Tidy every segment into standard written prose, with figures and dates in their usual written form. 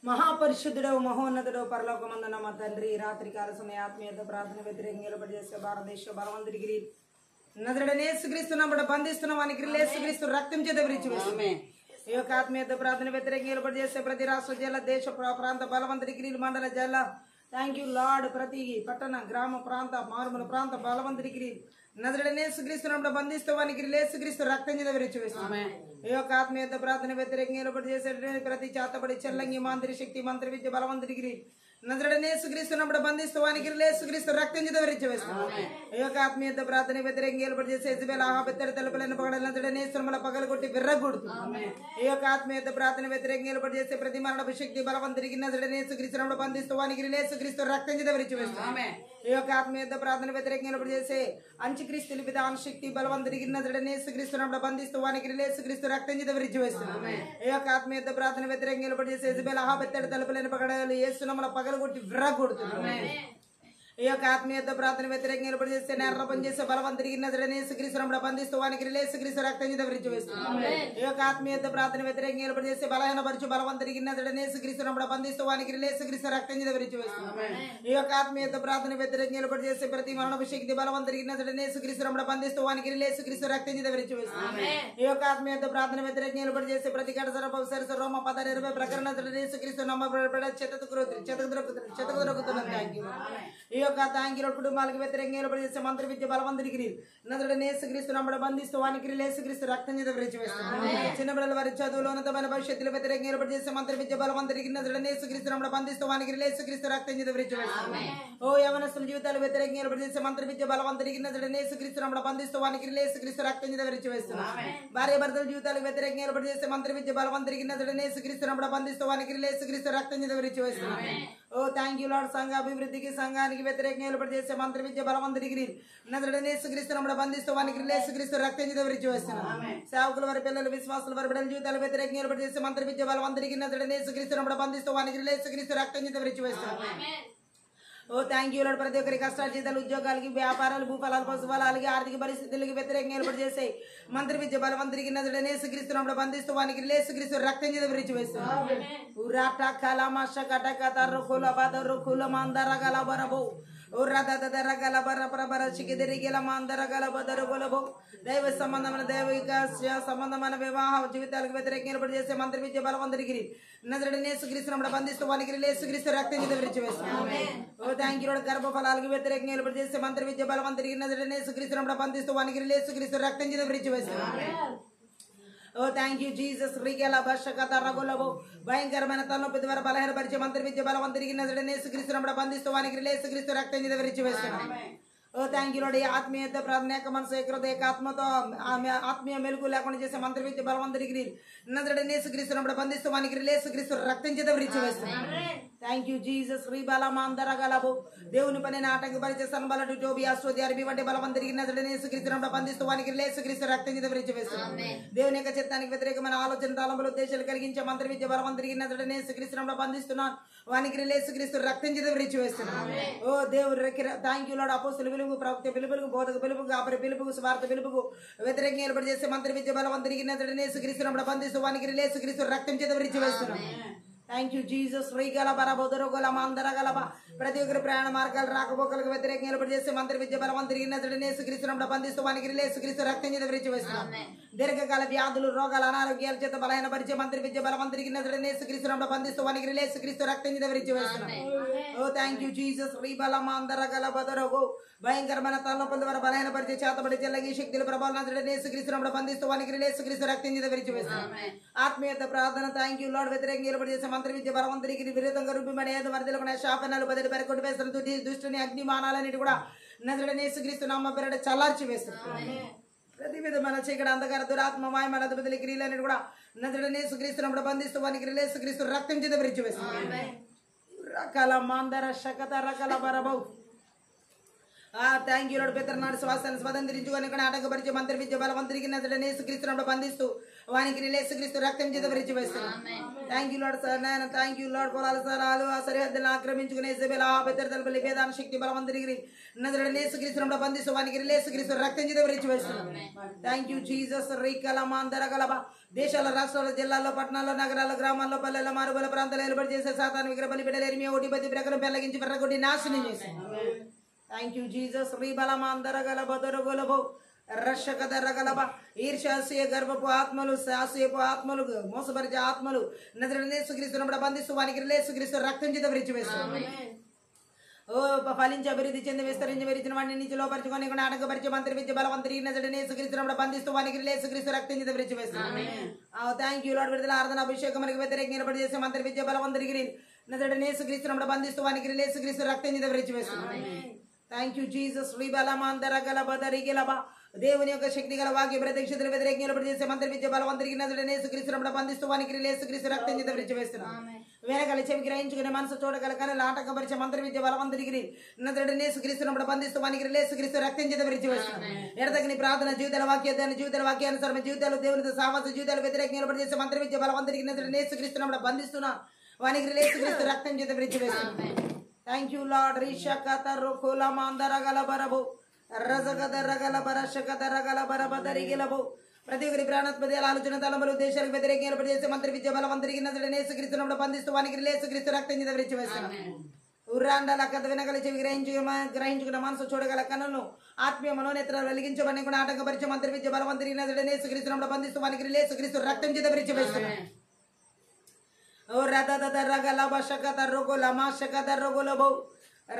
మహాపరిశుద్ధుడవు మహోన్నతుడవు పరలోకమందున మా తండ్రి రాత్రికాల సమయ ఆత్మీయత ప్రార్థన వ్యతిరేకంగా నిలబడిచేసే భారతదేశ బలవంతుడికి నజరుడనే యేసుక్రీస్తున్నప్పుడు బంధిస్తున్న వానికి యేసుక్రీస్తు రక్తం చేత విరిచివేస్తుంది. ఈ యొక్క ఆత్మీయత ప్రార్థన వ్యతిరేకంగా నిలబడి చేసే ప్రతి రాష్ట్ర జిల్లా దేశ ప్రాంత బలవంతుడికి మండల జిల్లా థ్యాంక్ యూ లార్డ్. ప్రతి పట్టణ గ్రామ ప్రాంత మారుమూల ప్రాంత బలవంతుడికి నజరుడనే యేసుక్రీస్తున్నప్పుడు బంధిస్తూ వానికి యేసుక్రీస్తు రక్తం చేత విరిచివేస్తుంది. ఈ యొక్క ఆత్మీయత ప్రార్థన వ్యతిరేకంగా నిలబడి చేసే ప్రతి చేతబడి చెల్లంగి మాంత్రి శక్తి మంత్రి విద్య బలవంతుడికి నజరుడనే యేసుక్రీస్తున్నప్పుడు బంధిస్తూ వానికి యేసుక్రీస్తు రక్తం చేత విరిచివేస్తుంది. ఈ యొక్క ఆత్మీయత ప్రార్థన వ్యతిరేకంగా నిలబడి చేసే ఇజబెల్ ఆహాబెత్తడి తలుపులను పగల నజరుడనే యేసుమల పగలగొట్టి విర్రగొడుతుంది. ఈ యొక్క ఆత్మీయత ప్రార్థన వ్యతిరేకంగా నిలబడి చేసే ప్రతి మరణపు శక్తి బలవంతుడికి నజరుడనే యేసుక్రీస్తున్నప్పుడు బంధిస్తూ వానికి యేసుక్రీస్తు రక్తం చేత విరిచివేస్తుంది. ఈ యొక్క ఆత్మీయత ప్రార్థన వ్యతిరేకంగా నిలబడి చేసే అంచుక్రీస్తు విధాన శక్తి బలవంతుడికి నజరుడనే యేసుక్రీస్తున్నప్పుడు బంధిస్తూ వానికి యేసుక్రీస్తు రక్తం చేత విరిచివేస్తుంది. ఈ యొక్క ఆత్మీయత ప్రార్థన వ్యతిరేకంగా నిలబడి చేసే ఇజబెల్ ఆహాబెత్తడి తలుపులను పగడాలి యేసుమల పగలగొట్టి విర్రగొడుతుంది. ఈ యొక్క ఆత్మీయత ప్రార్థన వ్యతిరేకంగా నిలబడి చేస్తే నేర్రపం చేసే బలవంతుడికి నజరుడనే యేసుక్రీస్తున్నప్పుడు బంధిస్తూ వానికి యేసుక్రీస్తు రక్తం చేత విరిచివేస్తుంది. ఈ యొక్క ఆత్మీయత ప్రార్థన వ్యతిరేకంగా నిలబడి చేస్తే బలహీనపరచు బలవంతుడికి నజరుడనే యేసుక్రీస్తున్నప్పుడు బంధిస్తూ వానికి యేసుక్రీస్తు రక్తం చేత విరిచివేస్తుంది. ఈ యొక్క ఆత్మీయత ప్రార్థన వ్యతిరేకంగా నిలబడి చేసే ప్రతి మరణపు శక్తి బలవంతుడికి నజరుడనే యేసుక్రీస్తున్నప్పుడు బంధిస్తూ వానికి యేసుక్రీస్తు రక్తం చేత విరిచివేస్తుంది. ఈ యొక్క ఆత్మీయత ప్రార్థన వ్యతిరేకంగా నిలబడి చేసే ప్రతి గడసర రోమ 10:20 ప్రకరణ నజరుడనే యేసుక్రీస్తు నమ్మబడ చెతకు దొరుకుతున్నది. ఈ యొక్క థ్యాంక్ యూ కుటుంబాలకు వ్యతిరేకంగా నిలబడి చేసే మంత్రి విద్య బలవంతుడికి నజరుడనే యేసుక్రీస్తు నమ్మడం బంధిస్తూ వానికి యేసుక్రీస్తు రక్తం చేత విరిచివేస్తుంది. చిన్న బిడ్డల వారి చదువులో ఉన్నతమైన భవిష్యత్తులో వ్యతిరేకంగా నిలబడి చేసే మంత్రి విద్య బలవంతుడికి నజరుడనే యేసుక్రీస్తు నమ్మడం బంధిస్తూ వానికి యేసుక్రీస్తు రక్తం చేత విరిచివేస్తుంది. ఓ యవనస్తుల జీవితాలు వ్యతిరేకంగా నిలబడి చేసే మంత్రి విద్య బలవంతుడికి నజరుడనే యేసుక్రీస్తు నమ్మడం బంధిస్తూ వానికి యేసుక్రీస్తు రక్తం చేత విరిచివేస్తుంది. భార్య భర్తల జీవితాలకు వ్యతిరేకంగా నిలబడి చేసే మంత్రి విద్య బలవంతుడికి నజరుడనే యేసుక్రీస్తు నమ్మడం బంధిస్తూ వానికి యేసుక్రీస్తు రక్తం చేత విరిచివేస్తుంది. ఓ థ్యాంక్ యూ లార్డ్. సంఘ అభివృద్ధికి సంఘానికి వ్యతిరేకంగా నిలబడి చేసే మంత్రి విద్య బలవంతుడికి నజరుడనే యేసుక్రీస్తు నమ్మడం బంధిస్తూ వానికి యేసుక్రీస్తు రక్తం చేత విరిచివేస్తున్నాను. సేవకుల వారి పిల్లలు విశ్వాసుల వారి బిడ్డల జీవితాల వ్యతిరేకంగా నిలబడి చేసే మంత్రి విద్య బలవంతుడికి నజరుడనే యేసుక్రీస్తు నమ్మడం బంధిస్తూ వానికి యేసుక్రీస్తు రక్తం చేత విరిచివేస్తున్నాను. ఓ థ్యాంక్ యూ లార్డ్. ప్రతి ఒక్కరి కష్టాల జీతాలు ఉద్యోగాలకి వ్యాపారాలు భూఫలాలు పశుఫలాలకి ఆర్థిక పరిస్థితులకి వ్యతిరేకంగా నిలబడి చేసే మంత్రి విద్య బలవంతుడికి నజరుడనే యేసుక్రీస్తు నమ్మడం బంధిస్తూ వానికి యేసుక్రీస్తు రక్తం చేత విరిచివేస్తున్నాను. ఉరాట కలమష కటకత రుకుల బద రుకుల మందర గల బరబో ఉర్రదర గల బర ప్రబర చికిదిరి గల మందర గల బదరు గొలబో దైవ సంబంధమైన దైవిక సంబంధమైన వివాహ జీవితాలకు వ్యతిరేకంగా నిలబడి చేసే మంత్రి విద్య బలవంతుడికి నజరుడనే యేసుక్రీస్తు నమ్మడం బంధిస్తూ వానికి యేసుక్రీస్తు రక్తం చేత విరిచివేస్తున్నాను. ఓ థ్యాంక్ యూ లార్డ్. గర్భఫలాలకు వ్యతిరేకంగా నిలబడి చేసే మంత్రి విద్య బలవంతుడికి నజరుడనే యేసుక్రీస్తు నమ్మడం బంధిస్తూ వానికి యేసుక్రీస్తు రక్తం చేత విరిచివేస్తున్నాను. ఓ థ్యాంక్ యూ జీసస్. రీగల భర్షకత రగులబో భయంకరమైన తలనొప్పి ద్వారా బలహీనపరిచే మంత్రి విద్య బలవంతుడికి నజరుడనే యేసుక్రీస్తు నమ్మడం బంధిస్తూ వానికి యేసుక్రీస్తు రక్తం చేత విరిచివేస్తున్నాను. ఓ థ్యాంక్ యూ లార్డ్. ఈ ఆత్మీయత ప్రార్థన మనసు ఏకాత్మతో ఆత్మీయ మెలుగు లేకుండా చేసే మంత్రి విద్య బలవంతుడికి నజరుడనే యేసుక్రీస్తు నమ్మడం బంధిస్తూ వానికి యేసుక్రీస్తు రక్తం చేత విరిచివేస్తున్నాను. Thank you Jesus. రీబల మాందర గలబో దేవుని పని ఆటంకపరిచే సన్బలడు టోబి అశ్వతి అరబి వంటి బలవంతుడికి నజరుడనే యేసుక్రీస్తు నమ్మడం బంధిస్తూ వానికి యేసుక్రీస్తు రక్తం చేత విరిచివేస్తున్నాను. దేవుని యొక్క చిత్తానికి వ్యతిరేకమైన ఆలోచన తలంపులు ఉద్దేశాలు కలిగించే మంత్రి విద్య బలవంతుడికి నజరుడనే యేసుక్రీస్తు నమ్మడం బంధిస్తున్నాను వానికి యేసుక్రీస్తు రక్తం చేత విరిచివేస్తున్నాను. ఓ దేవుడు థ్యాంక్ యూ లార్డ్. అపోస్తుల పిలుపుకు ప్రవక్త పిలుపుకు బోధక పిలుపుకు అపరి పిలుపుకు స్వార్థ పిలుపుకు వ్యతిరేకంగా నిలబడి చేసే మంత్రి విద్య బలవంతుడికి నజరుడనే యేసుక్రీస్తు నమ్మడం బంధిస్తూ వానికి యేసుక్రీస్తు రక్తం చేత విరిచివేస్తున్నాను. Thank you Jesus. రీగల బరబోదరగల మందర గలబ ప్రతి ఒక్కరి ప్రయాణ మార్గాలు రాకపోకలకు వ్యతిరేకంగా నిలబడి చేసే మంత్రి విద్య బలవంతుడికి నజరుడనే యేసుక్రీస్తు నమ్మడం బంధిస్తూ వానికి యేసుక్రీస్తు రక్తం చేత విరిచివేస్తున్నాను. దీర్ఘకాల వ్యాధులు రోగాలు అనారోగ్యాల చేత బలహీనపరిచే మంత్రి విద్య బలవంతుడికి నజరుడనే యేసుక్రీస్తు నమ్మడం బంధిస్తూ వానికి యేసుక్రీస్తు రక్తం చేత విరిచివేస్తున్నాను. ఓ థ్యాంక్ యూ జీసస్. రీబల మందర గలబదరగో భయంకరమైన తలనొప్పుల ద్వారా బలహీనపరిచే చేతబడి చెల్లగి శక్తుల ప్రభావం నజరుడనే యేసుక్రీస్తు నమ్మడం బంధిస్తూ వానికి యేసుక్రీస్తు రక్తం చేత విరిచివేస్తున్నాను. ఆత్మీయత ప్రార్థన థ్యాంక్ యూ లార్డ్. వ్యతిరేకంగా నిలబడి చేసే మంత్రి విద్య బలవంతుడికి విరుద్ధంగా రూపమని ఏదో వరదలుకునే శాపనాలు బదిలీ కొట్టి వేస్తున్న దుష్టుని అగ్నిమానాలన్నిటి కూడా నజరుడనే యేసుక్రీస్తు నామ పేరిట చల్లార్చి వేస్తున్నాను. ప్రతి విధమైన చీకటి అంధకార దురాత్మ మాయమైన అదుపతుల క్రియలన్నిటి కూడా నజరుడనే యేసుక్రీస్తు నమ్మడం బంధిస్తూ వానికి యేసుక్రీస్తు రక్తం చేత విరిచివేస్తున్నాను. రకల మాందర శకత రకల బరబౌ థ్యాంక్ యూ లార్డ్. పితరునాడు శ్వాసాన్ని స్వతంత్రించుకొని ఇక్కడ ఆటంకపరిచే మంత్రి విద్య బలవంతుడికి నజరుడైన యేసుక్రీస్తును బంధిస్తూ వానికి యేసుక్రీస్తు రక్తం చేత విరిచి వేస్తున్నాం. థ్యాంక్ యూ లార్డ్ సార్ నాయన. Thank you lord. పొలాల స్థలాలు ఆ సరిహద్దులను ఆక్రమించుకునే ఇజబెల్ ఆ పితరు తలుపులు వేదాన శక్తి బలవంతుడికి నజరుడైన యేసుక్రీస్తును బంధిస్తూ వానికి యేసుక్రీస్తు రక్తం చేత విరిచి వేస్తున్నాం. Thank you Jesus. రీకలమాందరగలబ దేశాల రాష్ట్రాల జిల్లాల్లో పట్టణాల్లో నగరాల్లో గ్రామాల్లో పల్లెల్లో మారుమూల ప్రాంతాల్లో ఏలుబడి చేసే సాతాను విగ్రహ బలి బిడ్డలు ఎరిమి ఒకటి పది ప్రకారం పెళ్ళగించి పెర్రగొట్టి నాశనం చేశాం. Thank you Jesus. రీబలమాందరగలబదరగలబో రక్షకదరగలబ ఈర్ష్యాసూయ గర్వపు ఆత్మలు శాసూయపు ఆత్మలు మోసపరిచే ఆత్మలు నజరుడైన యేసుక్రీస్తును బంధిస్తూ వానికి యేసుక్రీస్తు రక్తం చేత విరిచి వేస్తున్నాం. ఓ ఫలించి అభివృద్ధి చెంది విస్తరించి విరిచిన వాడిని నుంచి లోపరుచుకొని ఆటంకపరిచే మంత్రి విద్య బలవంతుడి నజరుడైన యేసుక్రీస్తును బంధిస్తూ వానికి యేసుక్రీస్తు రక్తం చేత విరిచి వేస్తున్నాం. Thank you lord. విడుదల ఆరాధన అభిషేకములకు వ్యతిరేకంగా నిలబడి చేసే మంత్రి విద్య బలవంతుడికి నజరుడైన యేసుక్రీస్తును బంధిస్తూ వానికి యేసుక్రీస్తు రక్తం చేత విరిచి వేస్తున్నాం. Thank you Jesus. శ్రీబలమాందరగలబదరిగిలబ దేవుని యొక్క శక్తి గల వాక్య ప్రత్యక్షతలు వ్యతిరేకంగా నిలబడి చేసే మంత్రి విద్య బలవంతుడికి నజరుడైన యేసుక్రీస్తును బంధిస్తూ వానికి యేసుక్రీస్తు రక్తం చేత విరిచి వేస్తున్నాం. వెనకల చెవి గ్రహించుకునే మనసు చూడగల కనులు ఆటంకపరిచే మంత్రి విద్య బలవంతుడికి నజరుడైన యేసుక్రీస్తును బంధిస్తూ వానికి యేసుక్రీస్తు రక్తం చేత విరిచి వేస్తున్నాం. ఎడతగిని ప్రార్థన జీవితాల వాక్యాన్ని జీవితాల వాక్యానుసారం జీవితాలు దేవునితో సావాస జీవితాలు వ్యతిరేకంగా నిలబడి చేసే మంత్రి విద్య బలవంతుడికి నజరుడైన యేసుక్రీస్తును బంధిస్తున్నా వానికి యేసుక్రీస్తు రక్తం చేత విరిచి వేస్తున్నాం. Thank you lord. రిషకత రుకులమాందరగలబరబు రజగదరగలబరషకదరగలబరబదరిగిలబు ప్రతి ఒక్కరి ప్రాణాత్మక ఆలోచన తలములు ఉద్దేశాలకు వ్యతిరేకంగా నిలబడి చేసే మంత్రి విద్య బలవంతుడికి నజరుడైన యేసుక్రీస్తును బంధిస్తూ వానికి యేసుక్రీస్తు రక్తం చేత విరిచి వేస్తున్నాం. ఉర్రాండల కథ వినగల చెవి గ్రహించుకున్న మనసు చూడగల కన్నులను ఆత్మీయ మనోనేత్రాలు వెలిగించబడి కూడా ఆటంకపరిచే మంత్రి విద్య బలవంతుడికి నజరుడైన యేసుక్రీస్తును బంధిస్తూ వానికి యేసుక్రీస్తు రక్తం చేత విరిచి వేస్తున్నాం. ఓ రదదరగలబ శకదరగులమా శకదరగులబో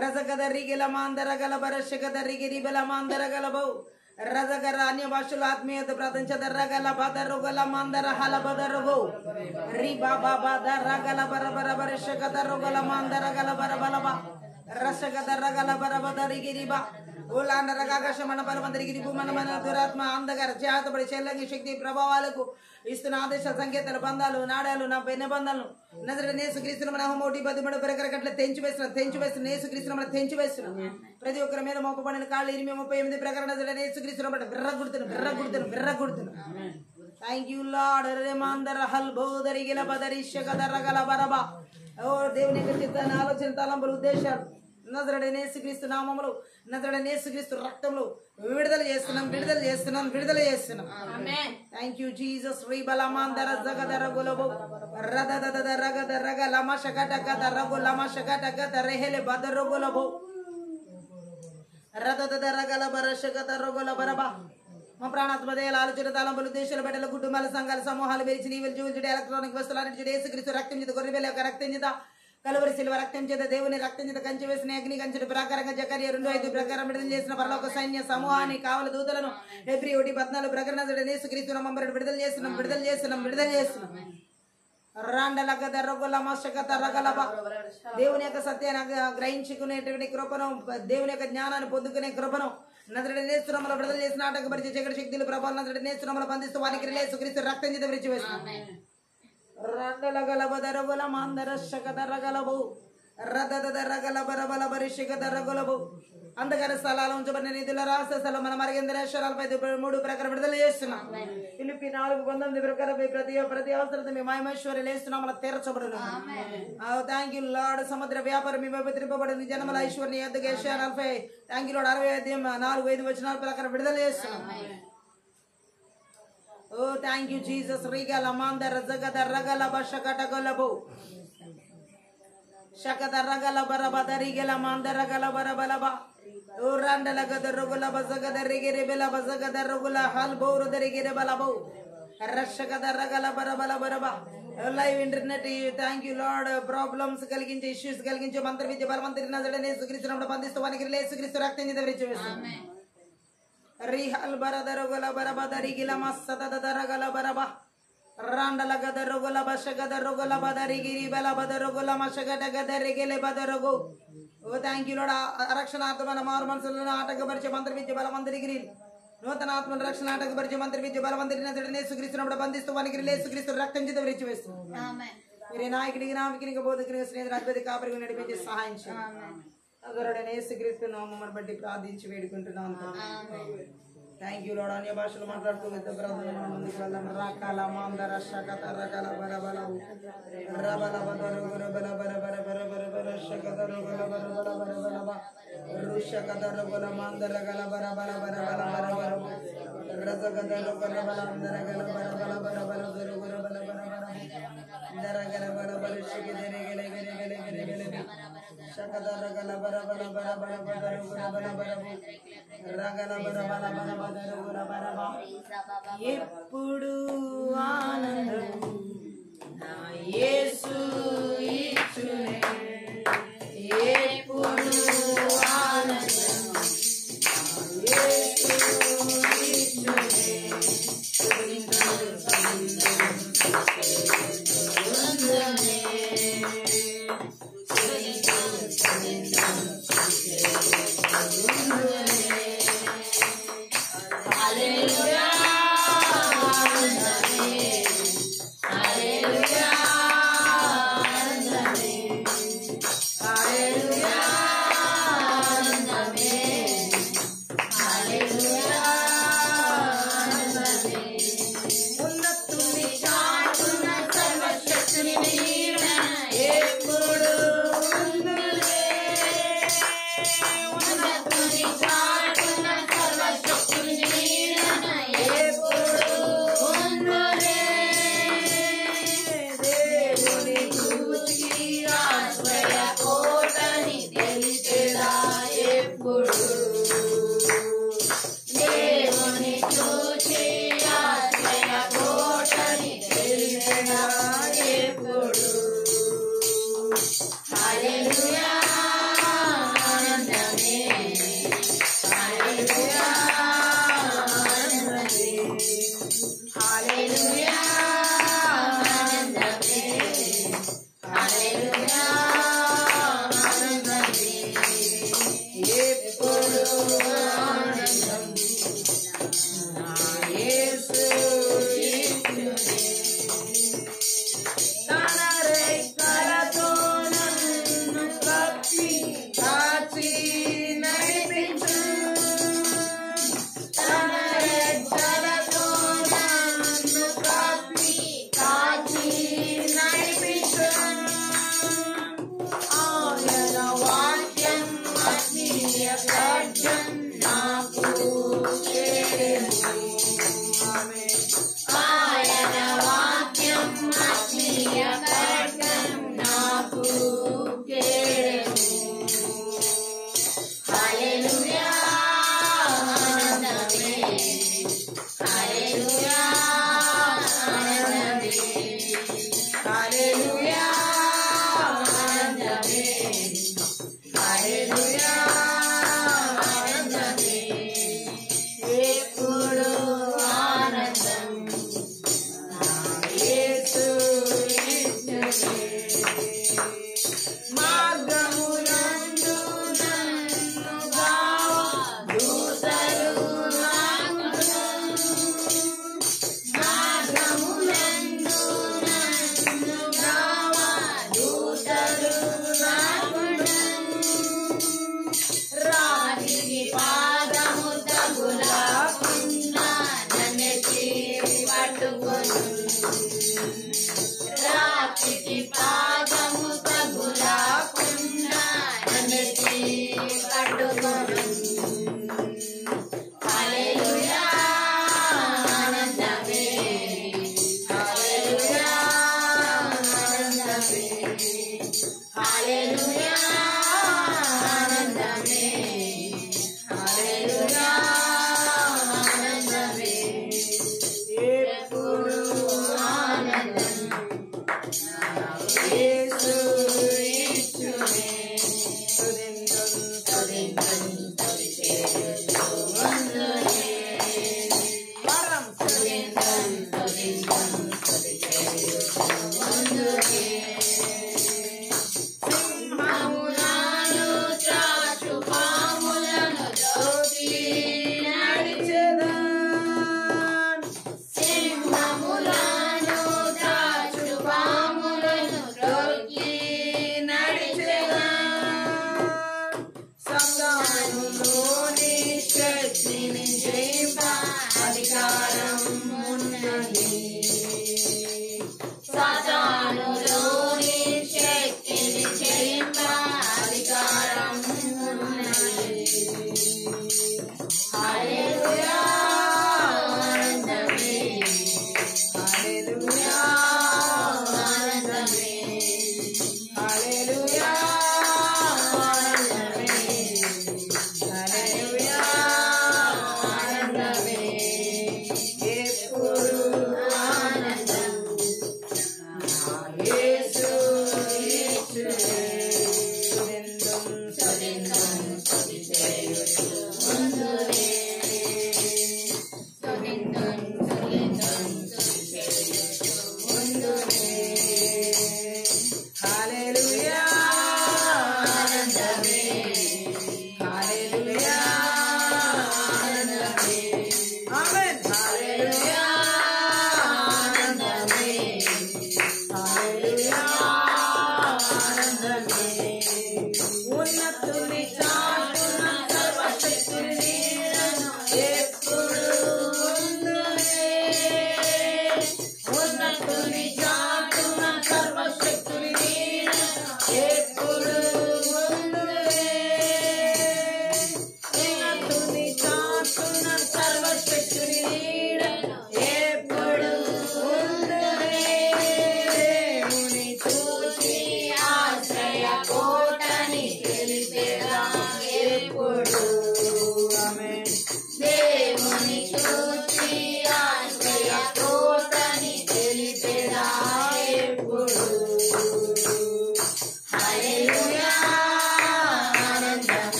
రజగదరిగిలమాందరగలబరషకదరిగిరిబలమాందరగలబో రజగర అన్య భాషలు ఆత్మీయత ప్రపంచదరగలబదరుగులమందరహలబదరుగో రి బాబా దరగలబరబరబరషకదరగులమందరగలబరబలబ రషకదరగలబరబదరిగిరిబ ఓలాండరగాకశమణ బలవంతరిగిరి భూమనమైన దురాత్మ అందగార చేతబడి చెల్లంగి శక్తి ప్రభావాలకు ఇస్తున్న ఆదేశ సంకేతాల బంధాలు నాడాలు నా నిబంధనలు నజరుడైన యేసుక్రీస్తును మన హోమోటి బదిమడు పెరగరగట్ల తెంచి వేస్తున్న యేసుక్రీస్తును మన తెంచి వేస్తున్నాం. ప్రతి ఒక్కరి మీద మోపబడిన కాళ్ళు 38 ప్రకారం నజరుడైన యేసుక్రీస్తును బట్టి బిర్రగుడుతున్నాం. Thank you lord. రేమాందర హల్ బోదరిగిల బదరిషకదరగల బరబ ఓ దేవుని యొక్క చిత్తాన్ని ఆలోచన తలంపులు ఉద్దేశాలు నజరుడైన యేసుక్రీస్తు నామములో నజరుడైన యేసుక్రీస్తు రక్తంలో విడుదల చేస్తున్నాం. Thank you Jesus. శ్రీబలమాందర జగదరగులబో రదదరగలమషకటగదరగులమషకటగదరహెలె బదరగులబో రదదరగలబరషకదరగులబరబ మా ప్రాణాత్మదేయాల ఆలోచన తలంపులు దేశాల బిడ్డల కుటుంబాల సంఘాల సమూహాలు వేచి నీవులు జీవించుడు ఎలక్ట్రానిక్ వస్తువులు యేసుక్రీస్తు రక్తం చేత గొర్రెల యొక్క రక్తం చేత కలువరి శిలువ రక్తం చేత దేవుని రక్తం చేత కంచి వేసిన అగ్ని కంచెడు ప్రకారంగా జకర్యా 2:5 ప్రకారం విడుదల చేసిన పరలోక సైన్య సమూహాన్ని కావల దూతలను ఫిబ్రవరి 1:14 ప్రకారం యేసుక్రీస్తు నామమున విడుదల చేస్తున్నాం. దేవుని యొక్క సత్యాన్ని గ్రహించుకునేటువంటి కృపను దేవుని యొక్క జ్ఞానాన్ని పొందుకునే కృపను నజరుడైన యేసునామములో విడుదల చేసిన ఆటంకపరిచే చీకటి శక్తుల ప్రభావం నజరుడైన యేసునామములో బంధిస్తూ వానికి యేసుక్రీస్తు రక్తం చేత విరిచి వేస్తున్నాం. అంధకార స్థలాల ఉంచబడిన నిధుల రహస్య స్థలం మన మరిగిందరేశ్వరాలపై 3 ప్రకారం విడుదల చేస్తున్నాం. ఫిలిప్పీ 4:19 ప్రకారం ప్రతి అవసరత మీ మహిమేశ్వరి లేస్తున్నాం మన తీర్చబడును. Thank you lord. సముద్ర వ్యాపారం మీ విభజింపబడింది జనముల ఐశ్వర్య ఎద్దుకు ఏషియా 40 థ్యాంక్ యూ లార్డ్ 60:4-5 వచనాల ప్రకారం విడుదల చేస్తున్నాం. ఓ థ్యాంక్ యూ జీసస్. రీగలమాందర జగదరగలబ శకటగలబో శకదరగలబరబదరిగలమాందరగలబరబలబ ఓ రండలగదరుగులబ జగదరిగిరిబెలబ జగదరుగుల హల్బోరుదరిగిరిబలబో రషకదరగలబరబలబరబ live internet thank you lord. Problems కలిగించే ఇష్యూస్ కలిగించే మంత్ర విద్య బలవంతుడికి నజరుడైన యేసుక్రీస్తును బంధిస్తూ వానికి యేసుక్రీస్తు రక్తం చేత విరిచి వేస్తున్నాం. రిహల్ బరదరుగుల బరబదరిగిల మస్సదదరగల బరబ రాండల గదరుగుల బషగదరుగుల బదరిగిరి బల బదరుగుల మషగడ గదరిగిలి బదరుగు ఓ థ్యాంక్ యూ లార్డ్. రక్షణాత్మన మారు మనసులను ఆటంకపరిచే మంత్ర విద్య బలవంతుడికి నూతన ఆత్మల రక్షణ ఆటంకపరిచే మంత్ర విద్య బలవంతుడిని నజరుడైన యేసుక్రీస్తును బంధిస్తూ వానికి యేసుక్రీస్తు రక్తం చేత విరిచి వేస్తున్నాం. మీరే నాయకుడికి నావికునికి బోధకునికి స్నేహితుడు అద్భుత కాపరికి నడిపించే సహాయం చేయండి. నజరుడైన యేసుక్రీస్తు నామమును బట్టి ప్రార్థించి వేడుకుంటున్నాను. Thank you lord. అన్య భాషలు మాట్లాడుతూ ప్రార్థన ముందుకు వెళ్దాం. రకాల మాందర శకత రకల బరబలవు రబల బదరు గురబల బరబర బరబర బర శకత రుగల బరబల బరబల రుషకత రుగల మాందర గల బరబల బరబల బరబర రజగత రుగల బలందర గల బరబల బరబల గురు గురబల బరబర దర గల బరబల శికి దెరే గెలె గెలె గెలె గెలె గెలె శకత రగల బరబల బరబల బదరు గురబల బరబ రగల బరబల బరబదరు గురబరబ ఎప్పుడు ఆనందం నా యేసు ఇచ్చునే ఎప్పుడు ఆనందం నా యేసు ఇచ్చునే సుందరం సుందరం సుందరమే ఎప్పుడు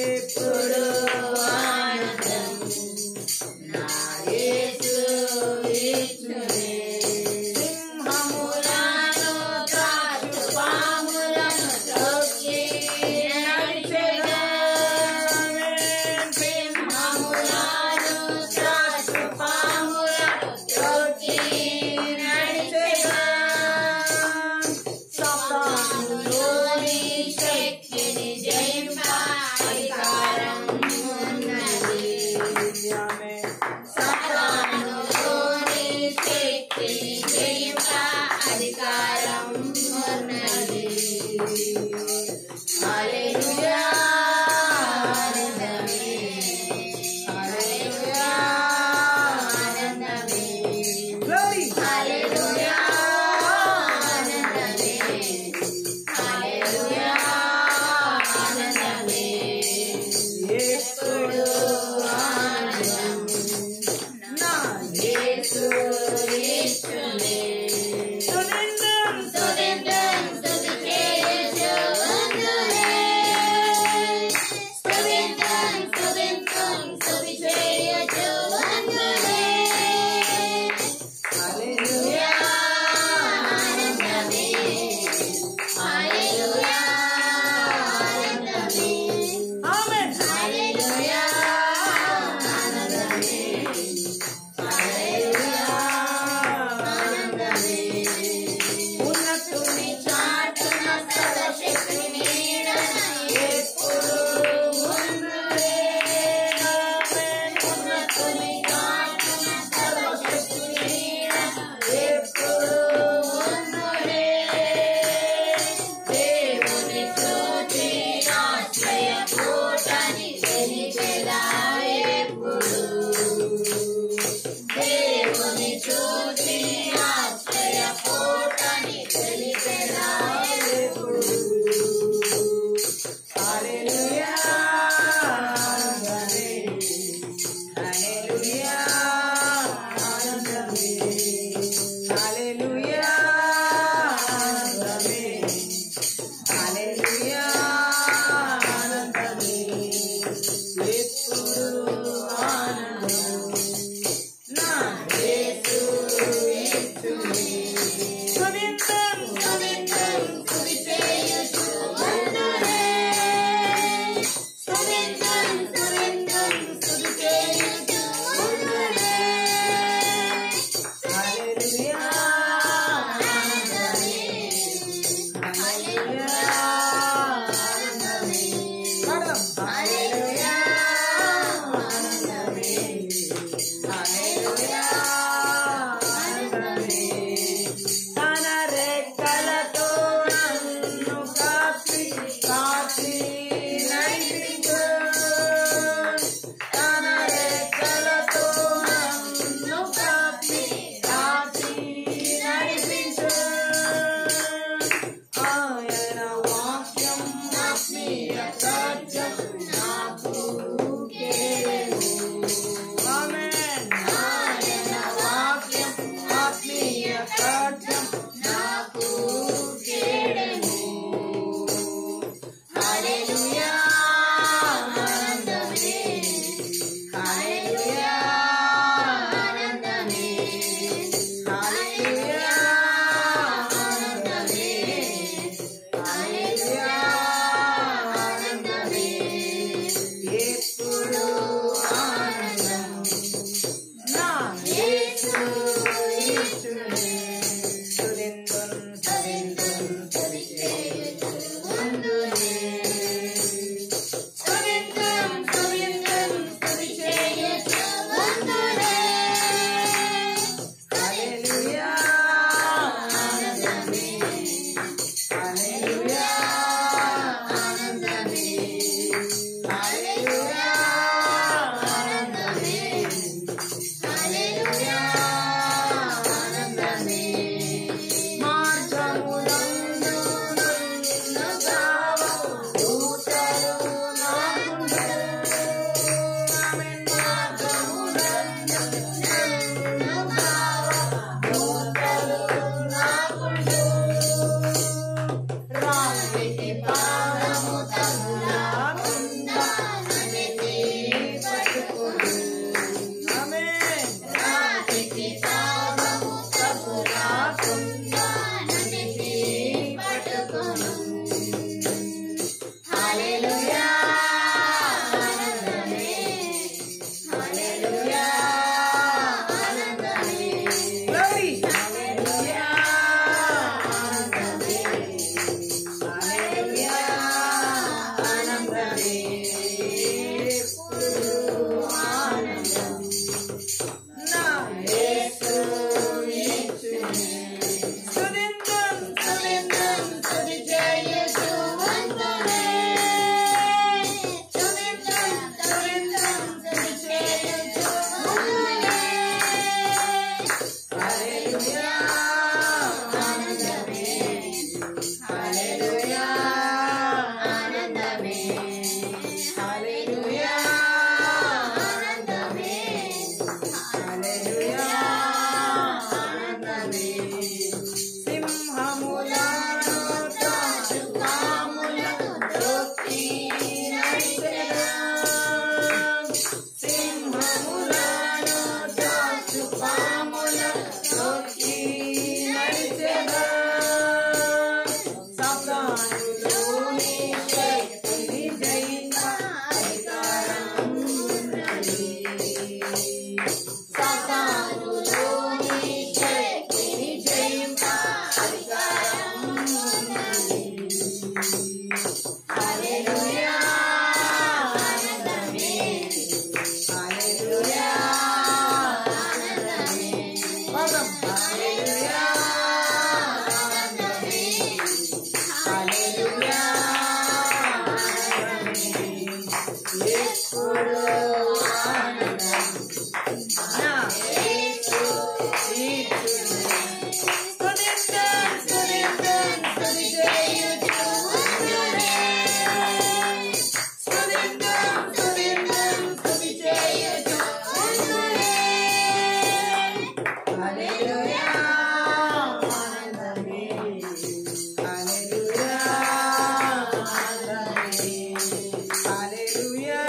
ఎప్పుడు ఎప్పుడు ఆనందం నా యేసు ఇచ్చును. స్తుతిద్దాం, స్తుతిద్దాం, స్తుతి చేయుచు ఉండునే. స్తుతిద్దాం, స్తుతిద్దాం, స్తుతి చేయుచు ఉండునే. హల్లెలూయా ఆనందమే, హల్లెలూయా ఆనందమే, హల్లెలూయా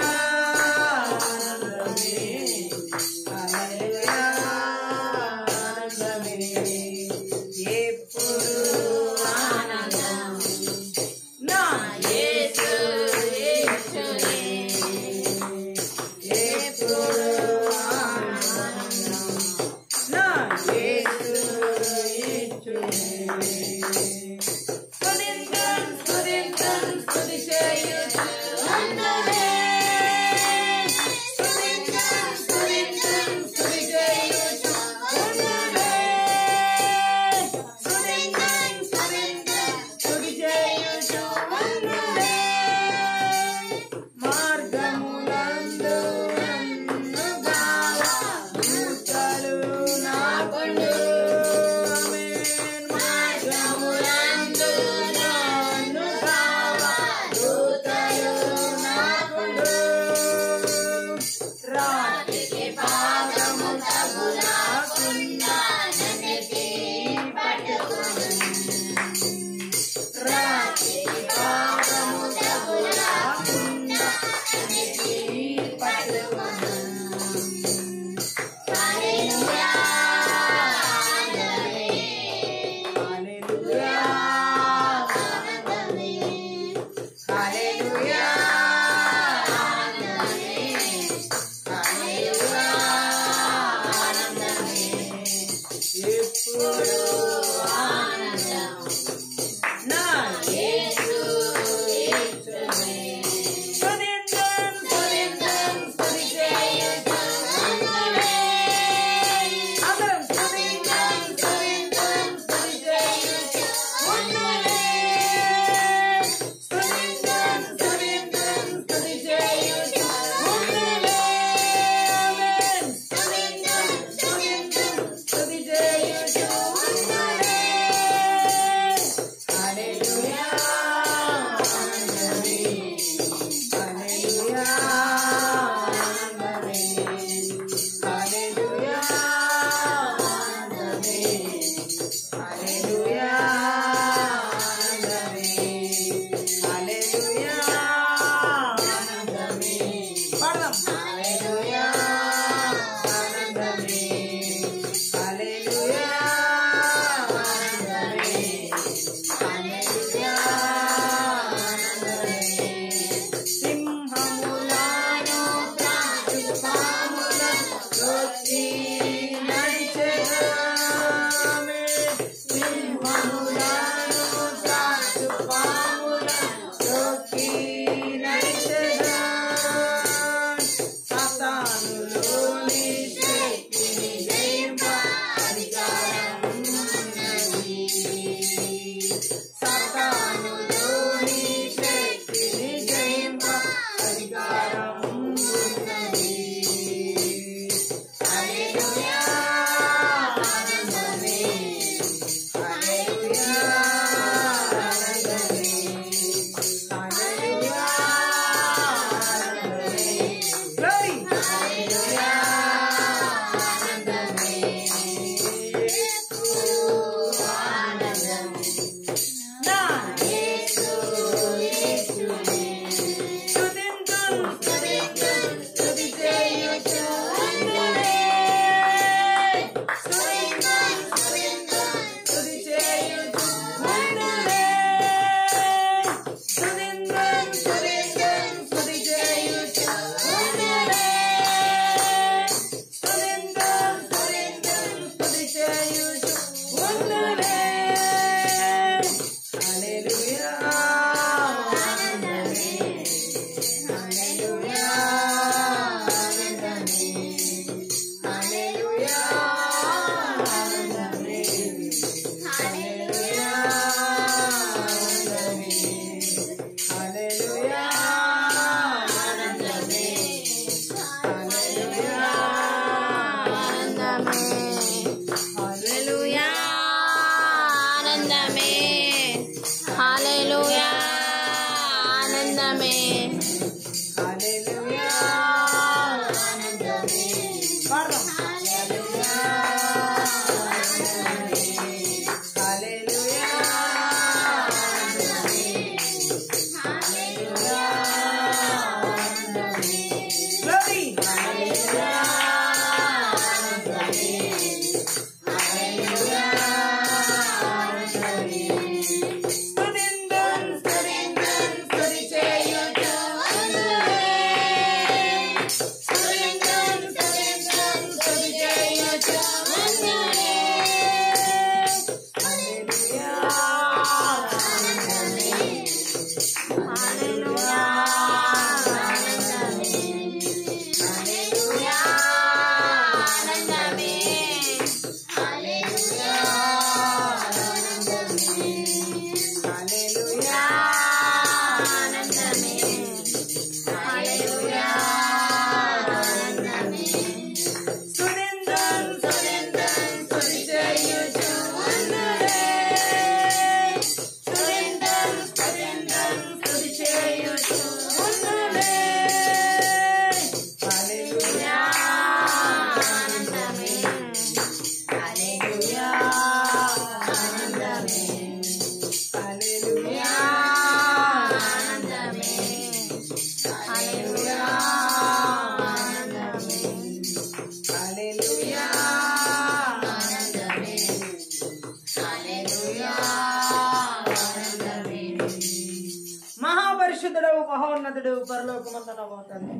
మహోన్నతుడు పరలోకమందున్న మా తండ్రి,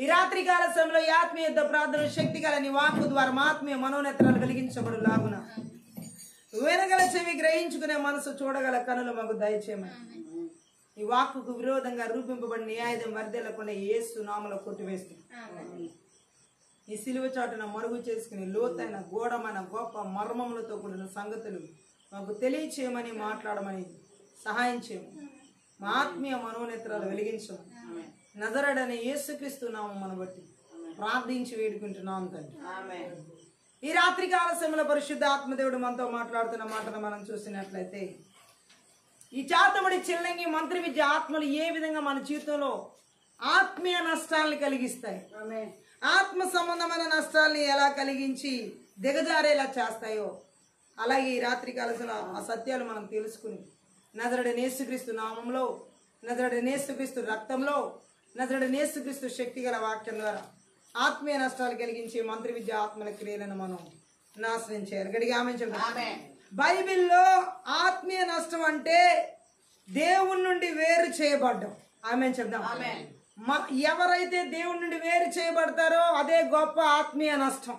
ఈ రాత్రి కాల సమయంలో ఈ ఆత్మీయ యుద్ధ ప్రార్థన శక్తి గల నీ వాక్కు ద్వారా మా ఆత్మీయ మనోనేత్రాలు వెలిగించబడు లాగున వినగల చెవి గ్రహించుకునే మనసు చూడగల కనులు మాకు దయచేయమని ఈ వాక్కుకు విరోధంగా రూపింపబడిన న్యాయం వర్దెల్లకుండా యేసు నామములో కొట్టివేస్తుంది. ఈ సిలువ చాటున మరుగు చేసుకుని లోతైన గూఢమైన గొప్ప మర్మములతో కూడిన సంగతులు మాకు తెలియచేయమని మాట్లాడమని సహాయం చేయమని మా ఆత్మీయ మనోనేత్రాలు వెలిగించమని నజరేయుడైన యేసుక్రీస్తు నామమును బట్టి ప్రార్థించి వేడుకుంటున్నాం తండ్రి. ఈ రాత్రి కాల సమయంలో పరిశుద్ధ ఆత్మదేవుడు మనతో మాట్లాడుతున్న మాటను మనం చూసినట్లయితే, ఈ చాతముడి చిల్లంగి మంత్రి విద్య ఆత్మలు ఏ విధంగా మన జీవితంలో ఆత్మీయ నష్టాలను కలిగిస్తాయి, ఆత్మ సంబంధమైన నష్టాలని ఎలా కలిగించి దిగజారేలా చేస్తాయో, అలాగే ఈ రాత్రి కాలంలో ఆ సత్యాలు మనం తెలుసుకుని నజరేయుడైన యేసుక్రీస్తు నామంలో, నజరేయుడైన యేసుక్రీస్తు రక్తంలో, నజరేయుడైన యేసుక్రీస్తు శక్తి గల వాక్యం ద్వారా ఆత్మీయ నష్టాలు కలిగించే మంత్రి విద్య ఆత్మల క్రియలను మనం నాశనం చేయాలి. గడిగా ఆమె చెప్తాం. బైబిల్లో ఆత్మీయ నష్టం అంటే దేవుని నుండి వేరు చేయబడ్డం. ఆమె చెప్దాం. ఎవరైతే దేవుని నుండి వేరు చేయబడతారో అదే గొప్ప ఆత్మీయ నష్టం.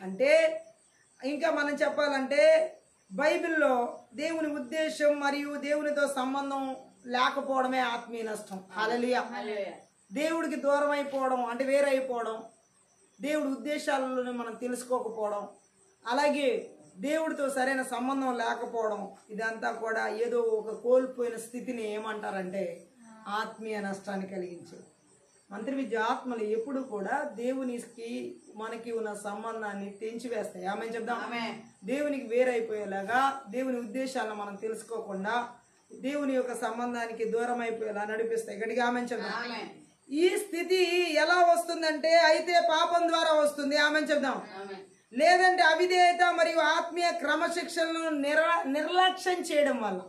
అంటే ఇంకా మనం చెప్పాలంటే బైబిల్లో దేవుని ఉద్దేశం మరియు దేవునితో సంబంధం లేకపోవడమే ఆత్మీయ నష్టం. హల్లెలూయా. దేవుడికి దూరం అయిపోవడం అంటే వేరైపోవడం, దేవుడి ఉద్దేశాలను మనం తెలుసుకోకపోవడం, అలాగే దేవుడితో సరైన సంబంధం లేకపోవడం, ఇదంతా కూడా ఏదో ఒక కోల్పోయిన స్థితిని ఏమంటారంటే ఆత్మీయ నష్టాన్ని కలిగించే మంత్రి విద్య ఆత్మలు ఎప్పుడు కూడా దేవునికి మనకి ఉన్న సంబంధాన్ని తెంచివేస్తాయి. ఆమె చెప్దాం. దేవునికి వేరైపోయేలాగా, దేవుని ఉద్దేశాలను మనం తెలుసుకోకుండా దేవుని యొక్క సంబంధానికి దూరం అయిపోయేలా నడిపిస్తాయి. గట్టిగా ఆమె చెప్దాం. ఈ స్థితి ఎలా వస్తుందంటే అయితే పాపం ద్వారా వస్తుంది. ఆమె చెప్దాం. లేదంటే అవిధేయత మరియు ఆత్మీయ క్రమశిక్షణను నిర్లక్ష్యం చేయడం వల్ల,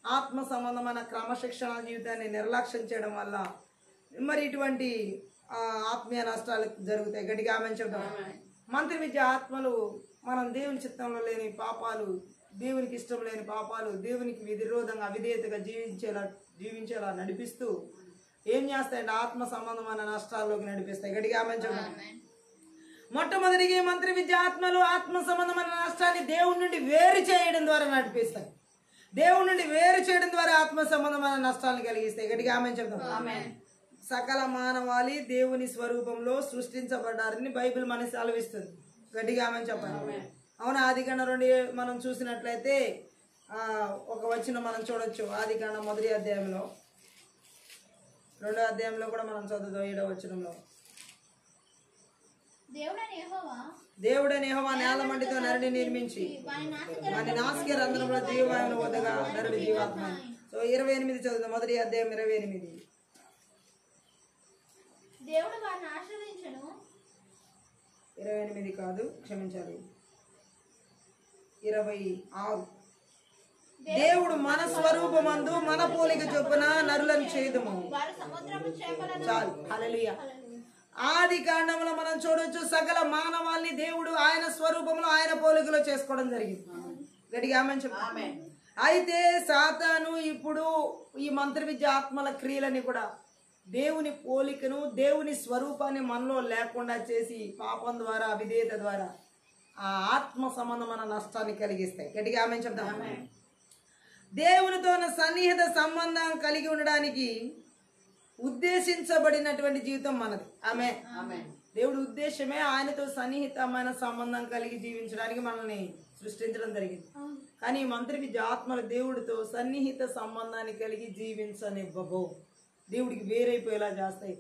ఆత్మ సంబంధమైన క్రమశిక్షణ జీవితాన్ని నిర్లక్ష్యం చేయడం వల్ల మరి ఇటువంటి ఆత్మీయ నష్టాలు జరుగుతాయి. గట్టిగా ఆమె చెప్దాం. మంత్రి విద్య ఆత్మలు మనం దేవుని చిత్తంలో లేని పాపాలు, దేవునికి ఇష్టం లేని పాపాలు, దేవునికి విరోధంగా అవిధేయతగా జీవించేలా నడిపిస్తూ ఏం చేస్తాయంటే ఆత్మ సంబంధమైన నష్టాల్లోకి నడిపిస్తాయి. గట్టిగా ఆమె చెప్దాం. మొట్టమొదటిగా మంత్రి విద్య ఆత్మలు ఆత్మ సంబంధమైన నష్టాన్ని దేవుడి నుండి వేరు చేయడం ద్వారా నడిపిస్తాయి. దేవుడి నుండి వేరు చేయడం ద్వారా ఆత్మ సంబంధమైన నష్టాలను కలిగిస్తాయి. గట్టిగా ఆమె చెప్దాం. సకల మానవాళి దేవుని స్వరూపంలో సృష్టించబడ్డారని బైబిల్ మనకి సెలవిస్తుంది. గట్టిగా ఆమె చెప్పాలి. అవునా? ఆదికాండం 2 మనం చూసినట్లయితే ఒక వచనం మనం చూడొచ్చు. ఆదికాండం 1వ అధ్యాయంలో, 2వ అధ్యాయంలో కూడా మనం చదువుతాం. 7వ వచనంలో, దేవుడైన యెహోవా నేల మట్టితో నరుని నిర్మించి వాని నాసిక రంధ్రంలో జీవవాయువును వదగా నరుడి జీవాత్మ. సో 28 చదువుతాం. 1వ అధ్యాయం 28. దేవుడు వారిని ఆశీర్వదించెను. 28 కాదు, క్షమించాలి, 26. దేవుడు మన స్వరూపమందు మన పోలిక చొప్పున నరులను చేయుదుము. చాలు. హల్లెలూయా. ఆది కాండంలో మనం చూడొచ్చు, సకల మానవాళిని దేవుడు ఆయన స్వరూపంలో ఆయన పోలికలో చేసుకోవడం జరిగింది. గట్టిగా ఆమె చెప్పాలి. అయితే సాతాను ఇప్పుడు ఈ మంత్రి విద్య ఆత్మల క్రియలని కూడా దేవుని పోలికను, దేవుని స్వరూపాన్ని మనలో లేకుండా చేసి పాపం ద్వారా, అవిధేయత ద్వారా ఆ ఆత్మ సంబంధమైన నష్టాన్ని కలిగిస్తాయి. గట్టిగా ఆమె చెప్దాం. దేవునితో సన్నిహిత సంబంధం కలిగి ఉండడానికి ఉద్దేశించబడినటువంటి జీవితం మనది. ఆమె దేవుడి ఉద్దేశమే ఆయనతో సన్నిహితమైన సంబంధం కలిగి జీవించడానికి మనల్ని సృష్టించడం జరిగింది. కానీ మంత్రి విద్య ఆత్మలు దేవుడితో సన్నిహిత సంబంధాన్ని కలిగి జీవించనివ్వబో, దేవుడికి వేరైపోయేలా చేస్తాయి.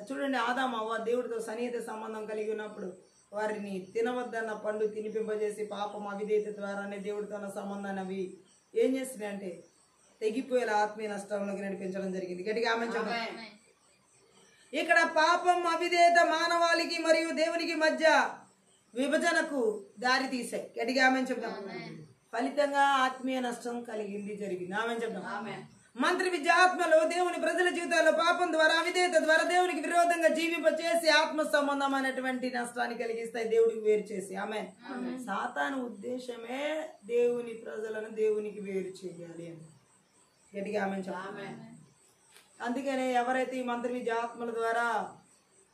చూడండి, ఆదాము అవ్వ దేవుడితో సన్నిహిత సంబంధం కలిగి ఉన్నప్పుడు వారిని తినవద్దన్న పండు తినిపింపజేసి పాపం అవిధేయత ద్వారానే దేవుడితో ఉన్న సంబంధాన్ని అవి ఏం చేస్తున్నాయంటే తెగిపోయేలా ఆత్మీయ నష్టంలోకి నడిపించడం జరిగింది. గట్టిగా ఆమె చెప్పండి. ఇక్కడ పాపం, అవిధేయత మానవాళికి మరియు దేవునికి మధ్య విభజనకు దారి తీసాయి. గట్టిగా ఆమె చెప్తాం. ఫలితంగా ఆత్మీయ నష్టం కలిగింది, జరిగింది. ఆమె చెప్తాం. మంత్రి విద్య ఆత్మలో దేవుని ప్రజల జీవితాల్లో పాపం ద్వారా, అవిధేయత ద్వారా దేవునికి విరోధంగా జీవింపచేసి ఆత్మ సంబంధమైనటువంటి నష్టాన్ని కలిగిస్తాయి, దేవుడికి వేరు చేసి. ఆమె సాతాను ఉద్దేశమే దేవుని ప్రజలను దేవునికి వేరు చేయాలి అని. గట్టిగా ఆమె చెప్పాలి. అందుకనే ఎవరైతే ఈ మంత్ర విద్య ఆత్మల ద్వారా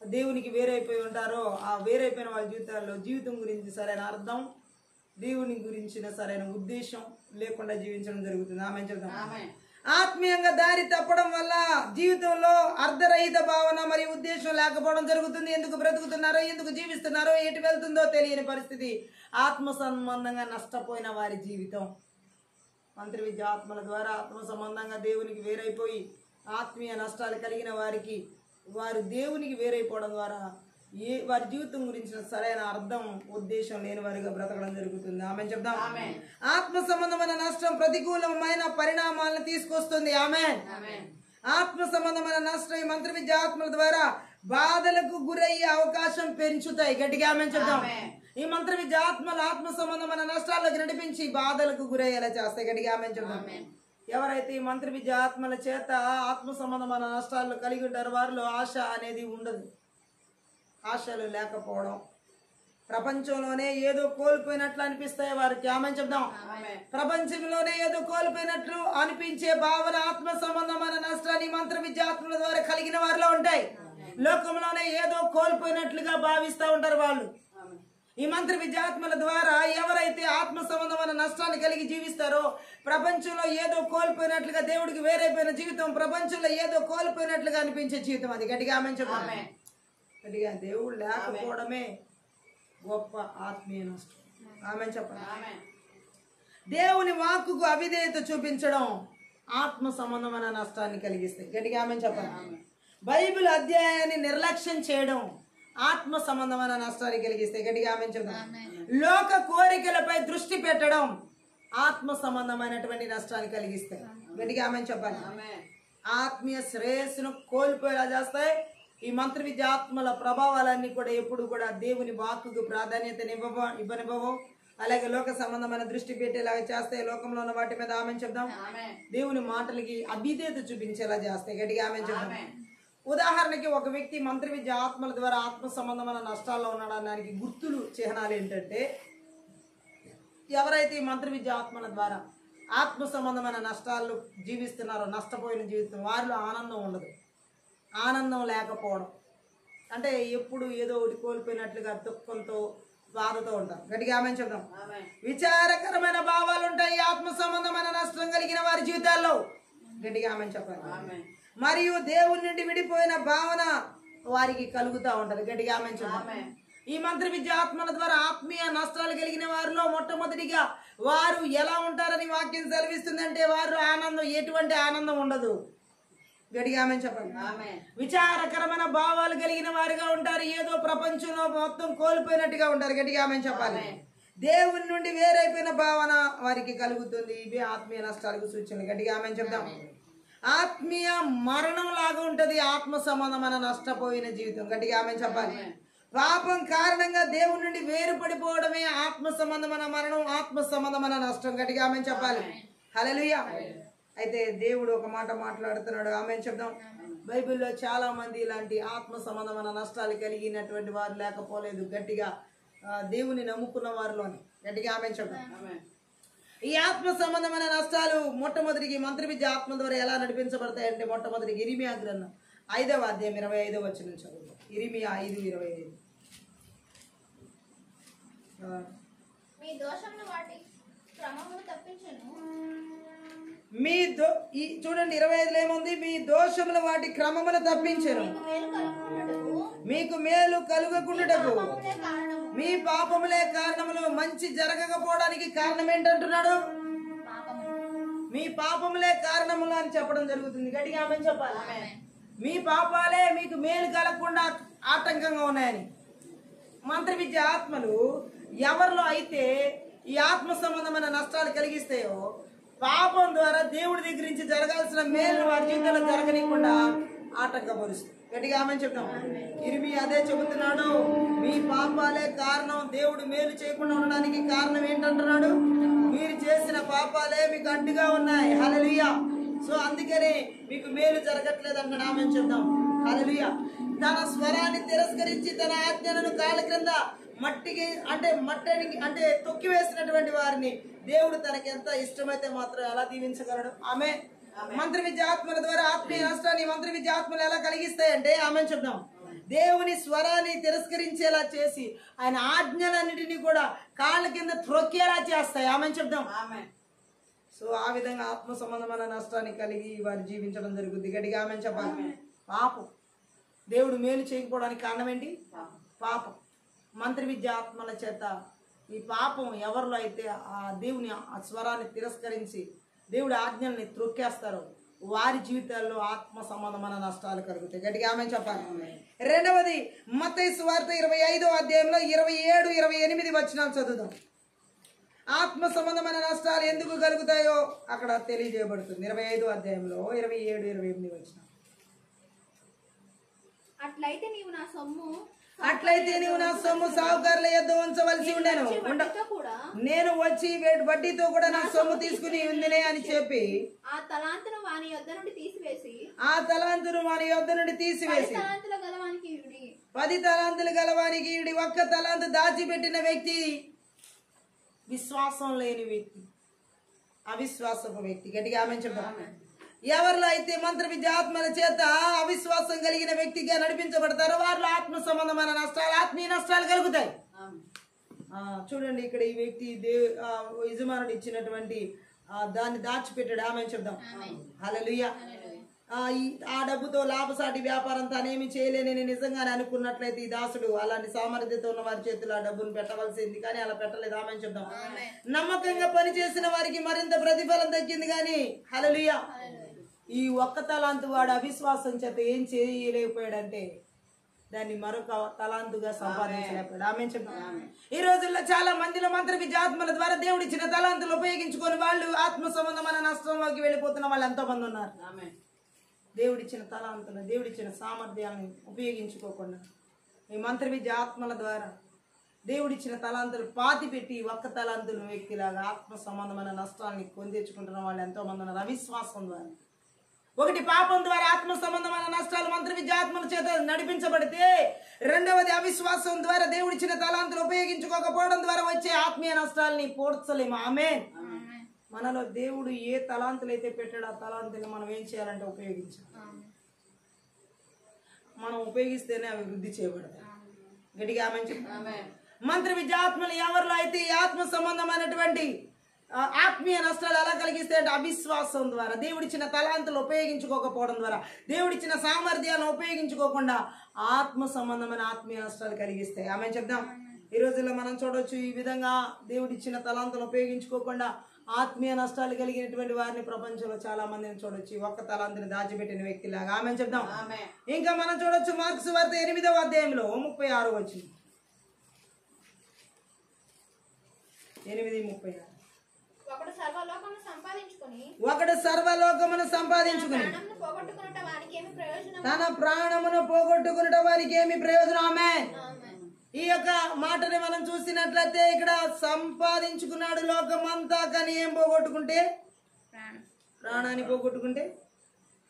దేవునికి వేరైపోయి ఉంటారో ఆ వేరైపోయిన వాళ్ళ జీవితాల్లో జీవితం గురించి సరైన అర్థం, దేవుని గురించిన సరైన ఉద్దేశం లేకుండా జీవించడం జరుగుతుంది. ఆమె చెప్తాం. ఆత్మీయంగా దారి తప్పడం వల్ల జీవితంలో అర్ధరహిత భావన మరియు ఉద్దేశం లేకపోవడం జరుగుతుంది. ఎందుకు బ్రతుకుతున్నారో, ఎందుకు జీవిస్తున్నారో, ఎటు వెళ్తుందో తెలియని పరిస్థితి. ఆత్మ సంబంధంగా నష్టపోయిన వారి జీవితం మంత్ర విద్య ఆత్మల ద్వారా ఆత్మ సంబంధంగా దేవునికి వేరైపోయి ఆత్మీయ నష్టాలు కలిగిన వారికి వారు దేవునికి వేరైపోవడం ద్వారా వారి జీవితం గురించిన సరైన అర్థం, ఉద్దేశం లేని వారిగా బ్రతకడం జరుగుతుంది. ఆమె చెప్దాం. ఆత్మ సంబంధమైన నష్టం ప్రతికూలమైన పరిణామాలను తీసుకొస్తుంది. ఆమె ఆత్మ సంబంధమైన నష్టం ఈ మంత్ర విద్య ఆత్మల ద్వారా బాధలకు గురయ్యే అవకాశం పెంచుతాయి. గట్టిగా ఆమె చెప్దాం. ఈ మంత్ర విద్య ఆత్మలు ఆత్మ సంబంధమైన నష్టాలకు నడిపించి బాధలకు గురయ్యేలా చేస్తాయి. గట్టిగా ఆమె చెప్దాం. ఎవరైతే ఈ మంత్ర విద్య ఆత్మల చేత ఆత్మ సంబంధమైన నష్టాలు కలిగి ఉంటారో వారిలో ఆశ అనేది ఉండదు. ఆశలు లేకపోవడం, ప్రపంచంలోనే ఏదో కోల్పోయినట్లు అనిపిస్తాయి వారికి. ఆమె చెప్దాం. ప్రపంచంలోనే ఏదో కోల్పోయినట్లు అనిపించే భావన ఆత్మ సంబంధమైన నష్టాన్ని మంత్ర విద్యాత్మల ద్వారా కలిగిన వారిలో ఉంటాయి. లోకంలోనే ఏదో కోల్పోయినట్లుగా భావిస్తూ ఉంటారు వాళ్ళు. ఈ మంత్ర విద్యాత్మల ద్వారా ఎవరైతే ఆత్మ సంబంధమైన నష్టాన్ని కలిగి జీవిస్తారో ప్రపంచంలో ఏదో కోల్పోయినట్లుగా, దేవుడికి వేరైపోయిన జీవితం, ప్రపంచంలో ఏదో కోల్పోయినట్లుగా అనిపించే జీవితం అది. గట్టిగా ఆమె చెప్పాలి. గట్టిగా దేవుడు లేకపోవడమే గొప్ప ఆత్మీయ నష్టం. ఆమె చెప్పాలి. దేవుని వాక్కుకు అవిధేయత చూపించడం ఆత్మ సంబంధమైన నష్టాన్ని కలిగిస్తాయి. గట్టిగా ఆమె చెప్పాలి. బైబిల్ అధ్యాయాన్ని నిర్లక్ష్యం చేయడం ఆత్మ సంబంధమైన నష్టాన్ని కలిగిస్తాయి. గట్టిగా ఆమె చెప్తాం. లోక కోరికలపై దృష్టి పెట్టడం ఆత్మ సంబంధమైనటువంటి నష్టాన్ని కలిగిస్తాయి. గట్టిగా ఆమె చెప్పాలి. ఆత్మీయ శ్రేయస్సును కోల్పోయేలా చేస్తాయి. ఈ మంత్ర విద్య ఆత్మల ప్రభావాలన్నీ కూడా ఎప్పుడు కూడా దేవుని వాక్కుకు ప్రాధాన్యతను ఇవ్వనివ్వవు. అలాగే లోక సంబంధమైన దృష్టి పెట్టేలాగా చేస్తాయి. లోకంలో ఉన్న వాటి మీద ఆమె చెప్దాం. దేవుని మాటలకి అవిధేయత చూపించేలా చేస్తాయి. గట్టిగా ఆమె చెప్దాం. ఉదాహరణకి ఒక వ్యక్తి మంత్ర విద్య ఆత్మల ద్వారా ఆత్మ సంబంధమైన నష్టాల్లో ఉండడానికి గుర్తులు, చిహ్నాలు ఏంటంటే ఎవరైతే ఈ మంత్ర విద్య ఆత్మల ద్వారా ఆత్మ సంబంధమైన నష్టాలు జీవిస్తున్నారో, నష్టపోయిన జీవితం, వారిలో ఆనందం ఉండదు. ఆనందం లేకపోవడం అంటే ఎప్పుడు ఏదో ఒకటి కోల్పోయినట్లుగా దుఃఖంతో, బాధతో ఉంటారు. గట్టిగా ఆమె చెప్దాం. విచారకరమైన భావాలు ఉంటాయి ఆత్మ సంబంధమైన నష్టం కలిగిన వారి జీవితాల్లో. గట్టిగా ఆమె చెప్పాలి. మరియు దేవుని నుండి విడిపోయిన భావన వారికి కలుగుతూ ఉంటది. గట్టిగా ఆమె చెప్పాలి. ఈ మంత్ర విద్య ఆత్మల ద్వారా ఆత్మీయ నష్టాలు కలిగిన వారిలో మొట్టమొదటిగా వారు ఎలా ఉంటారని వాక్యం సెలవిస్తుందంటే వారు ఆనందం, ఎటువంటి ఆనందం ఉండదు. గట్టిగా ఆమె చెప్పండి. విచారకరమైన భావాలు కలిగిన వారిగా ఉంటారు. ఏదో ప్రపంచంలో మొత్తం కోల్పోయినట్టుగా ఉంటారు. గట్టిగా ఆమె చెప్పాలి. దేవుని నుండి వేరైపోయిన భావన వారికి కలుగుతుంది. ఇవే ఆత్మీయ నష్టాలకు సూచనలు. గట్టిగా ఆమె చెప్దాం. ఆత్మీయ మరణం లాగా ఉంటది ఆత్మ సంబంధమైన నష్టపోయిన జీవితం. గట్టిగా ఆమె చెప్పాలి. పాపం కారణంగా దేవుని నుండి వేరుపడిపోవడమే ఆత్మ సంబంధమైన మరణం, ఆత్మ సంబంధమైన నష్టం. గట్టిగా ఆమె చెప్పాలి. హల్లెలూయా. అయితే దేవుడు ఒక మాట మాట్లాడుతున్నాడు. ఆమె చెప్దాం. బైబిల్లో చాలా మంది ఇలాంటి ఆత్మ సంబంధమైన నష్టాలు కలిగినటువంటి వారు లేకపోలేదు. గట్టిగా దేవుని నమ్ముకున్న వారిలోని. గట్టిగా ఆమె చెప్దాం. ఈ ఆత్మ సంబంధమైన నష్టాలు మొట్టమొదటికి మంత్ర విద్య ఆత్మ ద్వారా ఎలా నడిపించబడతాయంటే మొట్టమొదటికి ఇరిమియా గ్రంథం 5వ అధ్యాయం 25వ వచనం చదువు. ఇరిమియా 5:25. మీ దోషముల వాటి క్రమమును తప్పించును. చూడండి 25లో ఏముంది? మీ దోషముల వాటి క్రమమును తప్పించెను, మీకు మేలు కలుగకుండుటకు మీ పాపములే కారణములు. మంచి జరగకపోవడానికి కారణం ఏంటంటున్నాడు? మీ పాపములే కారణములు అని చెప్పడం జరుగుతుంది. గట్టిగా ఆమె చెప్పాలి. మీ పాపాలే మీకు మేలు కలగకుండా ఆటంకంగా ఉన్నాయని. మంత్ర విద్య ఆత్మలు ఎవరిలో అయితే ఈ ఆత్మ సంబంధమైన నష్టాలు కలిగిస్తాయో పాపం ద్వారా దేవుడి దగ్గర నుంచి జరగాల్సిన మేలు వారి జీవితంలో జరగనీయకుండా ఆటంకపరుస్తుంది. గట్టిగా ఆమె చెప్తాం. ఇర్మియా అదే చెబుతున్నాడు. మీ పాపాలే కారణం, దేవుడు మేలు చేయకుండా ఉండడానికి కారణం ఏంటంటున్నాడు? మీరు చేసిన పాపాలే మీకు అడ్డుగా ఉన్నాయి. హల్లెలూయా. సో అందుకనే మీకు మేలు జరగట్లేదు అన్నాడు. ఆమె చెప్తాం. హల్లెలూయా. తన స్వరాన్ని తిరస్కరించి తన ఆజ్ఞలను కాళ్ళ క్రింద మట్టిని తొక్కి వేసినటువంటి వారిని దేవుడు తనకి ఎంత ఇష్టమైతే మాత్రం ఎలా దీవించగలడు? ఆమె మంత్ర విద్య ఆత్మల ద్వారా ఆత్మీయ నష్టాన్ని మంత్ర విద్య ఆత్మలు ఎలా కలిగిస్తాయంటే ఆమె చెప్దాం, దేవుని స్వరాన్ని తిరస్కరించేలా చేసి ఆయన ఆజ్ఞలన్నిటినీ కూడా కాళ్ళ కింద త్రొక్కేలా చేస్తాయి. ఆమె చెప్దాం. సో ఆ విధంగా ఆత్మ సంబంధమైన నష్టాన్ని కలిగి వారు జీవించడం జరుగుతుంది. గట్టిగా ఆమె చెప్పాలి. పాపం దేవుడు మేలు చేయకపోవడానికి కారణం ఏంటి? పాపం. మంత్ర విద్య ఆత్మల చేత ఈ పాపం ఎవరిలో అయితే ఆ దేవుని ఆ స్వరాన్ని తిరస్కరించి దేవుడి ఆజ్ఞల్ని త్రొక్కేస్తారో వారి జీవితాల్లో ఆత్మ సంబంధమైన నష్టాలు కలుగుతాయి. గట్టిగా ఆమె చెప్పాలి. రెండవది మత్తయి సువార్త 25వ అధ్యాయంలో 27, 28 వచనాలు చదువుదాం. ఆత్మ సంబంధమైన నష్టాలు ఎందుకు కలుగుతాయో అక్కడ తెలియజేయబడుతుంది. 25వ అధ్యాయంలో 27, 28 వచనాలు. అట్లయితే నీవు నా సొమ్ము సావుకారుల యొద్ద ఉంచవలసి ఉండేను, నేను వచ్చి వడ్డీతో కూడా నా సొమ్ము తీసుకుని ఉందినే అని చెప్పి ఆ తలాంతును వాని యొద్ద నుండి తీసివేసి 10 తలాంతులు గలవానికి ఈవిడి ఒక్క తలాంతు దాచిపెట్టిన వ్యక్తి విశ్వాసం లేని వ్యక్తి, అవిశ్వాసపు వ్యక్తి. గట్టిగా ఆమె చెప్పాలి. ఎవరిలో అయితే మంత్ర విద్య ఆత్మల చేత అవిశ్వాసం కలిగిన వ్యక్తిగా నడిపించబడతారో వారిలో ఆత్మ సంబంధమైన నష్టాలు, ఆత్మీయ నష్టాలు కలుగుతాయి. చూడండి, ఇక్కడ ఈ వ్యక్తి యజమానుడు ఇచ్చినటువంటి దాన్ని దాచిపెట్టాడు. ఆమె చెప్దాం. హల్లెలూయా. ఆ డబ్బుతో లాభసాటి వ్యాపారం తానేమి చేయలేనని నిజంగానే అనుకున్నట్లయితే ఈ దాసుడు అలాంటి సామర్థ్యత ఉన్న వారి చేతులు ఆ డబ్బును పెట్టవలసింది, కానీ అలా పెట్టలేదు. ఆమె చెప్దాం. నమ్మకంగా పనిచేసిన వారికి మరింత ప్రతిఫలం దక్కింది. కానీ హల్లెలూయా, ఈ ఒక్క తలాంతు వాడు అవిశ్వాసం చేత ఏం చేయలేకపోయాడంటే దాన్ని మరొక తలాంతుగా సంపాదించలేకపోయాడు. ఆమె చెప్తాం. ఈ రోజుల్లో చాలా మందిలో మంత్ర విద్య ఆత్మల ద్వారా దేవుడిచ్చిన తలాంతులు ఉపయోగించుకొని వాళ్ళు ఆత్మ సంబంధమైన నష్టంలోకి వెళ్ళిపోతున్న వాళ్ళు ఎంతో మంది ఉన్నారు. దేవుడిచ్చిన తలాంతులు, దేవుడిచ్చిన సామర్థ్యాన్ని ఉపయోగించుకోకుండా ఈ మంత్ర విద్య ఆత్మల ద్వారా దేవుడిచ్చిన తలాంతులు పాతిపెట్టి ఒక్క తలాంతుల వ్యక్తిలాగా ఆత్మ సంబంధమైన నష్టాన్ని కొని తెచ్చుకుంటున్న వాళ్ళు ఎంతో మంది ఉన్నారు. అవిశ్వాసం ద్వారా, ఒకటి పాపం ద్వారా ఆత్మ సంబంధమైన నష్టాలు మంత్ర విద్య ఆత్మల చేత నడిపించబడితే, రెండవది అవిశ్వాసం ద్వారా దేవుడిచ్చిన తలాంతులు ఉపయోగించుకోకపోవడం ద్వారా వచ్చే ఆత్మీయ నష్టాలని పోడ్చలేము. ఆమేన్. మనలో దేవుడు ఏ తలాంతులు అయితే పెట్టాడో ఆ తలాంతులు మనం ఏం చేయాలంటే ఉపయోగించాలి. మనం ఉపయోగిస్తేనే అవి వృద్ధి చేయబడతాయి. గట్టిగా ఆమేన్. మంత్ర విద్య ఆత్మలు ఎవరిలో అయితే ఈ ఆత్మ సంబంధమైనటువంటి ఆత్మీయ నష్టాలు ఎలా కలిగిస్తే అంటే అవిశ్వాసం ద్వారా, దేవుడిచ్చిన తలాంతులు ఉపయోగించుకోకపోవడం ద్వారా, దేవుడిచ్చిన సామర్థ్యాలను ఉపయోగించుకోకుండా ఆత్మ సంబంధమైన ఆత్మీయ నష్టాలు కలిగిస్తాయి. ఆమె చెప్దాం. ఈ రోజుల్లో మనం చూడవచ్చు, ఈ విధంగా దేవుడిచ్చిన తలాంతులు ఉపయోగించుకోకుండా ఆత్మీయ నష్టాలు కలిగినటువంటి వారిని ప్రపంచంలో చాలా మందిని చూడొచ్చు. ఒక్క తలాంతుని దాచిపెట్టిన వ్యక్తిలాగా. ఆమె చెప్దాం. ఇంకా మనం చూడొచ్చు మార్కు సువార్త 8వ అధ్యాయంలో 36 వచ్చింది. 8:36. ఒకడు సర్వలోకమును సంపాదించుకొని తన ప్రాణమును పోగొట్టుకున్నట వారికి ఏమి ప్రయోజనం? ఆమేన్. ఈ యొక్క మాటని మనం చూసినట్లయితే ఇక్కడ సంపాదించుకున్నాడు లోకమంతా, కానీ ఏం పోగొట్టుకుంటే? ప్రాణాన్ని పోగొట్టుకుంటే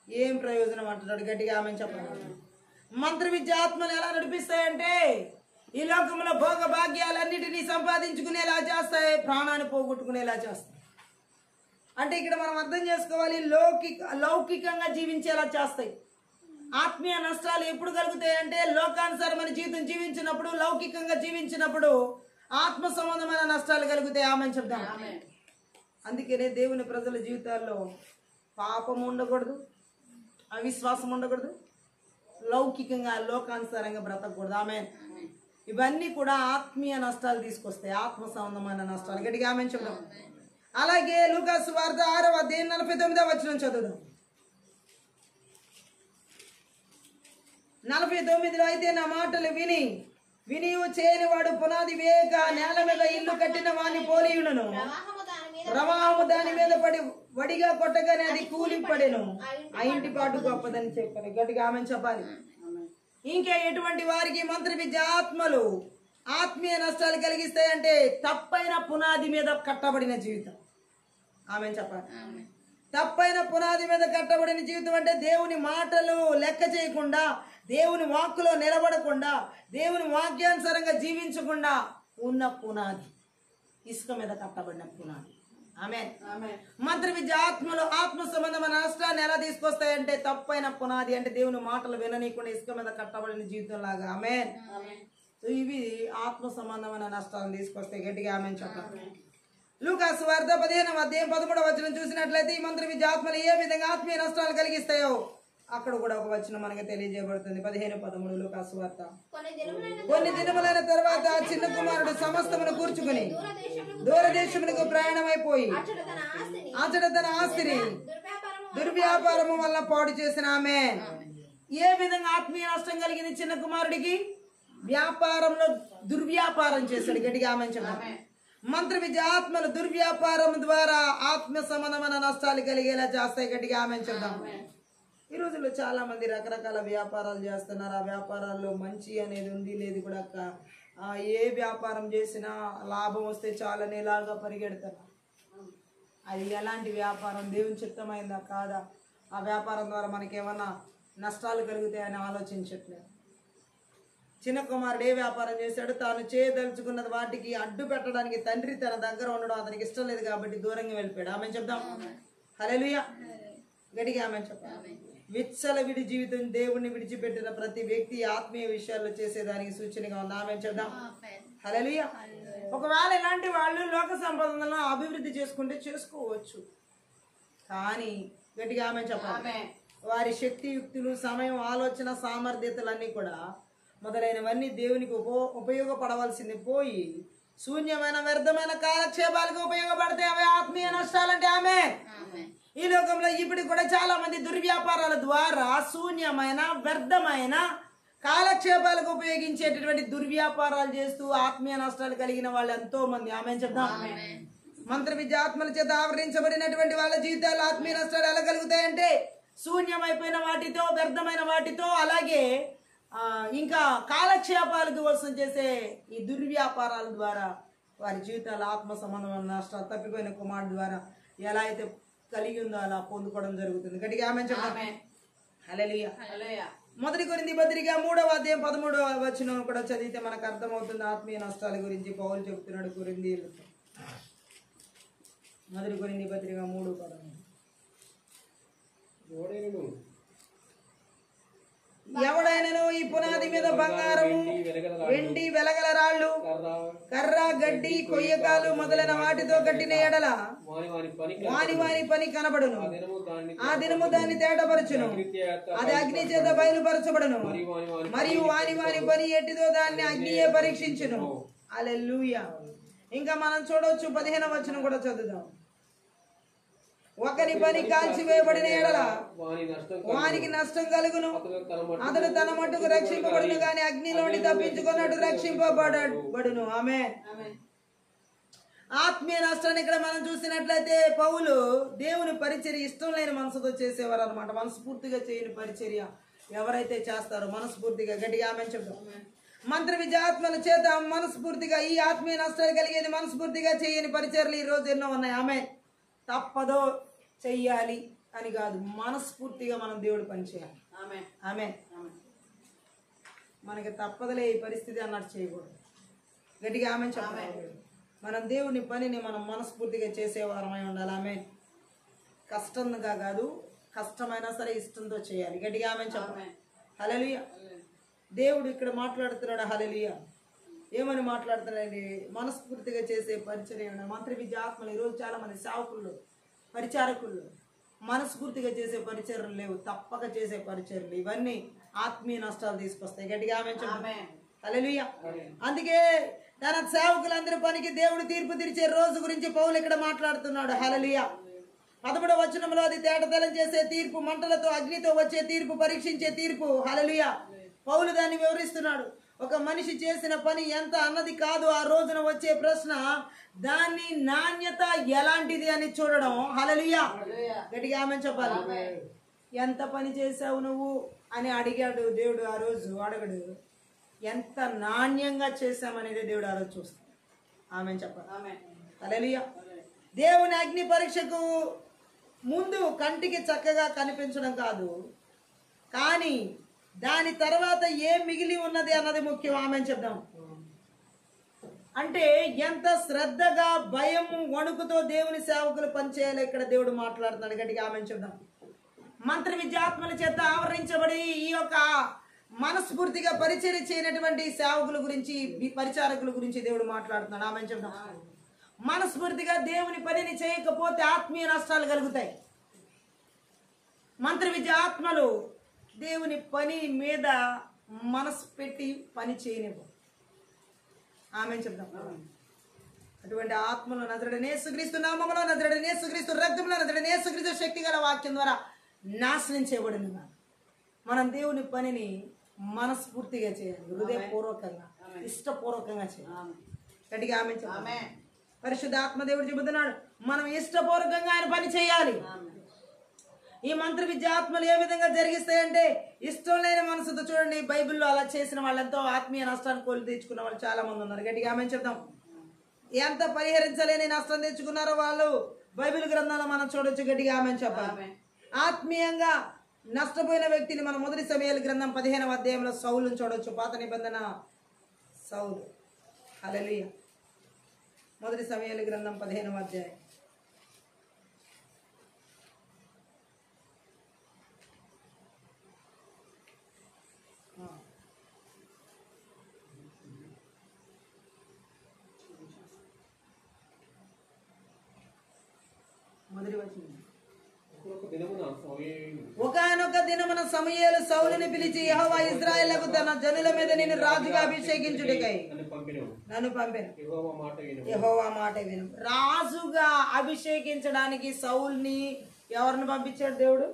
ఏం ప్రయోజనం అంటున్నాడు. గట్టిగా ఆమెను చెప్పండి. మంత్ర విద్య ఆత్మలు ఎలా నడిపిస్తాయంటే ఈ లోకంలో భోగ భాగ్యాలన్నిటినీ సంపాదించుకునేలా చేస్తాయి, ప్రాణాన్ని పోగొట్టుకునేలా చేస్తాయి. అంటే ఇక్కడ మనం అర్థం చేసుకోవాలి, లౌకికంగా జీవించేలా చేస్తాయి. ఆత్మీయ నష్టాలు ఎప్పుడు కలుగుతాయి అంటే లోకానుసారమైన జీవితం జీవించినప్పుడు, లౌకికంగా జీవించినప్పుడు ఆత్మ సంబంధమైన నష్టాలు కలుగుతాయి. ఆమెను చెప్తాం. అందుకనే దేవుని ప్రజల జీవితాల్లో పాపం ఉండకూడదు, అవిశ్వాసం ఉండకూడదు, లౌకికంగా లోకానుసారంగా బ్రతకూడదు. ఆమేన్. ఇవన్నీ కూడా ఆత్మీయ నష్టాలు తీసుకొస్తాయి, ఆత్మ సంబంధమైన నష్టాలు. గట్టిగా ఆమేన్ చెప్తాం. అలాగే లూకా సువార్త 6వ అధ్యాయం 49వ వచనం చదువుదాం. 49లో అయితే నా మాటలు వినియు చేయని వాడు పునాది వేయక నేల మీద ఇల్లు కట్టిన వాని పోలియును, ప్రవాహము దాని మీద పడి వడిగా కొట్టగానే అది కూలిపడెను, ఆ ఇంటి పాటు గొప్పదని చెప్పారు. గట్టిగా ఆమెను చెప్పాలి. ఇంకా ఎటువంటి వారికి మంత్ర విద్య ఆత్మలు ఆత్మీయ నష్టాలు కలిగిస్తాయంటే తప్పైన పునాది మీద కట్టబడిన జీవితం. ఆమెను చెప్పాలి. తప్పైన పునాది మీద కట్టబడిన జీవితం అంటే దేవుని మాటలు లెక్క చేయకుండా, దేవుని వాక్కులో నిలబడకుండా, దేవుని వాక్యానుసారంగా జీవించకుండా ఉన్న పునాది, ఇసుక మీద కట్టబడిన పునాది. ఆమేన్. మంత్ర విద్య ఆత్మలో ఆత్మ సంబంధమైన నష్టాన్ని ఎలా తీసుకొస్తాయంటే తప్పైన పునాది అంటే దేవుని మాటలు విననీయకుండా ఇసుక మీద కట్టబడిన జీవితం లాగా. ఆమేన్. సో ఇవి ఆత్మ సంబంధమైన నష్టాలను తీసుకొస్తాయి. గట్టిగా ఆమేన్ చెప్పండి. లూకాసు వార్త 15:13 చూసినట్లయితే ఈ మంత్ర విద్య ఆత్మలు ఏ విధంగా ఆత్మీయ నష్టాలు కలిగిస్తాయో అక్కడ కూడా ఒక వచనం మనకి తెలియజేయబడుతుంది. 15:13 లూకాసు వార్త. కొన్ని దినములైన తర్వాత చిన్న కుమారుడు సమస్తమును కూర్చుకుని దూరదేశములకు ప్రయాణమైపోయి అతడు తన ఆస్తిని దుర్వ్యాపారము వల్ల పాడు చేసిన. ఆమె ఏ విధంగా ఆత్మీయ నష్టం కలిగింది చిన్న కుమారుడికి? వ్యాపారంలో దుర్వ్యాపారం చేశాడు. గట్టిగా ఆమె చెప్పండి. మంత్ర విద్య ఆత్మలు దుర్వ్యాపారం ద్వారా ఆత్మ సంబంధమైన నష్టాలు కలిగేలా చేస్తాయి. గట్టిగా ఆమె చెప్దాం. ఈ రోజుల్లో చాలా మంది రకరకాల వ్యాపారాలు చేస్తున్నారు. ఆ వ్యాపారాల్లో మంచి అనేది ఉంది లేదు కూడా. ఏ వ్యాపారం చేసినా లాభం వస్తే చాలనేలాగా పరిగెడతారు. అది ఎలాంటి వ్యాపారం? దేవుని చిత్తమైందా కాదా? ఆ వ్యాపారం ద్వారా మనకేమన్నా నష్టాలు కలుగుతాయని ఆలోచించట్లేదు. చిన్న కుమారుడు ఏ వ్యాపారం చేశాడు? తాను చేయదలుచుకున్నది వాటికి అడ్డు పెట్టడానికి తండ్రి తన దగ్గర ఉండడం అతనికి ఇష్టం లేదు కాబట్టి దూరంగా వెళ్ళిపోయాడు. ఆమె చెప్దాం. హల్లెలూయా. గట్టిగా ఆమె చెప్తాం. విచ్చలవిడి జీవితం దేవుణ్ణి విడిచిపెట్టిన ప్రతి వ్యక్తి ఆత్మీయ విషయాల్లో చేసేదానికి సూచనగా ఉంది. ఆమె చెప్దాం. హల్లెలూయా. ఒకవేళ ఇలాంటి వాళ్ళు లోక సంపదలను అభివృద్ధి చేసుకుంటే చేసుకోవచ్చు. కానీ గట్టిగా ఆమె చెప్పాలి. వారి శక్తియుక్తులు, సమయం, ఆలోచన, సామర్థ్యతలన్నీ కూడా మొదలైనవన్నీ దేవునికి ఉపయోగపడవలసింది పోయి శూన్యమైన వ్యర్థమైన కాలక్షేపాలకు ఉపయోగపడితే అవి ఆత్మీయ నష్టాలంటే. ఆమె ఈ లోకంలో ఇప్పుడు కూడా చాలా మంది దుర్వ్యాపారాల ద్వారా శూన్యమైన వ్యర్థమైన కాలక్షేపాలకు ఉపయోగించేటటువంటి దుర్వ్యాపారాలు చేస్తూ ఆత్మీయ నష్టాలు కలిగిన వాళ్ళు ఎంతో మంది. ఆమె చెప్తాం. మంత్ర విద్య ఆత్మల చేత ఆవరించబడినటువంటి వాళ్ళ జీవితాలు ఆత్మీయ నష్టాలు ఎలా కలుగుతాయంటే శూన్యమైపోయిన వాటితో, వ్యర్థమైన వాటితో, అలాగే ఇంకా కాలక్షేపాలకు కోసం చేసే ఈ దుర్వ్యాపారాల ద్వారా వారి జీవితాలు ఆత్మ సంబంధమైన నష్టాలు తప్పిపోయిన కుమారుడు ద్వారా ఎలా అయితే కలిగి ఉందో అలా పొందుకోవడం జరుగుతుంది. గట్టిగా ఆమె చెప్పండి. హల్లెలూయా. మొదటి కొరింథీ పత్రిక 3:13 కూడా చదివితే మనకు అర్థమవుతుంది ఆత్మీయ నష్టాల గురించి పౌలు చెబుతున్నాడు కొరింథీయులకు. మొదటి కొరింథీ పత్రిక 3:13. ఎవడైనను ఈ పునాది మీద బంగారము, వెండి, వెలగల రాళ్ళు, కర్ర, గడ్డి, కొయ్యకాలు మొదలైన వాటితో కట్టిన ఎడల వాని పని కనబడును. ఆ దినము దాన్ని తేటపరచును. అది అగ్ని చేత బయలుపరచబడును. మరియు వాని పని ఎట్టిదో దాన్ని అగ్నియే పరీక్షించును. హల్లెలూయా. ఇంకా మనం చూడవచ్చు 15వ వచనం కూడా చదువుదాం. ఒకరి పని కాల్చివేయబడిన ఎడల వానికి నష్టం కలుగును. అతడు తన మట్టుకు రక్షింపబడును గాని అగ్నిలోని తప్పించుకున్నట్టు రక్షింపబడును. ఆమె ఆత్మీయ నష్టాన్ని ఇక్కడ మనం చూసినట్లయితే పౌలు దేవుని పరిచర్య ఇష్టం లేని మనసుతో చేసేవారు అనమాట. మనస్ఫూర్తిగా చేయని పరిచర్య ఎవరైతే చేస్తారో మనస్ఫూర్తిగా. గట్టిగా ఆమె చెప్తాం. మంత్ర విద్య ఆత్మల చేత మనస్ఫూర్తిగా ఈ ఆత్మీయ నష్టాలు కలిగేది మనస్ఫూర్తిగా చేయని పరిచర్యలు ఈ రోజు ఎన్నో ఉన్నాయి. ఆమె తప్పదో చెయ్యాలి అని కాదు, మనస్ఫూర్తిగా మనం దేవుడు పని చేయాలి. ఆమె మనకి తప్పదలే ఈ పరిస్థితి అన్నట్టు చేయకూడదు. గట్టిగా ఆమె చెప్పాలి. మనం దేవుని పనిని మనం మనస్ఫూర్తిగా చేసేవారమై ఉండాలి. ఆమె కష్టంగా కాదు, కష్టమైనా సరే ఇష్టంతో చేయాలి. గట్టిగా ఆమె చెప్పాలి. హల్లెలూయా. దేవుడు ఇక్కడ మాట్లాడుతున్నాడు. హల్లెలూయా. ఏమని మాట్లాడుతున్నాడండి? మనస్ఫూర్తిగా చేసే పరిచర్య. మంత్ర విద్య ఆత్మలు ఈరోజు చాలా మంది సేవకులు, పరిచారకులు మనస్ఫూర్తిగా చేసే పరిచర్యలు లేవు, తప్పక చేసే పరిచర్యలు. ఇవన్నీ ఆత్మీయ నష్టాలు తీసుకొస్తాయి. గట్టిగా ఆమె చెప్పండి. హల్లెలూయా. అందుకే తన సేవకులందరి పనికి దేవుడు తీర్పు తీర్చే రోజు గురించి పౌలు ఇక్కడ మాట్లాడుతున్నాడు. హల్లెలూయా. 11వ వచనంలో అది తేటతెల్లం చేసే తీర్పు, మంటలతో అగ్నితో వచ్చే తీర్పు, పరీక్షించే తీర్పు. హల్లెలూయా. పౌలు దాన్ని వివరిస్తున్నాడు. ఒక మనిషి చేసిన పని ఎంత అన్నది కాదు ఆ రోజున వచ్చే ప్రశ్న, దాని నాణ్యత ఎలాంటిది అని చూడడం. హల్లెలూయా. గట్టిగా ఆమె చెప్పాలి. ఎంత పని చేసావు నువ్వు అని అడిగాడు దేవుడు. ఆ రోజు అడగడు, ఎంత నాణ్యంగా చేశామనేది దేవుడు ఆ రోజు చూస్తాడు. ఆమె చెప్పాలి. హల్లెలూయా. దేవుని అగ్ని పరీక్షకు ముందు కంటికి చక్కగా కనిపించడం కాదు, కానీ దాని తర్వాత ఏం మిగిలి ఉన్నది అన్నది ముఖ్యం. ఆమె చెప్దాం. అంటే ఎంత శ్రద్ధగా భయము వణుకుతో దేవుని సేవకులు పనిచేయాలి ఇక్కడ దేవుడు మాట్లాడుతున్నాడు. గట్టిగా ఆమె చూద్దాం. మంత్ర విద్యాత్మల చేత ఆవరించబడి ఈ యొక్క మనస్ఫూర్తిగా పరిచర్య చేయనటువంటి సేవకుల గురించి, పరిచారకుల గురించి దేవుడు మాట్లాడుతున్నాడు. ఆమె చెప్దాం. మనస్ఫూర్తిగా దేవుని పనిని చేయకపోతే ఆత్మీయ నష్టాలు కలుగుతాయి. మంత్ర విద్య ఆత్మలు దేవుని పని మీద మనసు పెట్టి పని చేయనివ్వు. ఆమె చెప్దాం. అటువంటి ఆత్మలు నజరుడైన యేసుక్రీస్తు నామములో, నజరుడైన యేసుక్రీస్తు రక్తంలో, నజరుడైన యేసుక్రీస్తు శక్తి గల వాక్యం ద్వారా నాశనం చేయబడిన మనం దేవుని పనిని మనస్ఫూర్తిగా చేయాలి. హృదయపూర్వకంగా, ఇష్టపూర్వకంగా చేయాలి. గట్టిగా ఆమె చెప్పాలి. పరిశుద్ధాత్మ దేవుడు చెబుతున్నాడు, మనం ఇష్టపూర్వకంగా ఆయన పని చేయాలి. ఈ మంత్ర విద్య ఆత్మలు ఏ విధంగా జరిగిస్తాయంటే, ఇష్టం లేని మనసుతో చూడండి. బైబిల్లో అలా చేసిన వాళ్ళంతో ఆత్మీయ నష్టాన్ని కోల్పోయి తెచ్చుకున్న వాళ్ళు చాలా మంది ఉన్నారు. గట్టిగా ఆమె చెప్దాం. ఎంత పరిహరించలేని నష్టం తెచ్చుకున్నారో వాళ్ళు బైబిల్ గ్రంథాల్లో మనం చూడొచ్చు. గట్టిగా ఆమె చెప్పాలి. ఆత్మీయంగా నష్టపోయిన వ్యక్తిని మనం మొదటి సమూయేలు గ్రంథం 15వ అధ్యాయంలో సౌలును చూడొచ్చు. పాత నిబంధన సౌలు. హల్లెలూయా. మొదటి సమూయేలు గ్రంథం 15వ అధ్యాయం. మొదటి వచనం. ఒకానొక దినమున సమూయేలు సౌలుని పిలిచి, యెహోవా ఇశ్రాయేలుకు తన జనుల మీద నిన్ను రాజుగా అభిషేకించుటకై నన్ను పంపెను. యెహోవా మాట విను. రాజుగా అభిషేకించడానికి సౌలుని ఎవరిని పంపించాడు దేవుడు?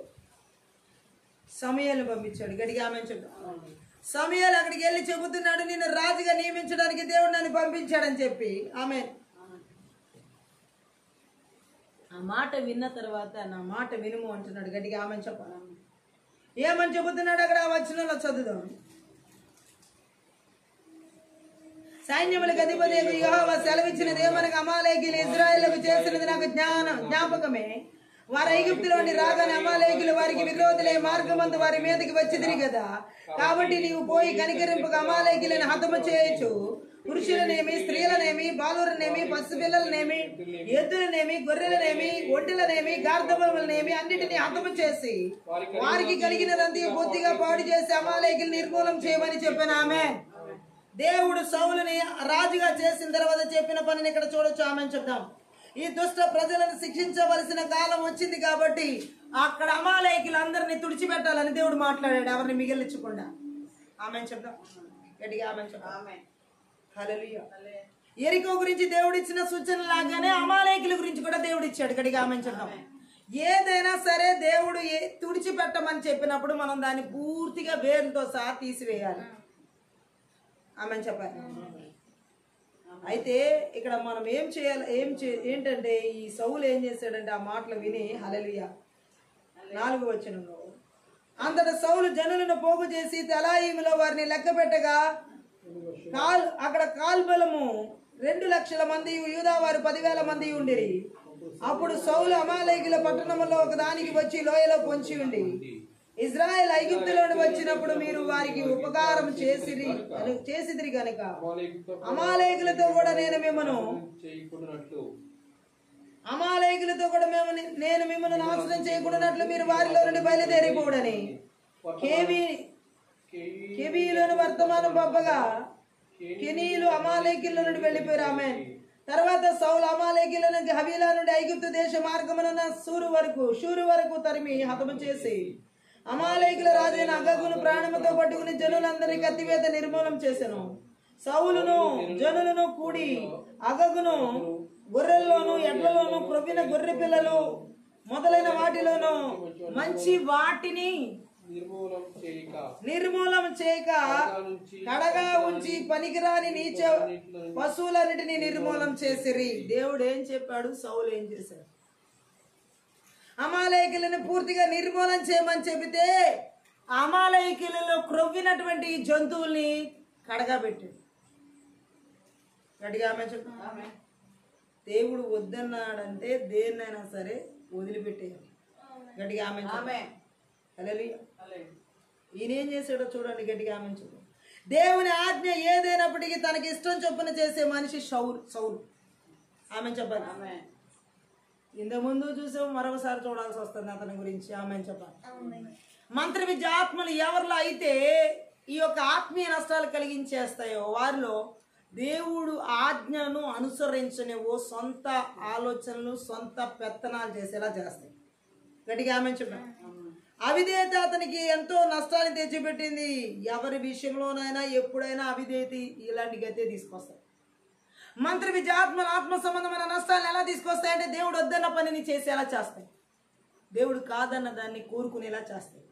సమూయేలుని పంపించాడు. గట్టిగా ఆమె చెప్పు. సమూయేలు అక్కడికి వెళ్ళి చెబుతున్నాడు, నిన్ను రాజుగా నియమించడానికి దేవుడు నన్ను పంపించాడని చెప్పి. ఆమె ఆ మాట విన్న తర్వాత నా మాట వినుము అంటున్నాడు. గట్టిగా ఆమె చెప్పాలి. ఏమని చెబుతున్నాడు అక్కడ ఆ వచనంలో చదువుదాం. సైన్యములకు అధిపతి యెహోవా సెలవిచ్చినది ఏమనగా, అమాలేకీయులు ఇశ్రాయేలుకు చేసినది నాకు జ్ఞాపకమే. వారు ఐగుప్తులో నుండి రాగానే అమాలేకీయులు వారికి విరోధులే మార్గమందు వారి మీదకి వచ్చిదిరి కదా. కాబట్టి నీవు పోయి కనికరింపుగా అమాలేకీయులను హతము చేయొచ్చు. పురుషులనేమి, స్త్రీలనేమి, బాలురనేమి, పసిపిల్లలనేమి, ఎద్దులనేమి, గొర్రెలనేమి, ఒంటెలనేమి, గార్ధబలనేమి అన్నిటినీ హతము చేసి వారికి కలిగినదంతా బొత్తిగా పాడు చేసి అమాలేకీయులను నిర్మూలం చేయమని చెప్పాను. ఆమె దేవుడు సౌలుని రాజుగా చేసిన తర్వాత చెప్పిన పనిని ఇక్కడ చూడొచ్చు. ఆమె చెప్దాం. ఈ దుష్ట ప్రజలను శిక్షించవలసిన కాలం వచ్చింది కాబట్టి అక్కడ అమాలేకీయులందరినీ తుడిచిపెట్టాలని దేవుడు మాట్లాడాడు, ఎవరిని మిగిలించకుండా. ఆమె చెప్దాం. గట్టిగా ఆమె చెప్దాం. హల్లెలూయా. యెరికో గురించి దేవుడు ఇచ్చిన సూచన లాగానే అమాలేకీయుల గురించి కూడా దేవుడు ఇచ్చాడు. గట్టిగా ఆమె చెప్దాం. ఏదైనా సరే దేవుడు తుడిచిపెట్టమని చెప్పినప్పుడు మనం దాన్ని పూర్తిగా వేరుతో సహా తీసివేయాలి. ఆమె చెప్పాలి. అయితే ఇక్కడ మనం ఏం చేయాలి, ఏంటంటే ఈ సౌలు ఏం చేశాడంటే ఆ మాటలు విని, హల్లెలూయా, 4వ వచనంలో, అంతటా సౌలు జనులను పోగు చేసి తెలాయిములో వారిని లెక్క పెట్టగా అక్కడ కాల్బలము 2,00,000 మంది, యూదా వారు 10,000 మంది ఉండిరి. అప్పుడు సౌలు అమాలేకీయుల పట్టణంలో ఒక దానికి వచ్చి లోయలో పొంచి ఉండి, ఇజ్రాయెల్ ఐగుప్తులో వచ్చినప్పుడు మీరు వారికి ఉపకారం చేసిదిరి గనుక అమాలేకులతో కూడా నేను మిమ్మను నాశనం చేయకుండానట్లు మీరు వారిలో నుండి బయలుదేరిపోడని కెబీలోని వర్తమానం పంపగా కెనీయులు అమాలేకీయుల నుండి వెళ్ళిపోయారు. ఆమె తర్వాత సౌలు అమాలేకీయులను హవీలా నుండి ఐగుప్తు దేశ మార్గమున షూరు వరకు తరిమి హతము చేసి అమాలేకుల రాజైన అగగును ప్రాణముతో పట్టుకుని జనులందరినీ కత్తివేత నిర్మూలం చేసెను. సౌలును జనులను కూడి అగగును గొర్రెల్లోను ఎడ్లలోను క్రొవ్విన గొర్రె పిల్లలు మొదలైన వాటిలోను మంచి వాటిని నిర్మూలం చేయక కడగా ఉంచి పనికిరాని నీచ పశువులన్నిటిని నిర్మూలం చేసిరి. దేవుడు ఏం చెప్పాడు, సౌలు ఏం చేశాడు? అమాలేకీయులను పూర్తిగా నిర్మూలన చేయమని చెబితే అమాలేకీయులలో క్రొవ్వినటువంటి జంతువుల్ని కడగా పెట్టాడు. గట్టిగా ఆమె చెప్పు. దేవుడు వద్దన్నాడంటే దేన్నైనా సరే వదిలిపెట్టేయాలి. గట్టిగా ఆమె. హల్లెలూయా. ఈయన ఏం చేశాడో చూడండి. గట్టిగా ఆమె చెప్పు. దేవుని ఆజ్ఞ ఏదైనప్పటికీ తనకి ఇష్టం చొప్పున చేసే మనిషి సౌలు. ఆమె చెప్పాలి. ఇంతకుముందు చూసాం, మరొకసారి చూడాల్సి వస్తుంది అతని గురించి. ఆమె చెప్పాలి. మంత్ర విద్య ఆత్మలు ఎవరిలో అయితే ఈ యొక్క ఆత్మీయ నష్టాలు కలిగించేస్తాయో వారిలో దేవుడు ఆజ్ఞను అనుసరించనివో సొంత ఆలోచనలు, సొంత పెత్తనాలు చేసేలా చేస్తాయి. గట్టిగా ఆమె చెప్పాలి. అవిధేయత అతనికి ఎంతో నష్టాన్ని తెచ్చిపెట్టింది. ఎవరి విషయంలోనైనా ఎప్పుడైనా అవిధేయత ఇలాంటి గతే తీసుకొస్తాయి. మంత్ర విద్య ఆత్మలు ఆత్మ సంబంధమైన నష్టాలను ఎలా తీసుకొస్తాయంటే దేవుడు వద్దన్న పనిని చేసేలా చేస్తాయి. దేవుడు కాదన్న దాన్ని కోరుకునేలా చేస్తాయి.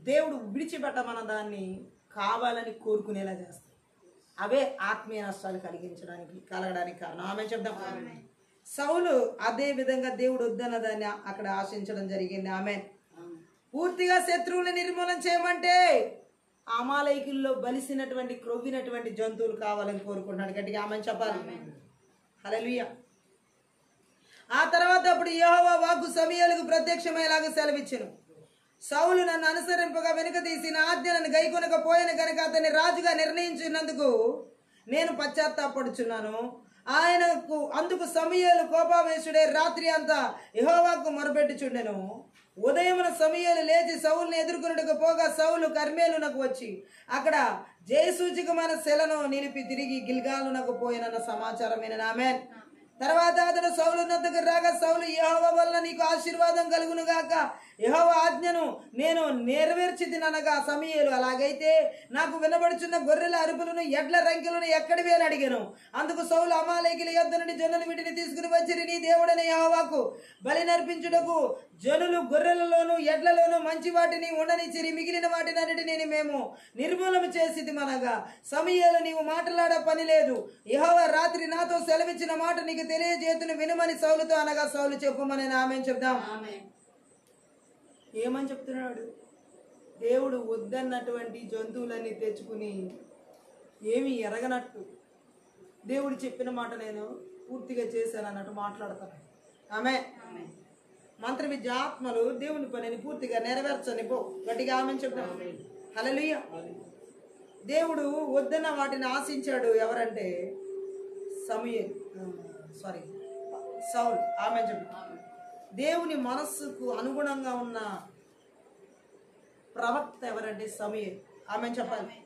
దేవుడు విడిచిపెట్టమన్న దాన్ని కావాలని కోరుకునేలా చేస్తాయి. అవే ఆత్మీయ నష్టాలు కలగడానికి కారణం. ఆమె చెప్దాం. సౌలు అదే విధంగా దేవుడు వద్దన్న దాన్ని అక్కడ ఆశించడం జరిగింది. ఆమె పూర్తిగా శత్రువులను నిర్మూలన చేయమంటే అమాలయకుల్లో బలిసినటువంటి క్రొవ్వినటువంటి జంతువులు కావాలని కోరుకుంటున్నాడు. గట్టిగా ఆమె చెప్పాలి. హల్లెలూయా. ఆ తర్వాత అప్పుడు యెహోవా వాక్కు సమూయేలుకు ప్రత్యక్షమయ్యేలాగా సెలవిచ్చెను. సౌలు నన్ను అనుసరింపగా వెనుక తీసి నా ఆజ్ఞలను గైకొనకపోయిన కనుక అతన్ని రాజుగా నిర్ణయించినందుకు నేను పశ్చాత్తాపడుచున్నాను. అందుకు సమూయేలు కోపావేశుడే రాత్రి అంతా యెహోవాకు మొరపెట్టుచుండెను. ఉదయమున సమూయేలు లేచి సౌలుని ఎదుర్కొనుటకు పోగా సౌలు కర్మేలునకు వచ్చి అక్కడ జయసూచకమైన శిలను నిలిపి తిరిగి గిల్గాలునకు పోయినన్న సమాచారం వినను. ఆమేన్. తర్వాత అతడు సౌలు నద్దకు రాగా సౌలు యెహోవా వలన నీకు ఆశీర్వాదం కలుగును గాక, యెహోవా ఆజ్ఞను నేను నెరవేర్చితిననగా సమూయేలు అలాగైతే నాకు వినబడుచున్న గొర్రెల అరుపులను ఎడ్ల రంకెలను ఎక్కడివి అని అడిగాను. అందుకు సౌలు అమాలేకుల యొద్ద నుండి జనులు వీటిని తీసుకుని వచ్చిరి నీ దేవుడైన యెహోవాకు బలి నర్పించుటకు జనులు గొర్రెలలోను ఎడ్లలోను మంచి వాటిని ఉండనిచ్చిరి, మిగిలిన వాటినన్నిటిని మేము నిర్మూలన చేసిదిమనగా సమూయేలు నీవు మాట్లాడ పని లేదు, యెహోవా రాత్రి నాతో సెలవిచ్చిన మాట నీకు తెలియజేతును వినుమని సౌలుతో అనగా సౌలు చెప్పుమని ఆమె చెప్దాం. ఏమని చెప్తున్నాడు? దేవుడు వద్దన్నటువంటి జంతువులన్నీ తెచ్చుకుని ఏమి ఎరగనట్టు దేవుడు చెప్పిన మాట నేను పూర్తిగా చేశాను అన్నట్టు మాట్లాడతాను. ఆమె మంత్ర విద్య ఆత్మలు దేవుని పనిని పూర్తిగా నెరవేర్చని పో. గట్టిగా ఆమె చెప్తాం. హల్లెలూయా. దేవుడు వద్దన్న వాటిని ఆశించాడు. ఎవరంటే సౌలు. ఆమె చెప్తాం. దేవుని మనస్సుకు అనుగుణంగా ఉన్న ప్రవక్త ఎవరంటే సమూయేలు. ఆమె చెప్పాలి.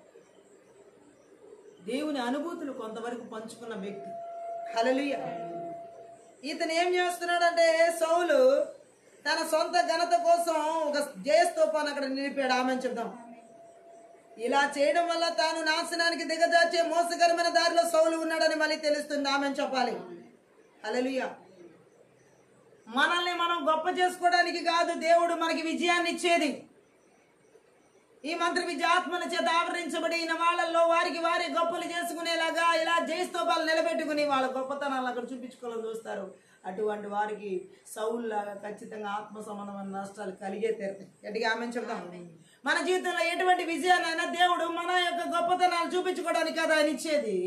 దేవుని అనుభూతులు కొంతవరకు పంచుకున్న వ్యక్తి. హల్లెలూయా. ఇతను ఏం చేస్తున్నాడంటే సౌలు తన సొంత ఘనత కోసం ఒక జయస్తూపాన్ని అక్కడ నిలిపాడు. ఆమె చెప్దాం. ఇలా చేయడం వల్ల తాను నాశనానికి దిగజార్చే మోసకరమైన దారిలో సౌలు ఉన్నాడని మళ్ళీ తెలుస్తుంది. ఆమె చెప్పాలి. హల్లెలూయా. మనల్ని మనం గొప్ప చేసుకోవడానికి కాదు దేవుడు మనకి విజయాన్ని ఇచ్చేది. ఈ మంత్ర విద్య ఆత్మల చేత ఆవరించబడిన వాళ్ళల్లో వారికి వారి గొప్పలు చేసుకునేలాగా ఇలా జయస్తూపాలు నిలబెట్టుకుని వాళ్ళ గొప్పతనాలు అక్కడ చూపించుకోవాలని చూస్తారు. అటువంటి వారికి సౌలులాగా ఖచ్చితంగా ఆత్మ సంబంధమైన నష్టాలు కలిగే తీరుతాయి. గట్టిగా ఆమె చెప్తాం. మన జీవితంలో ఎటువంటి విజయాన్నైనా దేవుడు మన యొక్క గొప్పతనాలు చూపించుకోవడానికి కదా ఆయన ఇచ్చేది.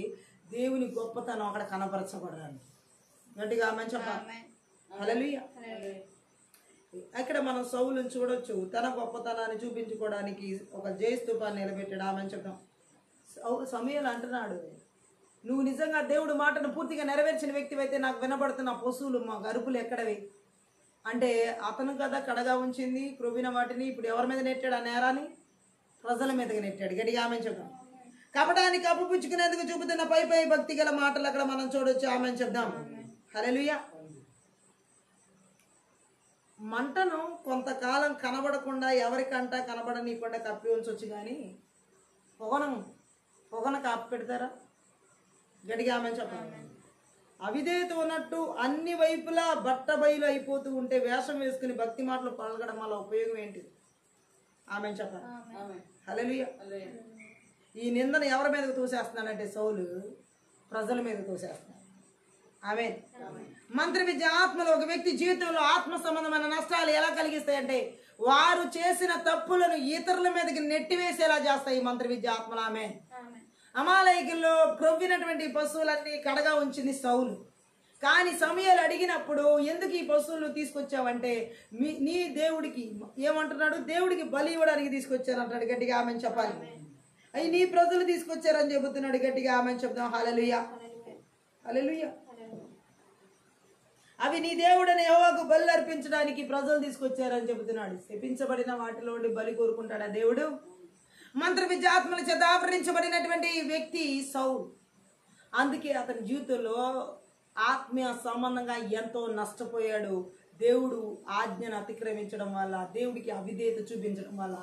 దేవుని గొప్పతనం అక్కడ కనపరచబడడానికి. గట్టిగా ఆమె చెప్పాలి. హల్లెలూయా. అక్కడ మనం సౌలుని చూడొచ్చు. తన గొప్పతనాన్ని చూపించుకోవడానికి ఒక జయస్తూపాన్ని నిలబెట్టాడు. ఆమె చెప్తాం. సమూయేలు అంటున్నాడు, నువ్వు నిజంగా దేవుడు మాటను పూర్తిగా నెరవేర్చిన వ్యక్తివైతే నాకు వినబడుతున్న పశువులు మా గరుపులు ఎక్కడవి అంటే అతను కదా కడగా ఉంచింది క్రొవ్విన వాటిని. ఇప్పుడు ఎవరి మీద నెట్టాడు ఆ నేరాన్ని? ప్రజల మీదకి నెట్టాడు. గట్టిగా ఆమె చెప్తాం. కపటానికి అప్పుపుచ్చుకునేందుకు చూపుతున్న పై భక్తి గల మాటలు అక్కడ మనం చూడొచ్చు. ఆమె చెప్దాం. హల్లెలూయా. మంటను కొంతకాలం కనబడకుండా ఎవరికంటా కనబడనీయకుండా కప్పి ఉంచవచ్చు, కానీ పొగన కాపి పెడతారా? గట్టిగా ఆమె చెప్పాలి. అవిధేయత ఉన్నట్టు అన్ని వైపులా బట్ట బయలు అయిపోతూ ఉంటే వేషం వేసుకుని భక్తి మాటలు పలకడం వల్ల ఉపయోగం ఏంటి? ఆమె చెప్పాలి. హల్లెలూయా. ఈ నిందను ఎవరి మీదకు తోసేస్తున్నాడంటే సౌలు ప్రజల మీద తోసేస్తున్నాడు. ఆమె మంత్ర విద్య ఆత్మలో ఒక వ్యక్తి జీవితంలో ఆత్మ సంబంధమైన నష్టాలు ఎలా కలిగిస్తాయంటే వారు చేసిన తప్పులను ఇతరుల మీదకి నెట్టివేసేలా చేస్తాయి ఈ మంత్ర విద్య ఆత్మలు. ఆమె అమాలయకుల్లో క్రొవ్వినటువంటి పశువులన్నీ కడగా ఉంచింది సౌలు. కానీ సమూయేలు అడిగినప్పుడు ఎందుకు ఈ పశువులు తీసుకొచ్చావంటే నీ దేవుడికి ఏమంటున్నాడు? దేవుడికి బలి ఇవ్వడానికి తీసుకొచ్చాను అంటాడు. గట్టిగా ఆమె చెప్పాలి. అవి నీ ప్రజలు తీసుకొచ్చారని చెబుతున్నాడు. గట్టిగా ఆమె చెప్దాం. హల్లెలూయా, హల్లెలూయా. అవి నీ దేవుడని యెహోవాకు బలి అర్పించడానికి ప్రజలు తీసుకొచ్చారని చెబుతున్నాడు. శపించబడిన వాటిలో బలి కోరుకుంటాడా దేవుడు? మంత్ర విద్యాత్మల చేత ఆవరించబడినటువంటి వ్యక్తి సౌలు. అందుకే అతని జీవితంలో ఆత్మీయ సంబంధంగా ఎంతో నష్టపోయాడు. దేవుడు ఆజ్ఞను అతిక్రమించడం వల్ల, దేవుడికి అవిధేయత చూపించడం వల్ల,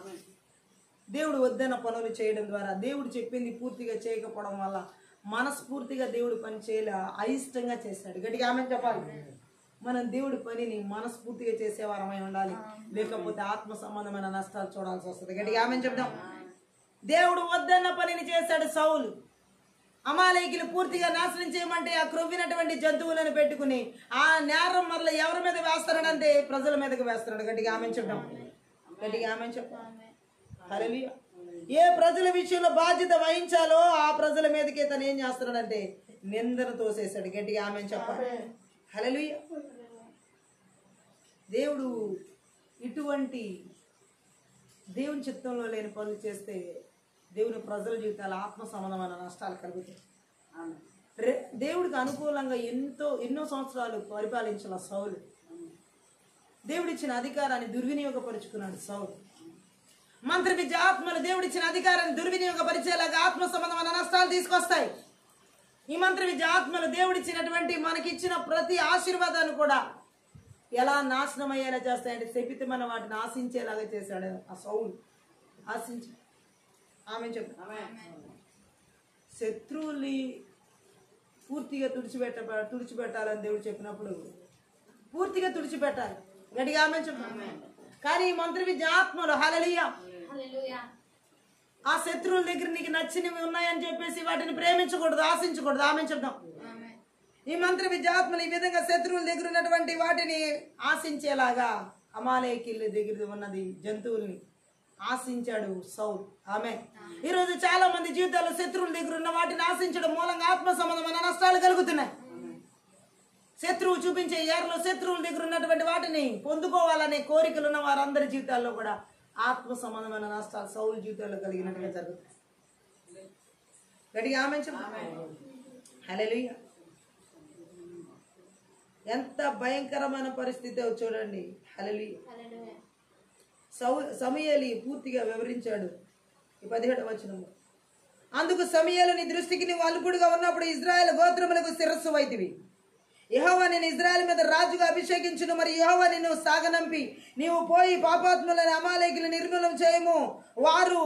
దేవుడు వద్దన్న పనులు చేయడం ద్వారా, దేవుడు చెప్పింది పూర్తిగా చేయకపోవడం వల్ల మనస్ఫూర్తిగా దేవుడు పని చేయలే, అయిష్టంగా చేశాడు. గట్టిగా ఆమె చెప్పాలి. మనం దేవుడి పనిని మనస్ఫూర్తిగా చేసేవారమై ఉండాలి, లేకపోతే ఆత్మ సంబంధమైన నష్టాలు చూడాల్సి వస్తుంది. గట్టిగా ఆమె చెప్దాం. దేవుడు వద్దన్న పనిని చేశాడు సౌలు. అమాలేకీలు పూర్తిగా నాశనం చేయమంటే ఆ క్రొవ్వినటువంటి జంతువులను పెట్టుకుని ఆ నేరం మరల ఎవరి మీద వేస్తున్నాడంటే ప్రజల మీదకి వేస్తున్నాడు. గట్టిగా ఆమె చెప్దాం. గట్టిగా ఆమె చెప్దాం. హల్లెలూయా. ఏ ప్రజల విషయంలో బాధ్యత వహించాలో ఆ ప్రజల మీదకే తను ఏం చేస్తున్నాడంటే నిందను తోసేశాడు. గట్టిగా ఆమె చెప్పాలి. హల్లెలూయా. దేవుడు ఇటువంటి దేవుని చిత్తంలో లేని పనులు చేస్తే దేవుని ప్రజల జీవితాల ఆత్మ సంబంధమైన నష్టాలు కలుగుతాయి. దేవుడికి అనుకూలంగా ఎన్నో సంవత్సరాలు పరిపాలించిన సౌలు దేవుడిచ్చిన అధికారాన్ని దుర్వినియోగపరుచుకున్నాడు. సౌలు మంత్ర విద్య ఆత్మలు దేవుడిచ్చిన అధికారాన్ని దుర్వినియోగపరిచేలాగా ఆత్మ సంబంధమైన నష్టాలు తీసుకొస్తాయి. ఈ మంత్ర విద్య ఆత్మలు దేవుడిచ్చినటువంటి మనకిచ్చిన ప్రతి ఆశీర్వాదాన్ని కూడా ఎలా నాశనం అయ్యేలా చేస్తాయంటే శపితమైన వాటిని ఆశించేలాగా చేశాడు ఆ సౌలు. ఆశించి ఆమె చెప్పు. శత్రువుల్ని పూర్తిగా తుడిచిపెట్టాలని దేవుడు చెప్పినప్పుడు పూర్తిగా తుడిచిపెట్టాలి. గట్టిగా ఆమె చెప్పు. కానీ ఈ మంత్ర విద్య ఆత్మలు హల్లెలూయా ఆ శత్రువుల దగ్గర నీకు నచ్చినవి ఉన్నాయని చెప్పేసి వాటిని ప్రేమించకూడదు, ఆశించకూడదు. ఆమె చెప్దాం. ఈ మంత్ర విద్యాత్మలు ఈ విధంగా శత్రువుల దగ్గర ఉన్నటువంటి వాటిని ఆశించేలాగా అమాలేకీల దగ్గర ఉన్నది జంతువుల్ని ఆశించాడు సౌలు. ఆమె ఈరోజు చాలా మంది జీవితాల్లో శత్రువుల దగ్గర ఉన్న వాటిని ఆశించడం మూలంగా ఆత్మ సంబంధమైన నష్టాలు కలుగుతున్నాయి. శత్రువు చూపించే ఏర్లో శత్రువుల దగ్గర ఉన్నటువంటి వాటిని పొందుకోవాలనే కోరికలు ఉన్న వారందరి జీవితాల్లో కూడా ఆత్మ సంబంధమైన నష్టాలు సౌలు జీవితాల్లో కలిగినట్టుగా జరుగుతాయి. గట్టిగా ఆమె హల్లెలూయా. ఎంత భయంకరమైన పరిస్థితి చూడండి. హల్లెలూయా. సమూయేలు పూర్తిగా వివరించాడు ఈ 17వ వచనంలో. అందుకు సమూయేలు నీ దృష్టికి నీవు అల్పుడుగా ఉన్నప్పుడు ఇజ్రాయెల్ గోత్రములకు శిరస్సు వైతివి. యెహోవా నేను ఇజ్రాయెల్ మీద రాజుగా అభిషేకించును. మరి యెహోవా నిన్ను సాగనంపి నీవు పోయి పాపాత్ములను అమాలేకులను నిర్మూలన చేయము, వారు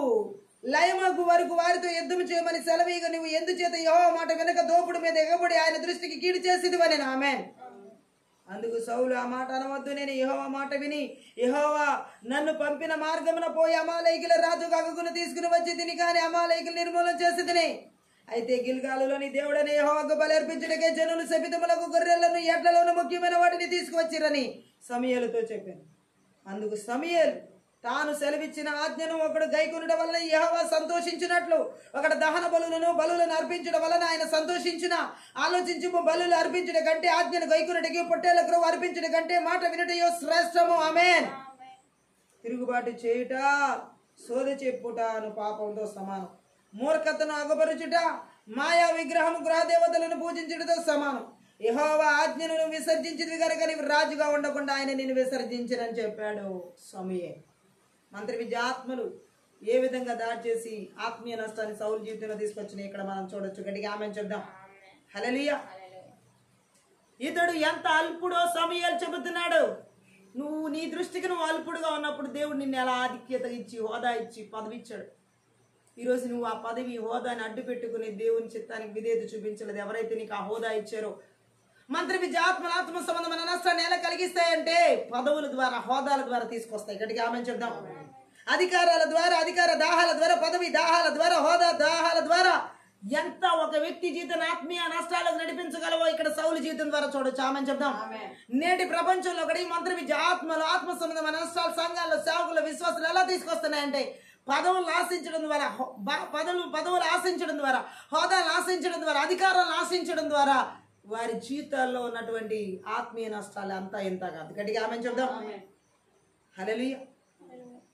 లయమగు వరకు వారితో యుద్ధము చేయమని సెలవీగా నువ్వు ఎందుచేత యెహోవా మాట వెనక దోపుడు మీద ఎగబడి ఆయన దృష్టికి కీడు చేసిదివని. ఆమేన్. అందుకు సౌలు ఆ మాట అనవద్దు, నేను యెహోవా మాట విని యెహోవా నన్ను పంపిన మార్గమున పోయి అమాలేకుల రాజు అగుగును తీసుకుని వచ్చి తిని కానీ అమాలేకులు నిర్మూలన చేసి తిని. అయితే గిల్గాలులోని దేవుడని యెహోవాకు బలి అర్పించుటకే జనులు శపితములకు గొర్రెలను ఎడ్లలోను ముఖ్యమైన వాటిని తీసుకువచ్చిరని సమూయేలుతో చెప్పాను. అందుకు సమూయేలు తాను సెలవిచ్చిన ఆజ్ఞను ఒకడు గైకొనుట వలన యెహోవా సంతోషించినట్లు ఒకడు దహన బలులను అర్పించడం వలన ఆయన సంతోషించిన. ఆలోచించుము, బలులు అర్పించుట కంటే ఆజ్ఞను గైకొనుటకి పొట్టేలకు అర్పించుట కంటే మాట వినుటయో శ్రేష్టము. ఆమేన్. తిరుగుబాటు చేయుట సోదె చెప్పుటను పాపంతో సమానం. మూర్ఖతను అగపరుచుట మాయా విగ్రహము గృహదేవతలను పూజించుటతో సమానం. యెహోవా ఆజ్ఞను నువ్వు విసర్జించినవి కనుక నీవు రాజుగా ఉండకుండా ఆయన నిన్ను విసర్జించినని చెప్పాడు సమూయేలు. మంత్రి విద్య ఆత్మలు ఏ విధంగా దాడి చేసి ఆత్మీయ నష్టాన్ని సౌలు జీవితంలో తీసుకొచ్చినాయి ఇక్కడ మనం చూడొచ్చు. గట్టిగా ఆమె చెప్దాం. హల్లెలూయా. ఇతడు ఎంత అల్పుడో సమూయేలు చెబుతున్నాడు. నీ దృష్టికి నువ్వు అల్పుడుగా ఉన్నప్పుడు దేవుడు నిన్ను ఎలా ఆధిక్యత ఇచ్చి హోదా ఇచ్చి పదవి ఇచ్చాడు. ఈరోజు నువ్వు ఆ పదవి హోదాని అడ్డు పెట్టుకుని దేవుని చిత్తానికి విధేయత చూపించలేదు. ఎవరైతే నీకు ఆ హోదా ఇచ్చారో మంత్రి విద్య ఆత్మ సంబంధమైన నష్టాన్ని ఎలా కలిగిస్తాయంటే పదవుల ద్వారా హోదాల ద్వారా తీసుకొస్తాయి. గట్టిగా ఆమె చెప్దాం. అధికారాల ద్వారా, అధికార దాహాల ద్వారా, పదవి దాహాల ద్వారా, హోదా దాహాల ద్వారా ఎంత ఒక వ్యక్తి జీవితాన్ని ఆత్మీయ నష్టాలకు నడిపించగలవో ఇక్కడ సౌలు జీవితం ద్వారా చూడొచ్చు. ఆమె చెప్దాం. నేటి ప్రపంచంలో కూడా ఈ మంత్రి విద్య ఆత్మలు ఆత్మ సంబంధమైన నష్టాలు సంఘాల్లో సేవకుల విశ్వాసాలు ఎలా తీసుకొస్తున్నాయంటే పదవులు ఆశించడం ద్వారా, పదవులు ఆశించడం ద్వారా, హోదాలు ఆశించడం ద్వారా, అధికారాలను ఆశించడం ద్వారా వారి జీవితాల్లో ఉన్నటువంటి ఆత్మీయ నష్టాలు అంతా ఇంత కాదు. గట్టిగా ఆమె చెప్దాం. హల్లెలూయా.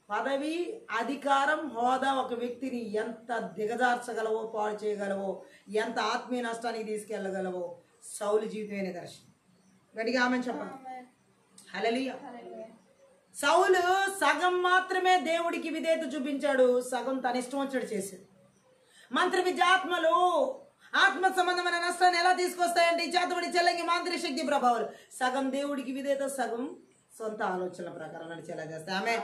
పదవి, అధికారం, హోదా ఒక వ్యక్తిని ఎంత దిగజార్చగలవో, పాడు చేయగలవో, ఎంత ఆత్మీయ నష్టానికి తీసుకెళ్ళగలవో సౌలు జీవితమే నిదర్శనం. గట్టిగా ఆమె చెప్పండి. హల్లెలూయా. సౌలు సగం మాత్రమే దేవుడికి విధేయత చూపించాడు, సగం తన ఇష్టం వచ్చాడు చేశాడు. మంత్ర విద్యాత్మలు ఆత్మ సంబంధమైన నష్టాన్ని ఎలా తీసుకొస్తాయంటే ఈ చేతబడి, చెల్లంగి, మాంత్రిక శక్తి ప్రభావాలు సగం దేవుడికి విధేయత, సగం సొంత ఆలోచనల ప్రకారం నడిచేలా చేస్తాయి. ఆమె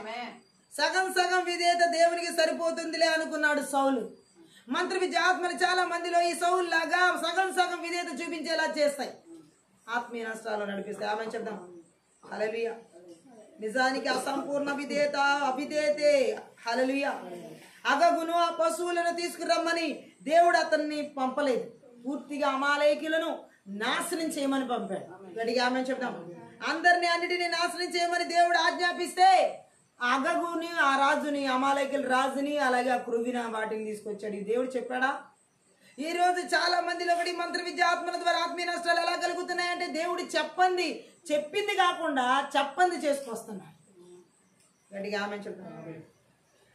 సగం సగం విధేయత దేవునికి సరిపోతుందిలే అనుకున్నాడు సౌలు. మంత్ర విద్యాత్మలు చాలా మందిలో ఈ సౌలు లాగా సగం సగం విధేయత చూపించేలా చేస్తాయి, ఆత్మీయ నష్టాలు నడిపిస్తాయి. ఆమె చెప్దాం. హల్లెలూయా. నిజానికి అసంపూర్ణ విధేయత అవిధేయతే. హల్లెలూయా. అగగును ఆ పశువులను తీసుకురమ్మని దేవుడు అతన్ని పంపలేదు, పూర్తిగా అమాలేకులను నాశనం చేయమని పంపాడు. గట్టిగా ఆమె చెప్దాం. అందరిని అన్నిటిని నాశనం చేయమని దేవుడు ఆజ్ఞాపిస్తే అగగుని, ఆ రాజుని, అమాలేకుల రాజుని, అలాగే ఆ క్రువిన వాటిని తీసుకొచ్చాడు. దేవుడు చెప్పాడా? ఈ రోజు చాలా మందిలో ఒకటి మంత్ర విద్యాత్మల ద్వారా ఆత్మీయ నష్టాలు ఎలా కలుగుతున్నాయంటే దేవుడు చెప్పింది కాకుండా చెప్పంది చేసుకొస్తున్నాడు. గట్టిగా ఆమె చెప్తున్నాడు.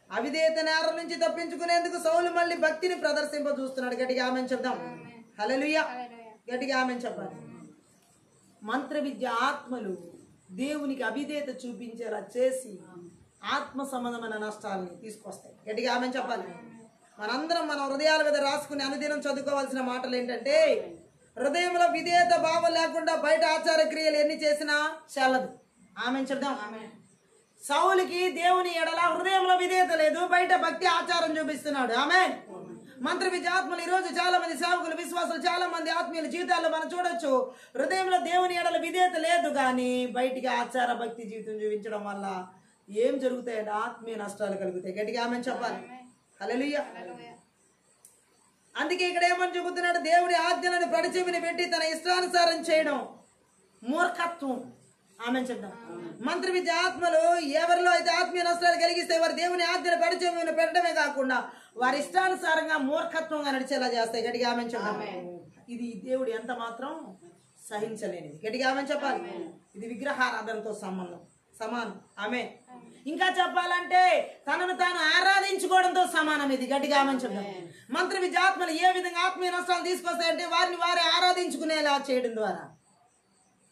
అవిధేయత నేరం నుంచి తప్పించుకునేందుకు సౌలు మళ్ళీ భక్తిని ప్రదర్శింప చూస్తున్నాడు. గట్టిగా ఆమె చెప్దాం. హల్లెలూయా. గట్టిగా ఆమె చెప్పాలి. మంత్ర విద్య ఆత్మలు దేవునికి అవిధేయత చూపించేలా చేసి ఆత్మ సంబంధమైన నష్టాలని తీసుకొస్తాయి. గట్టిగా ఆమె చెప్పాలి. మనందరం మన హృదయాల మీద రాసుకుని అనుదినం చదువుకోవాల్సిన మాటలు ఏంటంటే, హృదయంలో విధేయత భావం లేకుండా బయట ఆచార క్రియలు ఎన్ని చేసినా చెల్లదు. ఆమె చెప్దాం. సౌలుకి దేవుని ఎడల హృదయంలో విధేయత లేదు, బయట భక్తి ఆచారం చూపిస్తున్నాడు. ఆమె మంత్ర విద్యాత్మలు ఈరోజు చాలా మంది సేవకులు, విశ్వాసులు, చాలా మంది ఆత్మీయుల జీవితాల్లో మనం చూడొచ్చు, హృదయంలో దేవుని ఎడల విధేయత లేదు కానీ బయటికి ఆచార భక్తి జీవితం చూపించడం వల్ల ఏం జరుగుతాయంటే ఆత్మీయ నష్టాలు కలుగుతాయి. గట్టిగా ఆమె చెప్పాలి. హల్లెలూయా. అందుకే ఇక్కడ ఏమని చెబుతున్నాడు, దేవుని ఆజ్ఞలను పడిచెవిని పెట్టి తన ఇష్టానుసారం చేయడం మూర్ఖత్వం. ఆమె చెప్దాం. మంత్ర విద్య ఆత్మలు ఎవరిలో అయితే ఆత్మీయ నష్టాలు కలిగిస్తే వారు దేవుని ఆజ్ఞను పడిచెవిని పెట్టడమే కాకుండా వారి ఇష్టానుసారంగా మూర్ఖత్వంగా నడిచేలా చేస్తాయి. గట్టిగా ఆమె చెప్దాం. ఇది దేవుడు ఎంత మాత్రం సహించలేనిది. గట్టిగా ఆమె చెప్పాలి. ఇది విగ్రహారాధనతో సమానం. ఆమె ఇంకా చెప్పాలంటే తనను తాను ఆరాధించుకోవడంతో సమానం ఇది. గట్టిగా ఆమె చెప్దాం. మంత్ర విద్య ఆత్మలు ఏ విధంగా ఆత్మీయ నష్టాలు తీసుకొస్తాయంటే వారిని వారే ఆరాధించుకునేలా చేయడం ద్వారా.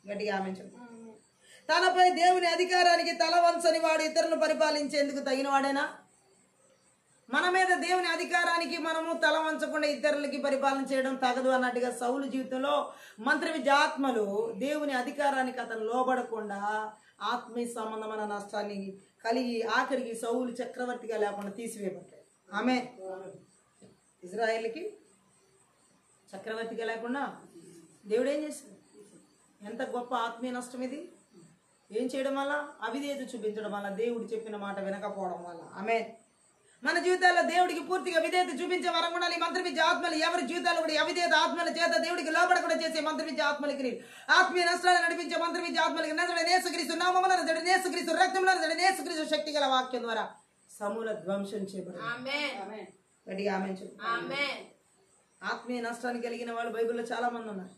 గట్టిగా ఆమె చెప్దాం. తనపై దేవుని అధికారానికి తల వంచని వాడు ఇతరులను పరిపాలించేందుకు తగిన వాడేనా? మన మీద దేవుని అధికారానికి మనము తల వంచకుండా ఇతరులకి పరిపాలన చేయడం తగదు అన్నట్టుగా సౌలు జీవితంలో మంత్ర విద్య ఆత్మలు దేవుని అధికారానికి అతను లోబడకుండా ఆత్మీయ సంబంధమైన నష్టాన్ని కలిగి ఆఖరికి సౌలు చక్రవర్తిగా లేకుండా తీసివేయబడ్డాడు. ఆమె ఇజ్రాయేల్కి చక్రవర్తిగా లేకుండా దేవుడు ఏం చేశాడు? ఎంత గొప్ప ఆత్మీయ నష్టం ఇది. ఏం చేయడం వల్ల? అవిధేయత చూపించడం వల్ల, దేవుడు చెప్పిన మాట వినకపోవడం వల్ల. ఆమె మన జీవితాల్లో దేవుడికి పూర్తిగా విధేయత చూపించే వరం ఉండాలి. మంత్ర విద్య ఆత్మలు ఎవరి జీవితాల్లో కూడా అవిధేయత ఆత్మల చేత దేవుడికి లోబడకుండా చేసే మంత్ర విద్య ఆత్మలకి, ఆత్మీయ నష్టాలు నడిపించే మంత్ర విద్య ఆత్మలకి నజరేయుడైన యేసుక్రీస్తు నామమున, నజరేయుడైన యేసుక్రీస్తు రక్తమున, నజరేయుడైన యేసుక్రీస్తు శక్తి గల వాక్యం ద్వారా సమూల ధ్వంసం చేయబడింది. ఆమేన్. గట్టిగా ఆమేన్ చెప్పు. ఆమేన్. ఆత్మీయ నష్టాన్ని కలిగిన వాళ్ళు బైబిల్లో చాలా మంది ఉన్నారు.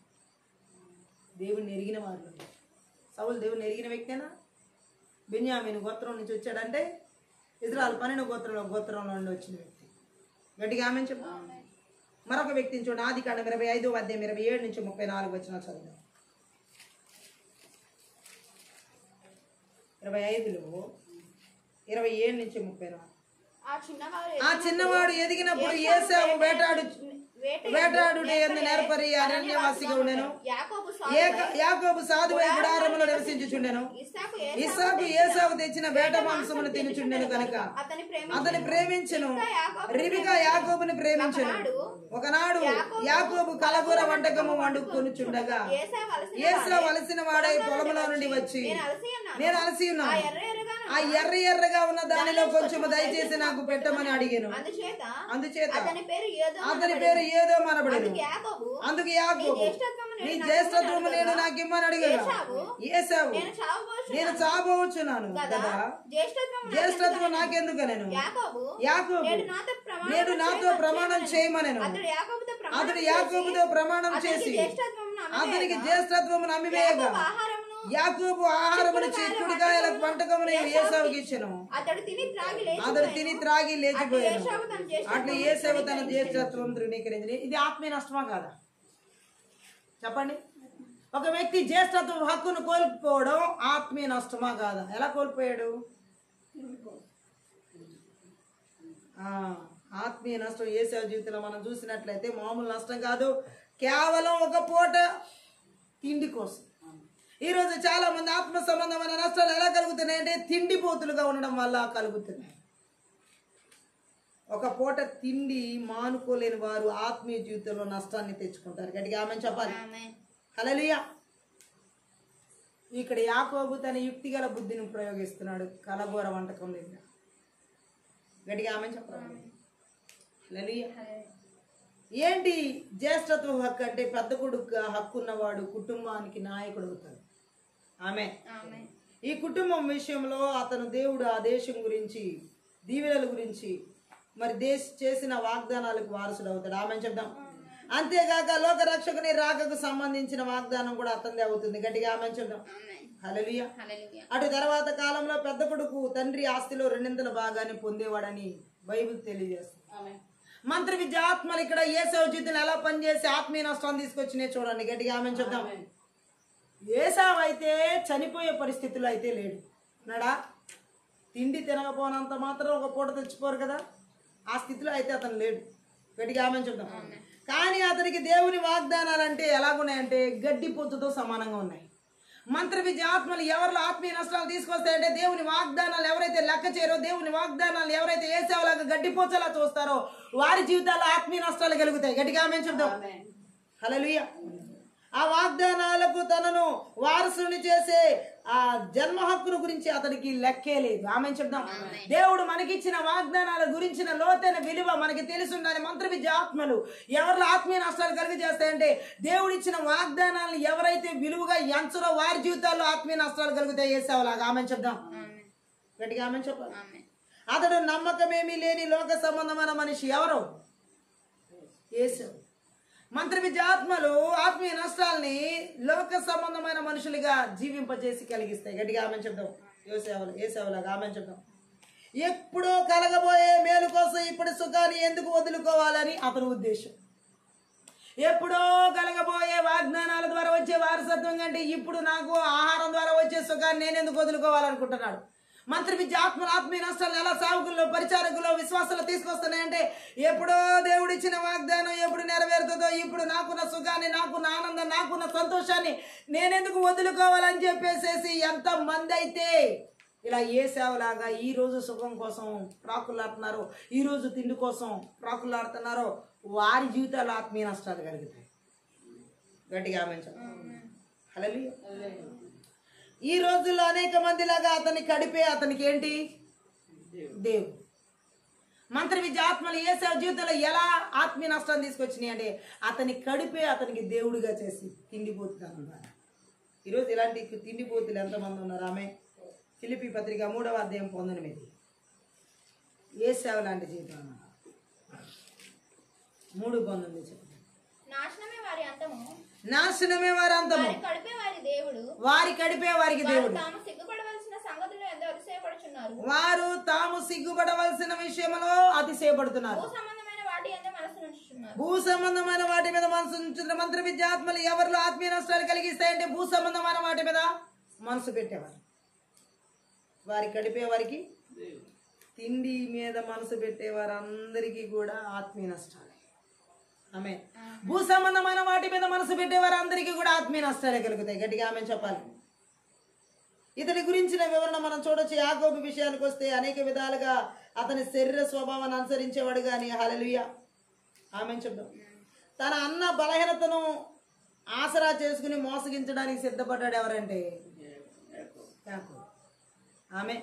దేవుడిని ఎరిగిన వాళ్ళు. సౌలు దేవుడిని ఎరిగిన వ్యక్తేనా? బెన్యామీను గోత్రం నుంచి వచ్చాడంటే ఇజ్రాయెల్ 12 గోత్రంలో నుండి వచ్చిన వ్యక్తి. గట్టిగా ఆమేన్ చెప్పు. మరొక వ్యక్తిని చూడండి. ఆదికాండం 25వ అధ్యాయం 27 నుంచి 34 వచనాలు చదువుదాం. 25లో 27 నుంచి 34. ఆ చిన్నవాడు ఎదిగినప్పుడు ఏశావు వేటాడుటే నేర్పరి అరణ్యవాసిగా ఉండెను. యాకోబు సాధువై గుడారములో నివసించుచుండెను. ఇస్సాకు ఏశావు తెచ్చిన వేట మాంసమును తినుచుండెను కనుక అతని ప్రేమించెను. రిబికా యాకోబుని ప్రేమించెను. ఒకనాడు యాకోబు కలగూర వంటకము వండుకొనుచుండగా ఏశావు అలసిన వాడై పొలంలో నుండి వచ్చి, నేను అలసి ఉన్నాను, ఆ ఎర్రగా ఉన్న దానిలో కొంచెం దయచేసి నాకు పెట్టమని అడిగాను. అందుచేత అతని పేరు ఏదో మనబడేను. అందుకు యాకోబు, నీ జ్యేష్ఠత్వము నేను నాకు ఇమ్మని అడిగాను. ఏశావు, నేను చావబోచున్నాను కదా, జ్యేష్ఠత్వం నాకెందుకు? నేను యాకోబు, నేడు నాతో ప్రమాణం చేయమనెను. అతడు యాకోబుతో ప్రమాణం చేసి అతనికి జ్యేష్ఠత్వము నమ్మివేయగా యాకోబు ఆహారమును చిక్కుడుకాయల వంటకమును ఏసావుకి ఇచ్చెను. అతడు తిని త్రాగి లేచిపోయాను. ఏశావు తన జ్యేష్ఠ అట్లా ఏసావు తన జ్యేష్ఠత్వం ధృవీకరించింది. ఇది ఆత్మీయ నష్టమా కాదా చెప్పండి? ఒక వ్యక్తి జ్యేష్ఠత్వ హక్కును కోల్పోవడం ఆత్మీయ నష్టమా కాదా? ఎలా కోల్పోయాడు? ఆత్మీయ నష్టం ఏసావు జీవితంలో మనం చూసినట్లయితే మామూలు నష్టం కాదు, కేవలం ఒక పూట తిండి కోసం. ఈరోజు చాలా మంది ఆత్మ సంబంధమైన నష్టాలు ఎలా కలుగుతున్నాయంటే తిండిపోతులుగా ఉండడం వల్ల కలుగుతున్నాయి. ఒక పూట తిండి మానుకోలేని వారు ఆత్మీయ జీవితంలో నష్టాన్ని తెచ్చుకుంటారు. గట్టిగా ఆమె చెప్పాలి. హల్లెలూయా. ఇక్కడ యాకోబు తన యుక్తిగల బుద్ధిని ప్రయోగిస్తున్నాడు కలగూర వంటకం దగ్గర. గట్టిగా ఆమె చెప్పాలి. హల్లెలూయా. ఏంటి జ్యేష్ఠత్వ హక్కు అంటే? పెద్ద కొడుకు హక్కు ఉన్నవాడు కుటుంబానికి నాయకుడు అవుతాడు. ఆమె ఈ కుటుంబం విషయంలో అతను దేవుడు ఆ దేశం గురించి దీవెనల గురించి మరి చేసిన వాగ్దానాలకు వారసుడు అవుతాడు. ఆమె చెప్దాం. అంతేగాక లోక రక్షకుని రాకకు సంబంధించిన వాగ్దానం కూడా అతనిదే అవుతుంది. గట్టిగా ఆమె చెప్దాం. హల్లెలూయా. అటు తర్వాత కాలంలో పెద్ద కొడుకు తండ్రి ఆస్తిలో 2 భాగాన్ని పొందేవాడని బైబిల్ తెలియజేస్తుంది. మంత్ర విద్య ఆత్మలు ఇక్కడ ఏసావు జీవితంలో ఎలా పనిచేసి ఆత్మీయ నష్టాన్ని తీసుకొచ్చినాయి చూడండి. గట్టిగా ఆమె చెప్దాం. ఏసావు అయితే చనిపోయే పరిస్థితుల్లో అయితే లేడు. నాడా తిండి తినకపోనంత మాత్రం ఒక పూట తెచ్చిపోరు కదా, ఆ స్థితిలో అయితే అతను లేడు. గట్టిగా ఆమె చెప్దాం. కానీ అతనికి దేవుని వాగ్దానాలు అంటే ఎలాగున్నాయంటే గడ్డి పొత్తుతో సమానంగా ఉన్నాయి. మంత్ర విద్య ఆత్మలు ఎవరిలో ఆత్మీయ నష్టాలు తీసుకొస్తాయంటే దేవుని వాగ్దానాలు ఎవరైతే లెక్క చేయరో, దేవుని వాగ్దానాలు ఎవరైతే ఏసేవలాగా గడ్డిపోచలా చూస్తారో వారి జీవితాల్లో ఆత్మీయ నష్టాలు కలుగుతాయి. గట్టిగా ఆమె చెప్దాం. హల్లెలూయా. ఆ వాగ్దానాలకు తనను వారసుని చేసే ఆ జన్మ హక్కుల గురించి అతనికి లెక్కే లేదు. ఆమె చెప్దాం. దేవుడు మనకిచ్చిన వాగ్దానాల గురించిన లోతైన విలువ మనకి తెలిసి ఉండాలి. మంత్ర విద్య ఆత్మలు ఎవరిలో ఆత్మీయ నష్టాలు కలిగజేస్తాయంటే దేవుడు ఇచ్చిన వాగ్దానాలను ఎవరైతే విలువగా ఎంచరో వారి జీవితాల్లో ఆత్మీయ నష్టాలు కలుగుతాయి. ఏసేవలాగా. ఆమె చెప్దాం. గట్టిగా ఆమె చెప్పాలి. అతడు నమ్మకమేమీ లేని లోక సంబంధమైన మనిషి ఎవరు? ఏసావు. మంత్ర విద్య ఆత్మలు ఆత్మీయ నష్టాలని లోక సంబంధమైన మనుషులుగా జీవింపజేసి కలిగిస్తాయి. గట్టిగా ఆమె చెప్దాం. ఏసేవలాగా. ఆమె చెప్దాం. ఎప్పుడో కలగబోయే మేలు కోసం ఇప్పుడు సుఖాన్ని ఎందుకు వదులుకోవాలని అతని ఉద్దేశం. ఎప్పుడో కలగబోయే వాగ్దానాల ద్వారా వచ్చే వారసత్వం కంటే ఇప్పుడు నాకు ఆహారం ద్వారా వచ్చే సుఖాన్ని నేను ఎందుకు వదులుకోవాలనుకుంటున్నాడు. మంత్ర విద్య ఆత్మలు ఆత్మీయ నష్టాలను ఎలా సావుకుల్లో పరిచారకుల్లో విశ్వాసాలు తీసుకొస్తున్నాయంటే ఎప్పుడో దేవుడు ఇచ్చిన వాగ్దానం ఎప్పుడు నెరవేరుతుందో, ఇప్పుడు నాకున్న సుఖాన్ని, నాకున్న ఆనందం, నాకున్న సంతోషాన్ని నేనెందుకు వదులుకోవాలని చెప్పేసేసి ఎంతమంది అయితే ఇలా ఏసేవలాగా ఈ రోజు సుఖం కోసం ప్రాకులాడుతున్నారో, ఈ రోజు తిండి కోసం ప్రాకులాడుతున్నారో వారి జీవితాల్లో ఆత్మీయ నష్టాలు కలుగుతాయి. గట్టిగా ఆమె హల్లెలూయా. ఈ రోజుల్లో అనేక మంది లాగా అతన్ని కడిపే అతనికి ఏంటి? దేవుడు. మంత్ర విద్య ఆత్మలు ఏసేవ జీవితంలో ఎలా ఆత్మీయ నష్టాన్ని తీసుకొచ్చినాయి అంటే అతని కడిపే అతనికి దేవుడిగా చేసి తిండిపోతున్నారు. ఈరోజు ఇలాంటి తిండిపోతులు ఎంతమంది ఉన్నారు? ఆమె ఫిలిప్పీ పత్రిక 3వ అధ్యాయం 19. ఏసేవ లాంటి జీవితం అన్నమాట. 3:19 చెప్పండి. నాశనమే వారి అంతము, వారి కడిపే వారికి దేవుడు. వారు తాము సిగ్గుపడవలసిన విషయంలో అతిశయపడుతున్నారు. భూ సంబంధమైన వాటి మీద మనసు ఉంచుతున్న మంత్ర విద్యాత్మలు ఎవరిలో ఆత్మీయ నష్టాలు కలిగిస్తాయంటే భూ సంబంధమైన వాటి మీద మనసు పెట్టేవారు. వారి కడిపే వారికి తిండి మీద మనసు పెట్టేవారు అందరికీ కూడా ఆత్మీయ నష్టాలు. ఆమె భూ సంబంధమైన వాటి మీద మనసు పెట్టేవారు అందరికీ కూడా ఆత్మీయ నష్టాలే కలుగుతాయి. గట్టిగా ఆమె చెప్పాలి. ఇతని గురించిన వివరణ మనం చూడొచ్చు. యాకోబు విషయానికి వస్తే అనేక విధాలుగా అతని శరీర స్వభావాన్ని అనుసరించేవాడు కానీ హల్లెలూయా ఆమె చెప్దాం. తన అన్న బలహీనతను ఆసరా చేసుకుని మోసగించడానికి సిద్ధపడ్డాడు. ఎవరంటే యాకోబు. ఆమె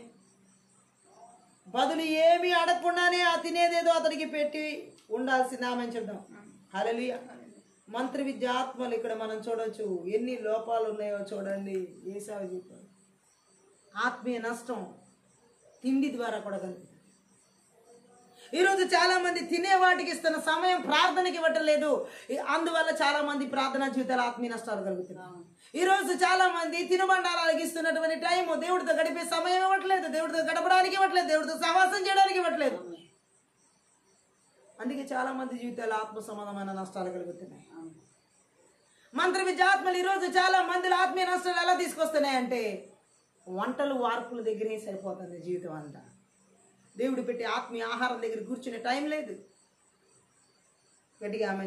బదులు ఏమీ అడగకుండానే ఆ తినేదేదో అతనికి పెట్టి ఉండాల్సింది. ఆమె చెప్దాం హల్లెలూయా. మంత్ర విద్య ఆత్మలు ఇక్కడ మనం చూడొచ్చు. ఎన్ని లోపాలు ఉన్నాయో చూడండి. ఏసావు జీవితం ఆత్మీయ నష్టం తిండి ద్వారా కూడా కలుగుతుంది. ఈరోజు చాలా మంది తినే వాటికి ఇస్తున్న సమయం ప్రార్థనకి ఇవ్వట్లేదు. అందువల్ల చాలా మంది ప్రార్థనా జీవితాలు ఆత్మీయ నష్టాలు కలుగుతున్నాయి. ఈరోజు చాలా మంది తినుబండారాలకు ఇస్తున్నటువంటి టైం దేవుడితో గడిపే సమయం ఇవ్వట్లేదు, దేవుడితో గడపడానికి ఇవ్వట్లేదు, దేవుడితో సహవాసం చేయడానికి ఇవ్వట్లేదు. అందుకే చాలా మంది జీవితాలు ఆత్మ సంబంధమైన నష్టాలు కలుగుతున్నాయి. మంత్ర విద్యాత్మలు ఈరోజు చాలా మందిలో ఆత్మీయ నష్టాలు ఎలా తీసుకొస్తున్నాయంటే వంటలు వార్పుల దగ్గరే సరిపోతుంది జీవితం అంతా. దేవుడు పెట్టి ఆత్మీయ ఆహారం దగ్గర కూర్చునే టైం లేదు. గట్టిగా ఆమె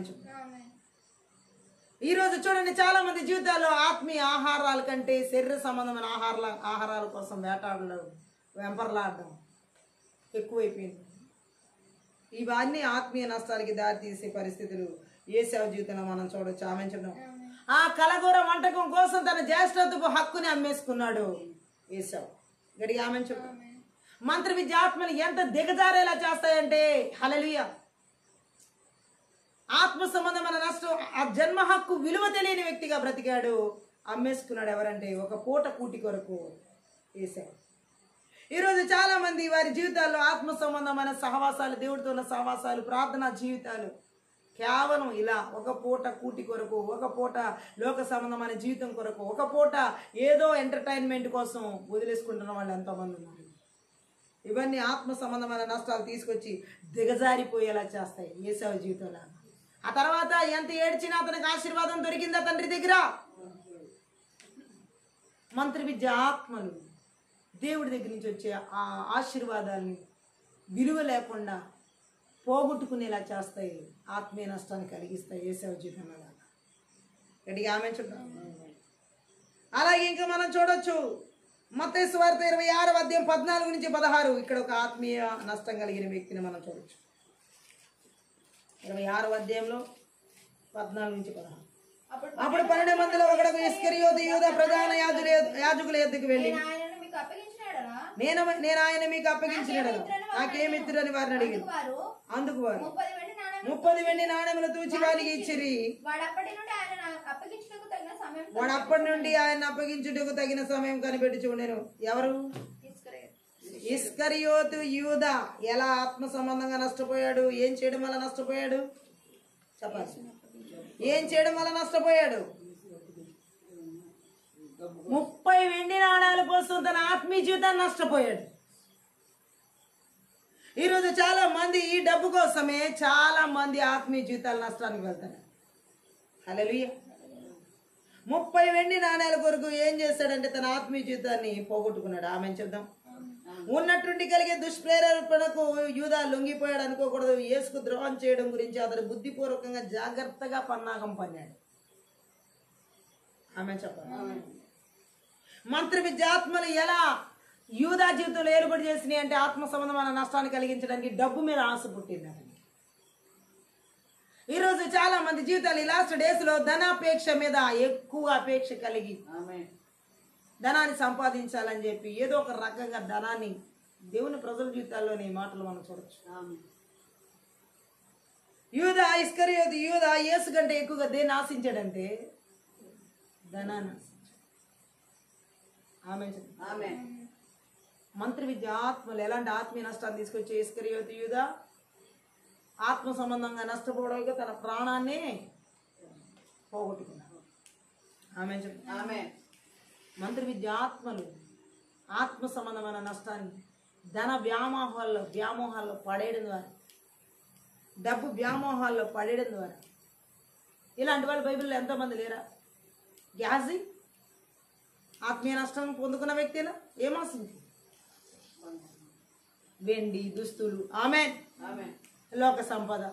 ఈరోజు చూడండి, చాలా మంది జీవితాల్లో ఆత్మీయ ఆహారాల కంటే శరీర సంబంధమైన ఆహారాల కోసం వేటాడడం, వెంపర్లాడడం ఎక్కువైపోయింది. ఇవన్నీ ఆత్మీయ నష్టాలకి దారితీసే పరిస్థితులు యేసయ్య జీవితంలో మనం చూడొచ్చు. ఆమె చూద్దాం, ఆ కలగూర వంటకం కోసం తన జ్యేష్ఠత్వపు హక్కుని అమ్మేసుకున్నాడు యేసయ్య. గట్టిగా ఆమె చూద్దాం. మంత్ర విద్యాత్మలు ఎంత దిగజారేలా చేస్తాయంటే హల్లెలూయా. ఆత్మ సంబంధమైన నష్టం, ఆ జన్మ హక్కు విలువ తెలియని వ్యక్తిగా బ్రతికాడు, అమ్మేసుకున్నాడు. ఎవరంటే ఒక పూట కూటి కొరకు యేసయ్య. ఈరోజు చాలా మంది వారి జీవితాల్లో ఆత్మ సంబంధమైన సహవాసాలు, దేవుడితో ఉన్న సహవాసాలు, ప్రార్థనా జీవితాలు కేవలం ఇలా ఒక పూట కూటి కొరకు, ఒక పూట లోక సంబంధమైన జీవితం కొరకు, ఒక పూట ఏదో ఎంటర్టైన్మెంట్ కోసం వదిలేసుకుంటున్న వాళ్ళు ఎంతోమంది ఉన్నారు. ఇవన్నీ ఆత్మ సంబంధమైన నష్టాలు తీసుకొచ్చి దిగజారిపోయేలా చేస్తాయి యేసయ్య జీవితంలో. ఆ తర్వాత ఎంత ఏడ్చినా అతనికి ఆశీర్వాదం దొరికిందా తండ్రి దగ్గర? మంత్ర విద్య ఆత్మలు దేవుడి దగ్గర నుంచి వచ్చే ఆ ఆశీర్వాదాన్ని విలువ లేకుండా పోగొట్టుకునేలా చేస్తాయి, ఆత్మీయ నష్టాన్ని కలిగిస్తాయి యేసయ్య జీవితంలో. గట్టిగా ఆమె చూద్దాం. అలాగే ఇంకా మనం చూడొచ్చు మత్తయి సువార్త 26వ అధ్యాయం 14 నుంచి 16. ఇక్కడ ఒక ఆత్మీయ నష్టం కలిగిన వ్యక్తిని మనం చూడొచ్చు. 26వ అధ్యాయంలో 14 నుంచి 16. అప్పుడు 12 మందిలో ఒకడు ఇస్కరియోతు యూదా ప్రధాన యాజకుల యొద్దకు వెళ్ళి, నేను ఆయన మీకు అప్పగించినాడు, నాకేమిత్తురని వారిని అడిగాడు. అందుకు వారు 30 వెండి నాణెములు తూచి వారికి ఇచ్చిరి. వాడు అప్పటి నుండి ఆయన అప్పగించుటకు తగిన సమయం కనిపెట్టి చూడెను. ఎవరు? ఇస్కరియోతు యూదా. ఎలా ఆత్మ సంబంధంగా నష్టపోయాడు? ఏం చేయడం వల్ల నష్టపోయాడు? చెప్పాలి. ఏం చేయడం వల్ల నష్టపోయాడు? 30 వెండి నాణాల కోసం తన ఆత్మీయ జీవితాన్ని నష్టపోయాడు. ఈరోజు చాలా మంది ఈ డబ్బు కోసమే చాలా మంది ఆత్మీయ జీవితాల నష్టానికి వెళ్తారు. హల్లెలూయా. 30 వెండి నాణాల కొరకు ఏం చేశాడంటే తన ఆత్మీయ జీవితాన్ని పోగొట్టుకున్నాడు. ఆమె చెప్దాం. ఉన్నట్టుండి కలిగే దుష్ప్రేరేపణకు యూదా లొంగిపోయాడు అనుకోకూడదు. యేసుకు ద్రోహం చేయడం గురించి అతడు బుద్ధిపూర్వకంగా జాగ్రత్తగా పన్నాగం పన్నాడు. ఆమె చెప్పాలి. మంత్ర విద్యాత్మలు ఎలా యూదా జీవితంలో ఏర్పాటు చేసినాయి అంటే ఆత్మ సంబంధమైన నష్టాన్ని కలిగించడానికి డబ్బు మీద ఆశ పుట్టింది అతనికి. ఈరోజు చాలా మంది జీవితాలు ఈ లాస్ట్ డేస్ లో ధనాపేక్ష మీద ఎక్కువ అపేక్ష కలిగి ధనాన్ని సంపాదించాలని చెప్పి ఏదో ఒక రకంగా ధనాన్ని దేవుని ప్రజల జీవితాల్లోని మాటలు మనం చూడొచ్చు. యూదా ఇస్కరియోతు యూదా యేసు కంటే ఎక్కువగా దేన్ని ఆశించాడంటే ధనాన్ని. ఆమె మంత్ర విద్య ఆత్మలు ఎలాంటి ఆత్మీయ నష్టాన్ని తీసుకొచ్చి ఇస్కరియోతు యూదా ఆత్మ సంబంధంగా నష్టపోవడానికి తన ప్రాణాన్ని పోగొట్టుకున్నాడు. ఆమె మంత్ర విద్య ఆత్మలు ఆత్మ సంబంధమైన నష్టాన్ని ధన వ్యామోహాల్లో పడేయడం ద్వారా, డబ్బు వ్యామోహాల్లో పడేయడం ద్వారా, ఇలాంటి వాళ్ళు బైబిల్లో ఎంతోమంది లేరా? గ్యాజీ ఆత్మీయ నష్టం పొందుకున్న వ్యక్తినా ఏమాసింది? వెండి దుస్తులు, ఆమెన్, లోక సంపద.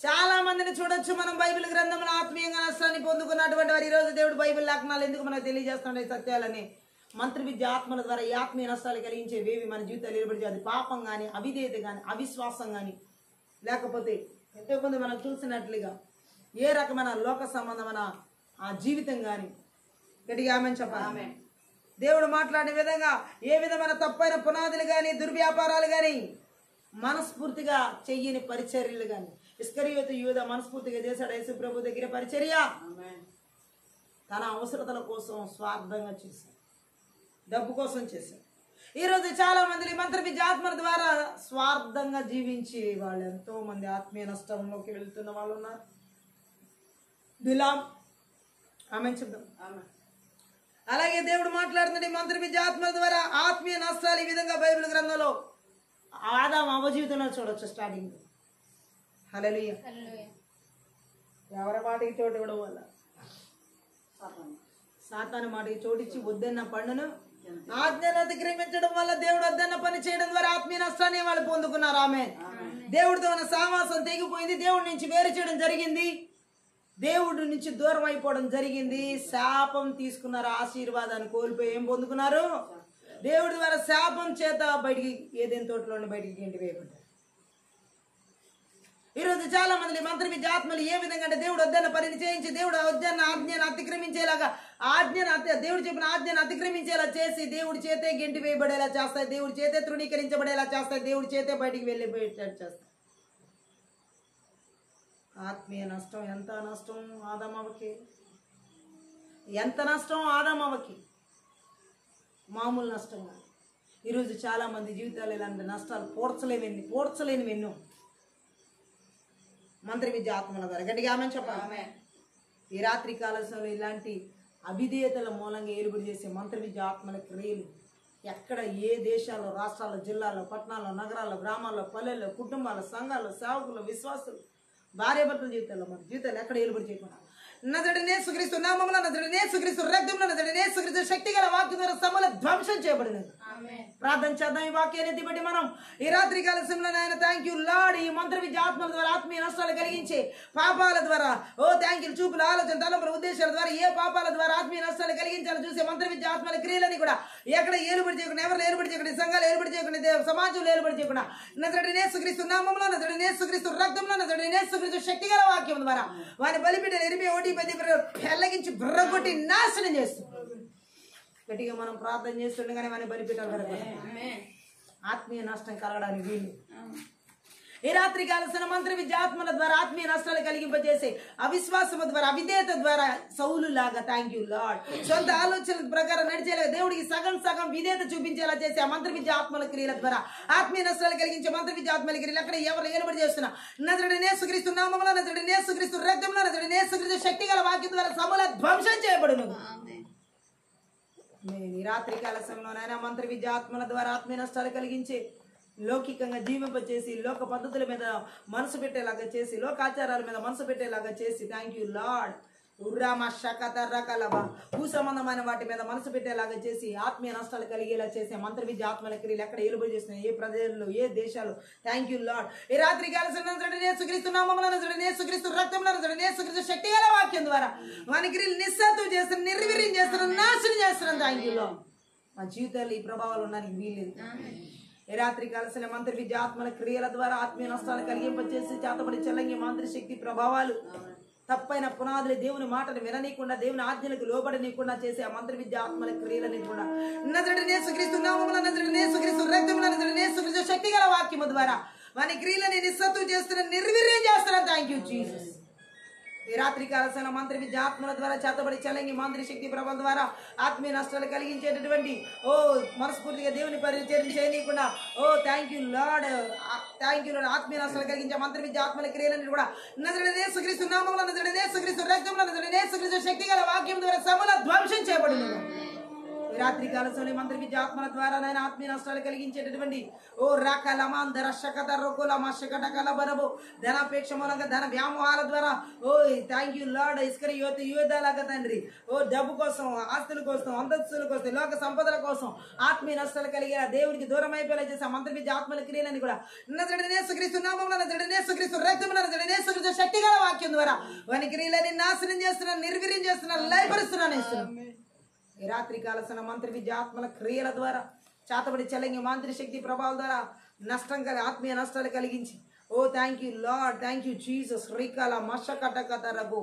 చాలా మందిని చూడొచ్చు మనం బైబిల్ గ్రంథంలో ఆత్మీయంగా నష్టాన్ని పొందుకున్నటువంటి వారు. ఈరోజు దేవుడు బైబిల్ లేఖనాలు ఎందుకు మనకు తెలియజేస్తున్నాడు? సత్యాలని మంత్ర విద్య ఆత్మల ద్వారా ఈ ఆత్మీయ నష్టాలు కలిగించేవేవి మన జీవితాలు ఏర్పడి, అది పాపం కానీ, అవిధేయత కానీ, అవిశ్వాసం కానీ, లేకపోతే ఎంతోమంది మనం చూసినట్లుగా ఏ రకమైన లోక సంబంధమైన ఆ జీవితం కానీ. గట్టిగా ఆమె చెప్పాలి. దేవుడు మాట్లాడే విధంగా ఏ విధమైన తప్పైన పునాదులు కానీ, దుర్వ్యాపారాలు కానీ, మనస్ఫూర్తిగా చెయ్యని పరిచర్యలు కానీ ఇస్కరియోతు యూదా మనస్ఫూర్తిగా చేశాడు. యేసు ప్రభు దగ్గర పరిచర్య తన అవసరతల కోసం స్వార్థంగా చేశాడు, డబ్బు కోసం చేశాడు. ఈరోజు చాలా మంది మంత్ర విద్య ఆత్మల ద్వారా స్వార్థంగా జీవించి వాళ్ళు ఎంతో మంది ఆత్మీయ నష్టంలోకి వెళ్తున్న వాళ్ళు ఉన్నారు. బిలాం ఆమె చెప్దాం. అలాగే దేవుడు మాట్లాడుతుంది మంత్ర విద్య ఆత్మల ద్వారా ఆత్మీయ నష్టాలు. ఈ విధంగా బైబిల్ గ్రంథంలో ఆదాం అవ్వ జీవితంలో చూడొచ్చు. స్టార్టింగ్ హల్లెలూయా. ఎవరి మాటకి చోటు ఇవ్వడం వల్ల సాతాను మాటకి చోటిచ్చి వద్దన్న పండును ఆజ్ఞను అతిక్రమించడం వల్ల దేవుడు వద్దన్న పని చేయడం ద్వారా ఆత్మీయ నష్టాన్ని వాళ్ళు పొందుకున్నారు. ఆమె దేవుడితో ఉన్న సావాసం తెగిపోయింది. దేవుడి నుంచి వేరు చేయడం జరిగింది. దేవుడి నుంచి దూరం అయిపోవడం జరిగింది. శాపం తీసుకున్నారు. ఆశీర్వాదాన్ని కోల్పోయి ఏం పొందుకున్నారు? దేవుడి ద్వారా శాపం చేత బయటికి ఏదైనా తోటలోని బయటికి గెంటి వేయబడ్డారు. ఈరోజు చాలా మంది మంత్ర విద్య ఆత్మలు ఏ విధంగా అంటే దేవుడు వద్దన్న పనిని చేయించి దేవుడు వద్దన్న ఆజ్ఞను అతిక్రమించేలాగా దేవుడు చెప్పిన ఆజ్ఞను అతిక్రమించేలా చేసి దేవుడి చేతే గెంటి వేయబడేలా చేస్తాయి. దేవుడి చేతే తృణీకరించబడేలా చేస్తాయి. దేవుడి చేతే బయటికి వెళ్ళిపోయేటట్టు చేస్తాయి. ఆత్మీయ నష్టం ఎంత నష్టం ఆదామవ్వకి, ఎంత నష్టం ఆదామవ్వకి, మామూలు నష్టం కాదు. ఈరోజు చాలా మంది జీవితాలు ఇలాంటి నష్టాలు పోడ్చలేనివి ఎన్నో మంత్ర విద్య ఆత్మల ద్వారా. గట్టిగా ఆమె చెప్పాలి. ఈ రాత్రి కాలంలో ఇలాంటి అవిధేయతల మూలంగా ఏలుబడి చేసే మంత్ర విద్య ఆత్మల క్రియలు ఎక్కడ ఏ దేశాల్లో, రాష్ట్రాల్లో, జిల్లాల్లో, పట్టణాల్లో, నగరాల్లో, గ్రామాల్లో, పల్లెల్లో, కుటుంబాల్లో, సంఘాల్లో, సేవకులు, విశ్వాసులు, భార్యాభర్తల జీవితాల్లో మన జీవితాలు ఎక్కడ ఏలుబడి చేయకుండా నజరుడైన యేసుక్రీస్తు నామములో, నజరుడైన యేసుక్రీస్తు రక్తంలో, నజరుడైన యేసుక్రీస్తు శక్తిగల వాక్యం ద్వారా సమూల ధ్వంసం చేయబడినది. ప్రార్థన చేద్దాం. ఈ వాక్యాన్ని బట్టి మనం ఈ రాత్రి కాల సమయంలో నాయన థ్యాంక్ యూ లార్డ్. ఈ మంత్ర విద్య ఆత్మల ద్వారా ఆత్మీయ నష్టాలు కలిగించే పాపాల ద్వారా థ్యాంక్ యూ చూపుల ఆలోచన తలంపుల ఉద్దేశాల ద్వారా ఏ పాపాల ద్వారా ఆత్మీయ నష్టాలు కలిగించాలని చూసే మంత్ర విద్య ఆత్మల క్రియలని కూడా ఎక్కడ ఏలుబడి చేయకుండా, ఎవరు ఏలుబడి చేయకుండా, సంఘాలు ఏలుబడి చేయకుండా, సమాజంలో ఏలుబడి చేయకుండా నజరుడైన యేసుక్రీస్తు నామములో, నజరుడైన యేసుక్రీస్తు రక్తంలో, నజరుడైన యేసుక్రీస్తు శక్తిగల వాక్యం ద్వారా వారి బలిపీఠాలు ఎరిమి ఓటి పెళ్ళగించి బుర్రగొట్టి నాశనం చేస్తుంది. గట్టిగా మనం ప్రార్థన చేస్తుండగానే మన బలిపీఠాలు ఆత్మీయ నష్టం కలగడానికి వీలు. ఈ రాత్రి కాలసిన మంత్ర విద్య ఆత్మల ద్వారా ఆత్మీయ నష్టాలు కలిగింపజేసే అవిశ్వాసము ద్వారా, అవిధేయత ద్వారా సౌలు లాగా థ్యాంక్ యూ లార్డ్ సొంత ఆలోచనల ప్రకారం నడిచేలా దేవుడికి సగం సగం విధేయత చూపించేలా చేసే ఆ మంత్ర విద్య ఆత్మల క్రియల ద్వారా ఆత్మీయ నష్టాలు కలిగించే మంత్ర విద్య ఆత్మల క్రియలు అక్కడ ఎవరు ఏలుబడి చేస్తున్నా నజరుడైన యేసుక్రీస్తు నామములో, నజరుడైన యేసుక్రీస్తు రక్తంలో, నజరుడైన యేసుక్రీస్తు శక్తిగల వాక్యం ద్వారా సమూల ధ్వంసం చేయబడును. ఈ రాత్రి కాల సమయంలోనైనా మంత్ర విద్య ఆత్మల ద్వారా ఆత్మీయ నష్టాలు కలిగించే లౌకికంగా జీవింపచేసి లోక పద్ధతుల మీద మనసు పెట్టేలాగా చేసి లోకాచారాల మీద మనసు పెట్టేలాగా చేసి థ్యాంక్ యూ లార్డ్ భూ సంబంధమైన వాటి మీద మనసు పెట్టేలాగా చేసి ఆత్మీయ నష్టాలు కలిగేలా చేసే మంత్ర విద్య ఆత్మల క్రియలు ఎక్కడ ఏలుబడి చేస్తున్నాయి, ఏ ప్రజల్లో, ఏ దేశాలు థ్యాంక్ యూ లార్డ్. ఈ రాత్రి యేసుక్రీస్తు నామములో, యేసుక్రీస్తు రక్తంలో, యేసుక్రీస్తు శక్తిగల వాక్యం ద్వారా వాని క్రియలు నిస్సాతు చేస్తున్న, నిర్వీర్యం చేస్తున్న, నాశనం చేస్తున్నాం. Thank you lord. మా జీవితాలు ఈ ప్రభావాలు ఉండడానికి వీల్లేదు. ఈ రాత్రి కాలసిన మంత్ర విద్య ఆత్మల క్రియల ద్వారా ఆత్మీయ నష్టాలు కలిగింపచేసి చేతబడి చెల్లంగి మంత్ర శక్తి ప్రభావాలు తప్పైన పునాదులు దేవుని మాటను విననీయకుండా, దేవుని ఆజ్ఞలకు లోబడనీయకుండా చేసే ఆ మంత్ర విద్య ఆత్మల క్రియలని కూడా నజరుడైన యేసుక్రీస్తు నామములో, నజరుడైన యేసుక్రీస్తు రక్తంలో, నజరుడైన యేసుక్రీస్తు శక్తిగల వాక్యము ద్వారా వాని క్రియలని నిస్సత్తు చేస్తున్న, నిర్వీర్యం చేస్తున్నా. Thank you Jesus. ఈ రాత్రి కాలసిన మంత్ర విద్య ఆత్మల ద్వారా చేతబడి చలంగి మంత్రి శక్తి ప్రభావం ద్వారా ఆత్మీయ నష్టాలు కలిగించేటటువంటి మనస్ఫూర్తిగా దేవుని పరిచయం చేయనీయకుండా thank you lord, thank you lord. ఆత్మీయ నష్టాలు కలిగించే మంత్ర విద్య ఆత్మల క్రియలని కూడా నజరుడైన యేసుక్రీస్తు నామములో, నజరుడైన యేసుక్రీస్తు రక్తంలో, నజరుడైన యేసుక్రీస్తు శక్తిగల వాక్యం ద్వారా సమూల ధ్వంసం చేయబడును. ఈ రాత్రి కాలంలో మంత్ర విద్య ఆత్మల ద్వారా నాయన ఆత్మీయ నష్టాలు కలిగించేటటువంటి రకలమాంధర శకత రొకులమ శకట కలబరబో ధనాపేక్ష మూలంగా ధన వ్యామోహాల ద్వారా థ్యాంక్ యూ లార్డ్. ఇస్కరి యువతలాగా తండ్రి డబ్బు కోసం, ఆస్తుల కోసం, అంతస్తుల కోసం, లోక సంపదల కోసం ఆత్మీయ నష్టాలు కలిగేలా దేవుడికి దూరం అయిపోయేలా చేసే మంత్ర విద్య ఆత్మల క్రియలని కూడా నజరుడైన యేసుక్రీస్తు నామములో, నజరుడైన యేసుక్రీస్తు రక్తంలో, నజరుడైన యేసుక్రీస్తు శక్తిగల వాక్యం ద్వారా వాని క్రియలని నాశనం చేస్తున్నారు, నిర్వీర్యం చేస్తున్నారు, లయపరుస్తున్నాను ఇస్తున్నాను. ఈ రాత్రి కాలసిన మంత్ర విద్య ఆత్మల క్రియల ద్వారా చేతబడి చలంగి మాంత్రిక శక్తి ప్రభావాల ద్వారా నష్టం ఆత్మీయ నష్టాలు కలిగించి thank you lord, thank you Jesus. శ్రీకాల మషకటకత రఘు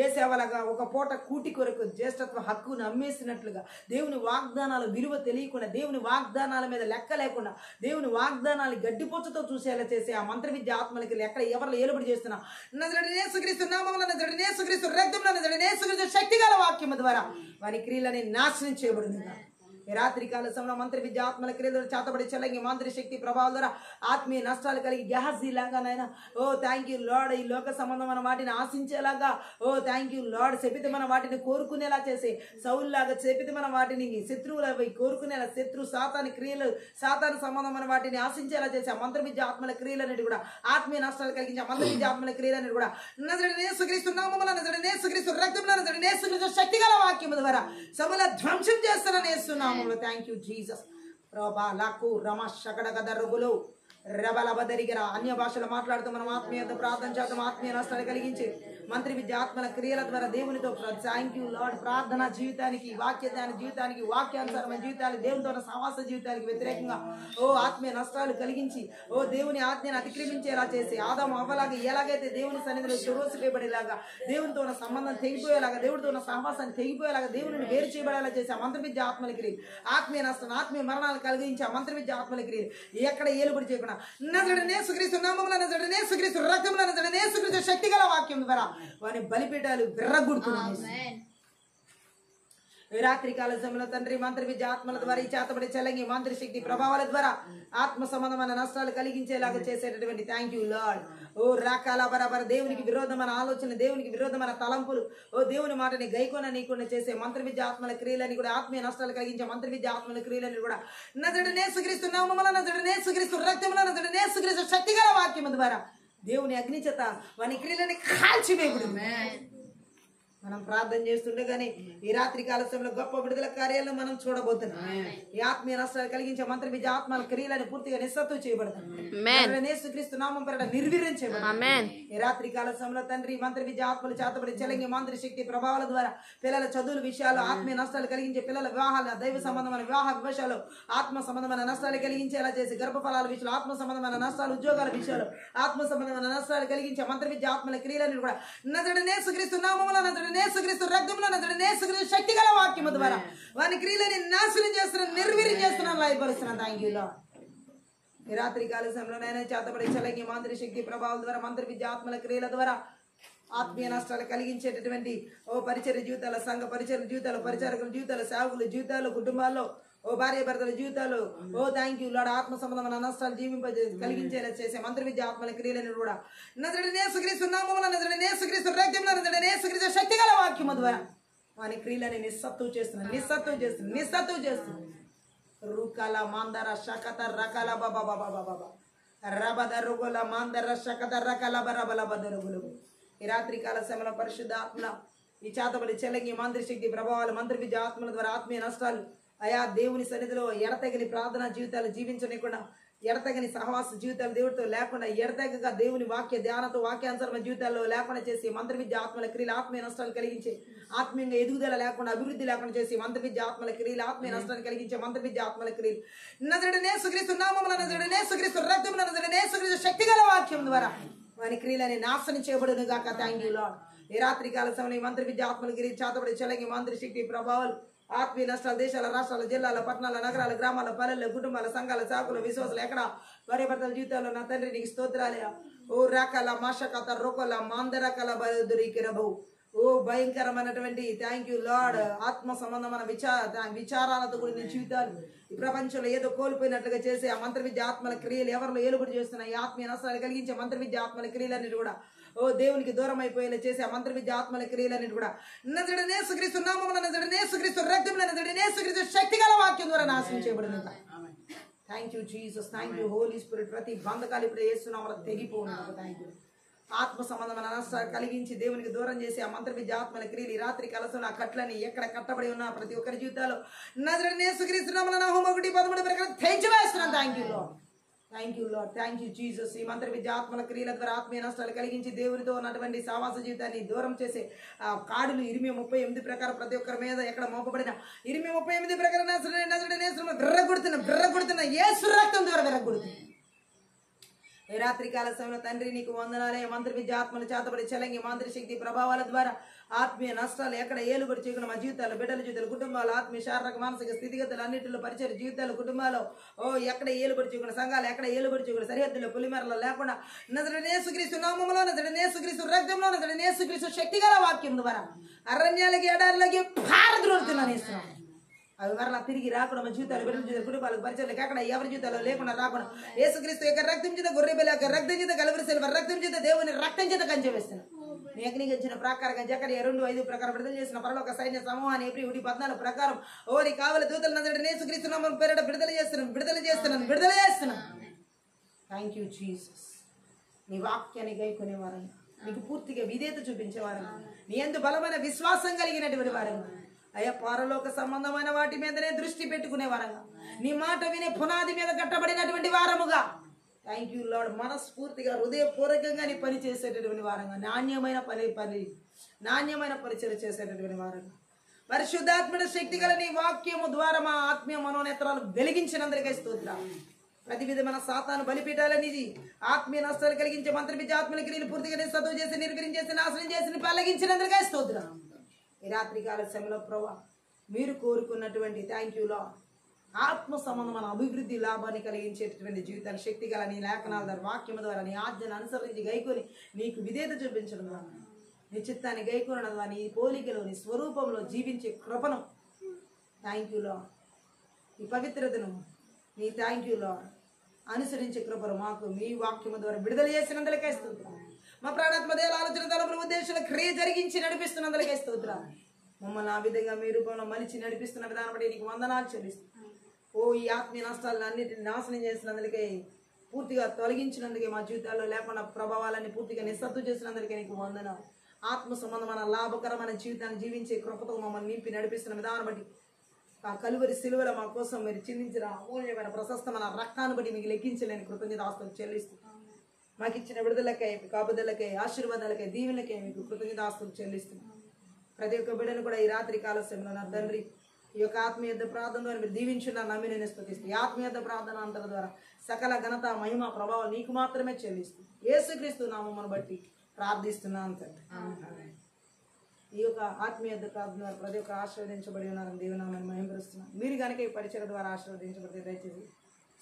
ఏ సేవలుగా ఒక పూట కూటి కొరకు జ్యేష్ఠత్వ హక్కును అమ్మేసినట్లుగా దేవుని వాగ్దానాల విలువ తెలియకుండా, దేవుని వాగ్దానాల మీద లెక్క లేకుండా, దేవుని వాగ్దానాలు గడ్డిపోచతో చూసేలా చేసే ఆ మంత్ర విద్య ఆత్మలకి ఎక్కడ ఎవరు ఏలుబడి చేస్తున్నా నజరుడైన యేసుక్రీస్తు నామములో, నజరుడైన యేసుక్రీస్తు రక్తంలో, నజరుడైన యేసుక్రీస్తు శక్తిగల వాక్యము ద్వారా వారి క్రియలని నాశనం చేయబడింది. ఈ రాత్రి కాల సమయంలో మంత్రి విద్య ఆత్మల క్రియలు చేతబడి చెల్లంగి మంత్రి శక్తి ప్రభావం ద్వారా ఆత్మీయ నష్టాలు కలిగి గ్యాస్ లాగా నాయన ఓ థ్యాంక్ యూ లార్డ్. ఈ లోక సంబంధమైన వాటిని ఆశించేలాగా ఓ థ్యాంక్ యూ లార్డ్. శపితమైన వాటిని కోరుకునేలా చేసి సౌలులాగా శపితమైన వాటిని శత్రువుల కోరుకునేలా సాతాను క్రియలు సాతాను సంబంధమైన వాటిని ఆశించేలా చేసి ఆ మంత్ర విద్య ఆత్మల క్రియలన్నిటి కూడా ఆత్మీయ నష్టాలు కలిగించి ఆ మంత్ర విద్య ఆత్మల క్రియలన్నిటి కూడా నజరుడైన యేసుక్రీస్తు నామమున నజరుడైన యేసుక్రీస్తు రక్తమున నజరుడైన యేసుక్రీస్తు శక్తిగల వాక్యము ద్వారా సమూల ధ్వంసం చేస్తానని యేసునామములో థ్యాంక్ యూ జీసస్. ప్రభా లాకు రమ శకడగద రుగులు రబలబదరిగిర అన్య భాషలు మాట్లాడుతూ మనం ఆత్మీయత ప్రార్థన చేద్దాం. ఆత్మీయ నష్టాలు కలిగించి మంత్రి విద్య ఆత్మల క్రియల ద్వారా దేవునితో థ్యాంక్ యూ లార్డ్. ప్రార్థన జీవితానికి వాక్యదాన జీవితానికి వాక్యానుసారమైన జీవితాలు దేవునితో సహవాస జీవితానికి వ్యతిరేకంగా ఓ ఆత్మీయ నష్టాలు కలిగించి ఓ దేవుని ఆజ్ఞను అతిక్రమించేలా చేసి ఆదాము అవ్వలాగా ఎలాగైతే దేవుని సన్నిధిలో చొరవసిపేయబడేలాగా దేవునితో ఉన్న సంబంధం తెగిపోయేలాగా దేవుడితో ఉన్న సహవాసాన్ని తెగిపోయేలాగా దేవుని వేరు చేయబడేలా చేసి ఆ మంత్ర విద్య ఆత్మల క్రియలు ఆత్మీయ నష్టం ఆత్మీయ మరణాలు కలిగించి ఆ మంత్ర విద్య ఆత్మల క్రియలు ఎక్కడ ఏలుబడి చేయకుండా నజరుడైన యేసుక్రీస్తు నామమున నజరుడైన యేసుక్రీస్తు రక్తమున నజరుడైన యేసుక్రీస్తు శక్తిగల వాక్యం ద్వారా వాని బలిపీఠాలు విర్రగొడుతున్నాయి. రాత్రి కాల సమయంలో తండ్రి మంత్ర విద్య ఆత్మల ద్వారా ఈ చేతబడి చెల్లంగి మంత్రి శక్తి ప్రభావాల ద్వారా ఆత్మ సంబంధమైన నష్టాలు కలిగించేలాగా చేసేటటువంటి థ్యాంక్ యూ లార్డ్. ఓ రాకాల బరాబర దేవునికి విరోధమైన ఆలోచన దేవునికి విరోధమైన తలంపులు ఓ దేవుని మాటని గైకోన నీకుండా చేసే మంత్ర విద్య ఆత్మల క్రియలని కూడా ఆత్మీయ నష్టాలు కలిగించే మంత్ర విద్య ఆత్మల క్రియలని కూడా నజరుడైన యేసుక్రీస్తు నామమున నజరుడైన యేసుక్రీస్తు రక్తమున నజరుడైన యేసుక్రీస్తు శక్తిగల వాక్యము ద్వారా దేవుని అగ్ని చేత వాని క్రియలని కాల్చివేయుడు. మనం ప్రార్థన చేస్తుండగానే ఈ రాత్రి కాల సమయంలో గొప్ప విడుదల కార్యాలను మనం చూడబోతున్నాం. ఈ ఆత్మీయ నష్టాలు కలిగించే మంత్ర విద్య ఆత్మల క్రియలను పూర్తిగా నిస్సత్తు చేయబడతాం. యేసుక్రీస్తు నామం పేరిట నిర్వీర్యం చేయబడతాం. ఈ రాత్రి కాల సమయంలో తండ్రి మంత్ర విద్య ఆత్మలు చేతబడి చెలంగి మంత్రి శక్తి ప్రభావాల ద్వారా పిల్లల చదువుల విషయాలు ఆత్మీయ నష్టాలు కలిగించే పిల్లల వివాహాలు దైవ సంబంధమైన వివాహ విషయాలు ఆత్మ సంబంధమైన నష్టాలు కలిగించేలా చేసి గర్భఫలాల విషయాలు ఆత్మ సంబంధమైన నష్టాలు ఉద్యోగాల విషయాలు ఆత్మ సంబంధమైన నష్టాలు కలిగించే మంత్ర విద్య ఆత్మల క్రియలను కూడా నజరుడైన యేసుక్రీస్తు నామమున నజరుడైన యేసుక్రీస్తు రక్తమున నజరుడైన యేసుక్రీస్తు శక్తిగల వాక్యము ద్వారా వాని క్రియలని నాశనం చేస్తున్నాను నిర్వీర్యం చేస్తున్నాను లయపరుస్తున్నాను. Thank you lord. ఈ రాత్రి కాల సమయంలో చేతబడి చెలంగి మంత్రి శక్తి ప్రభావం ద్వారా మంత్రి విద్య ఆత్మల క్రియల ద్వారా ఆత్మీయ నష్టాలు కలిగించేటటువంటి ఓ పరిచర్య జీవితాలు సంఘ పరిచర్య జీవితాలు పరిచారకుల జీవితాలు సేవకుల జీవితాలు కుటుంబాల్లో ఓ భార్య భర్తల జీవితాలు ఓ థ్యాంక్ యూ లార్డ్ ఆత్మ సంబంధమైన నష్టాలు కలిగించేలా చేసే మంత్ర విద్య ఆత్మల క్రియలను కూడా నజరుడైన యేసుక్రీస్తు నామమున నజరుడైన యేసుక్రీస్తు రక్తమున నజరుడైన యేసుక్రీస్తు శక్తిగల వాక్యము ద్వారా వాని క్రియలని నిస్సత్తు చేస్తున్నాను. రుకల మాందర శకత రకల బాబా బాబా బాబా రబద రుగుల మాందర శకత రకల బరబల బదరుగులు. ఈ రాత్రి కాల సమయంలో పరిశుద్ధ ఆత్మ ఈ చేతబడి చెలంగి మంత్రి శక్తి ప్రభావాలు మంత్ర విద్య ఆత్మల ద్వారా ఆత్మీయ నష్టాలు అయా దేవుని సన్నిధిలో ఎడతెగని ప్రార్థనా జీవితాలు జీవించనికుండా ఎడతెగని సహవాస జీవితాలు దేవుడితో లేకుండా ఎడతెగగా దేవుని వాక్య ధ్యానంతో వాక్యానుసరమైన జీవితాల్లో లేకుండా చేసి మంత్ర విద్య ఆత్మల క్రియలు ఆత్మీయ నష్టాలు కలిగించి ఆత్మీయంగా ఎదుగుదల లేకుండా అభివృద్ధి లేకుండా చేసి మంత్ర విద్య ఆత్మల క్రియలు ఆత్మీయ నష్టాలు కలిగించే మంత్ర విద్య ఆత్మల క్రియలు నజరుడైన యేసుక్రీస్తు నామమున నజరుడైన యేసుక్రీస్తు రక్తమున నజరుడైన యేసుక్రీస్తు శక్తిగల వాక్యం ద్వారా వాని క్రియలని నాశనం చేయబడును గాక. Thank you lord. ఈ రాత్రి కాల సమయంలో మంత్ర విద్య ఆత్మల క్రియ చేతబడి చెలంగి మంత్రి శక్తి ప్రభావాలు ఆత్మీయ నష్టాలు దేశాల రాష్ట్రాల జిల్లాల పట్టణాల నగరాల గ్రామాల పల్లెల కుటుంబాల సంఘాల సాకుల విశ్వాసాలు ఎక్కడ భార్య భర్తల జీవితాల్లో నా తండ్రి నీకు స్తోత్రాలయ. ఓ రాకల మాషకత రొకల మాందరకల బదురికిరబు ఓ భయంకరమైనటువంటి థ్యాంక్ యూ లార్డ్ ఆత్మ సంబంధమైన విచారాలతో కూడిన జీవితాలు ఈ ప్రపంచంలో ఏదో కోల్పోయినట్లుగా చేసే ఆ మంత్ర విద్య ఆత్మల క్రియలు ఎవరిలో ఏలుబడి చేస్తున్నాయి ఈ ఆత్మీయ నష్టాలు కలిగించే మంత్ర విద్య ఆత్మల క్రియలన్నిటి కూడా ఓ దేవునికి దూరం అయిపోయేలా చేసే ఆ మంత్ర విద్య ఆత్మల క్రియలన్నిటి కూడా నజరుడైన యేసుక్రీస్తు నామమున నజరుడైన యేసుక్రీస్తు రక్తమున నజరుడైన యేసుక్రీస్తు శక్తిగల వాక్యం ద్వారా నాశనం చేయబడును. Thank you Jesus. Thank you Holy Spirit. ప్రతి బంధకాలు ఇప్పుడు యేసు నామమున తెగిపోను. Thank you. ఆత్మ సంబంధమైన నష్టాలు కలిగించి దేవునికి దూరం చేసి ఆ మంత్ర విద్య ఆత్మల క్రియలు రాత్రి కలసం ఆ కట్లని ఎక్కడ కట్టబడి ఉన్న ప్రతి ఒక్కరి జీవితాల్లో నజరుడైన యేసుక్రీస్తు నామమున నహూము 1:13 ప్రకారం తెంచివేస్తున్నాను. Thank you lord. Thank you lord. Thank you Jesus. ఈ మంత్ర విద్య ఆత్మల క్రియల ద్వారా ఆత్మీయ నష్టాలు కలిగించి దేవునితో ఉన్నటువంటి సావాస జీవితాన్ని దూరం చేసే ఆ కాడులు 28 ప్రకారం ప్రతి ఒక్కరి మీద ఎక్కడ మోపబడిన 28 ప్రకారం విర్రగొడుతున్న యేసు రక్తం ద్వారా విర్రగొడుతుంది. ఈ రాత్రి కాల సమయంలో తండ్రి నీకు వందనాలే. మంత్ర విద్య ఆత్మలు చేతబడి చెలంగి మంత్రి శక్తి ప్రభావాల ద్వారా ఆత్మీయ నష్టాలు ఎక్కడ ఏలుబడి చేయకుండా మా జీవితాలు బిడ్డల జీవితాలు కుటుంబాలు ఆత్మీయ శారీరక మానసిక స్థితిగతులు అన్నింటిలో పరిచయ జీవితాలు కుటుంబాలు ఓ ఎక్కడ ఏలుబడి చేయకుండా సంఘాలు ఎక్కడ ఏలుబడి చేయకుండా సరిహద్దులో పులిమేరలో లేకుండా నజరుడైన యేసుక్రీస్తు నామములో నజరుడైన యేసుక్రీస్తు రక్తంలో నజరుడైన యేసుక్రీస్తు శక్తిగల వాక్యం ద్వారా అరణ్యాలకి ఎడారులకి పారద్రోలుతున్నాను. అవి మరలా తిరిగి రాకుండా మన జీవితాలు బిడ్డల జీవితాలు కుటుంబాలకు పరిచయాలకు అక్కడ ఎవరి జీవితాల్లో లేకుండా రాకుండా యేసుక్రీస్తు యొక్క రక్తం చేత గొర్రె పిల్ల యొక్క రక్తం చేత కలువరి సిలువ రక్తం చేత దేవుని రక్తం చేత కంచె వేస్తున్నాం. నీకు ఇచ్చిన ప్రకారంగా జకర్యా 2:5 ప్రకారం విడుదల చేసిన పరలోక సైన్య సమూహాన్ని ఏప్రిల్ 14 ప్రకారం ఓరి కావలి దూతలు నజరేయుడైన యేసుక్రీస్తు నామమున పేరిట విడుదల చేస్తున్నాను. Thank you Jesus. నీ వాక్యాన్ని గైకొనే వారంగా, నీకు పూర్తిగా విధేయత చూపించే వారంగా, నీ యందు బలమైన విశ్వాసం కలిగినటువంటి వారంగా, అయ్యా పరలోక సంబంధమైన వాటి మీదనే దృష్టి పెట్టుకునే వారంగా, నీ మాట వినే పునాది మీద కట్టబడినటువంటి వారముగా, థ్యాంక్ యూ లార్డ్, మనస్ఫూర్తిగా హృదయపూర్వకంగా నీ పని చేసేటటువంటి వారంగా, నాణ్యమైన పరిచయం చేసేటటువంటి వారంగా, పరిశుద్ధాత్మడ శక్తి గల నీ వాక్యము ద్వారా మా ఆత్మీయ మనోనేత్రాలు వెలిగించినందుకే స్తోత్రాలు. ప్రతి విధమైన సాతాను బలిపీఠాలనిది ఆత్మీయ నష్టాలు కలిగించే మంత్రపిచ్చి ఆత్మల క్రియలు పూర్తిగా సదువు చేసి నిర్వహించేసి నాశనం చేసి పల్లగించినందుకే స్తోత్రం. ఈ రాత్రికాల సమయంలో ప్రభా మీరు కోరుకున్నటువంటి థ్యాంక్ యూ లార్డ్ ఆత్మ సంబంధమైన అభివృద్ధి లాభాన్ని కలిగించేటటువంటి జీవితాన్ని శక్తి గల నీ లేఖనాల ద్వారా వాక్యం ద్వారా నీ ఆజ్ఞను అనుసరించి గైకొని నీకు విధేయత చూపించడం ద్వారా నీ చిత్తాన్ని గైకొనడం ద్వారా నీ పోలికలో నీ స్వరూపంలో జీవించే కృపను థ్యాంక్ యూ లార్డ్, ఈ పవిత్రతను నీ థ్యాంక్ యూ లార్డ్ అనుసరించే కృపను మాకు మీ వాక్యము ద్వారా విడుదల చేసినందులకే స్తోత్రం. మా ప్రాణాత్మ దేవాల ఆలోచన తలపుల ఉద్దేశాల క్రియ జరిగించి నడిపిస్తున్నందులకే స్తోత్రం. మమ్మల్ని ఆ విధంగా మీ రూపంలో మలిచి నడిపిస్తున్న విధానం బట్టి నీకు వందనాలు చెల్లిస్తున్నాం. ఓ ఈ ఆత్మీయ నష్టాలను అన్నిటిని నాశనం చేసినందుకే, పూర్తిగా తొలగించినందుకే, మా జీవితాల్లో లేకుండా ప్రభావాలన్నీ పూర్తిగా నిస్సత్తు చేసినందుకే నీకు వందనాలు. ఆత్మ సంబంధమైన లాభకరమైన జీవితాన్ని జీవించే కృపతో మమ్మల్ని నింపి నడిపిస్తున్న విధానం బట్టి, ఆ కలువరి సిలువల మా కోసం మీరు చిందించిన అమూల్యమైన ప్రశస్తమైన రక్తాన్ని బట్టి మీకు లెక్కించలేని కృతజ్ఞతాస్తులు చెల్లిస్తూ, మాకు ఇచ్చిన విడుదలకై, కాపుదలకై, ఆశీర్వాదాలకై, దీవెనకై మీకు కృతజ్ఞతాస్తులు చెల్లిస్తున్నాం. ప్రతి ఒక్క బిడ్డను కూడా ఈ రాత్రి కాలస్యంలో నా తండ్రి ఈ యొక్క ఆత్మీయ ప్రార్థన ద్వారా మీరు దీవించున్న నమ్మి నేను స్తుతిస్తూ, ఈ ఆత్మీయ ప్రార్థన అంతర ద్వారా సకల ఘనత మహిమ ప్రభావం నీకు మాత్రమే చెల్లిస్తూ యేసుక్రీస్తు నామమును బట్టి ప్రార్థిస్తున్నాను తండ్రి. ఈ యొక్క ఆత్మీయ ప్రార్థన ద్వారా ప్రతి ఒక్క ఆశీర్వదించబడి ఉన్నారని దేవునామని మహిమపరుస్తున్నాను. మీరు కనుక ఈ పరిచయ ద్వారా ఆశీర్వదించబడితే దయచేసి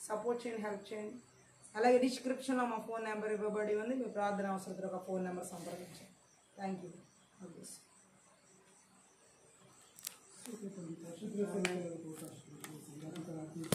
సపోర్ట్ చేయండి, హెల్ప్ చేయండి. అలాగే డిస్క్రిప్షన్లో మా ఫోన్ నెంబర్ ఇవ్వబడి ఉంది. మీ ప్రార్థన అవసరం ఒక ఫోన్ నెంబర్ సంప్రదించండి. Thank you.